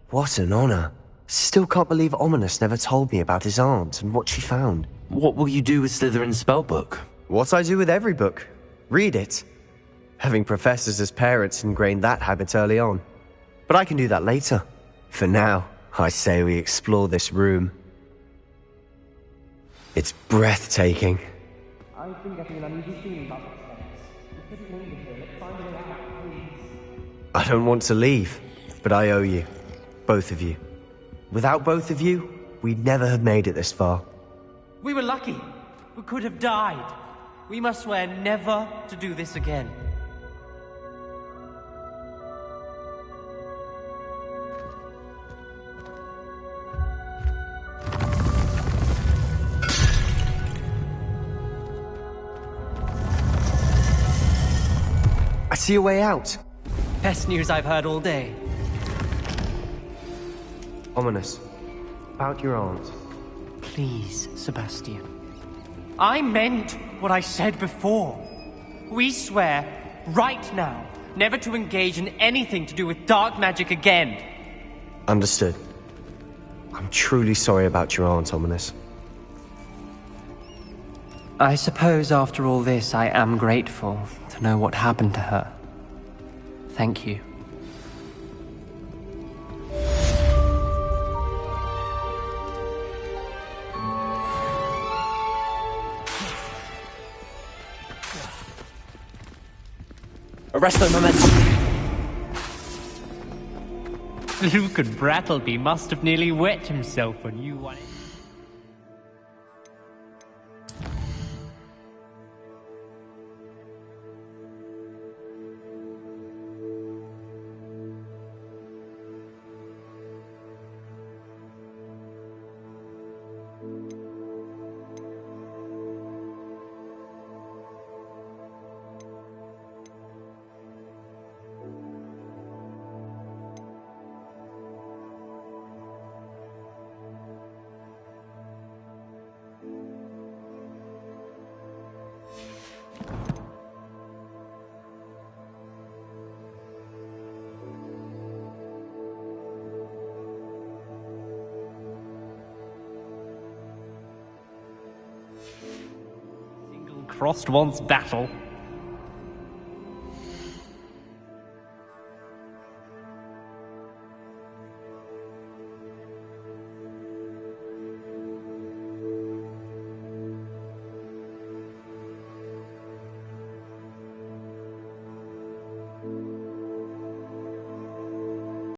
What an honor. Still can't believe Ominous never told me about his aunt and what she found. What will you do with Slytherin's spellbook? What I do with every book. Read it. Having professors as parents ingrained that habit early on. But I can do that later. For now, I say we explore this room. It's breathtaking. I've been getting an uneasy feeling about this place. We couldn't linger here. Let's find a way out, please. I don't want to leave, but I owe you. Both of you. Without both of you, we'd never have made it this far. We were lucky. We could have died. We must swear never to do this again. see a way out. Best news I've heard all day. Ominous. About your aunt. Please, Sebastian. I meant what I said before. We swear, right now, never to engage in anything to do with dark magic again. Understood. I'm truly sorry about your aunt, Ominous. I suppose after all this, I am grateful to know what happened to her. Thank you. Arresto momentum. Luke and Brattleby must have nearly wet himself when you won it. Crossed once battle.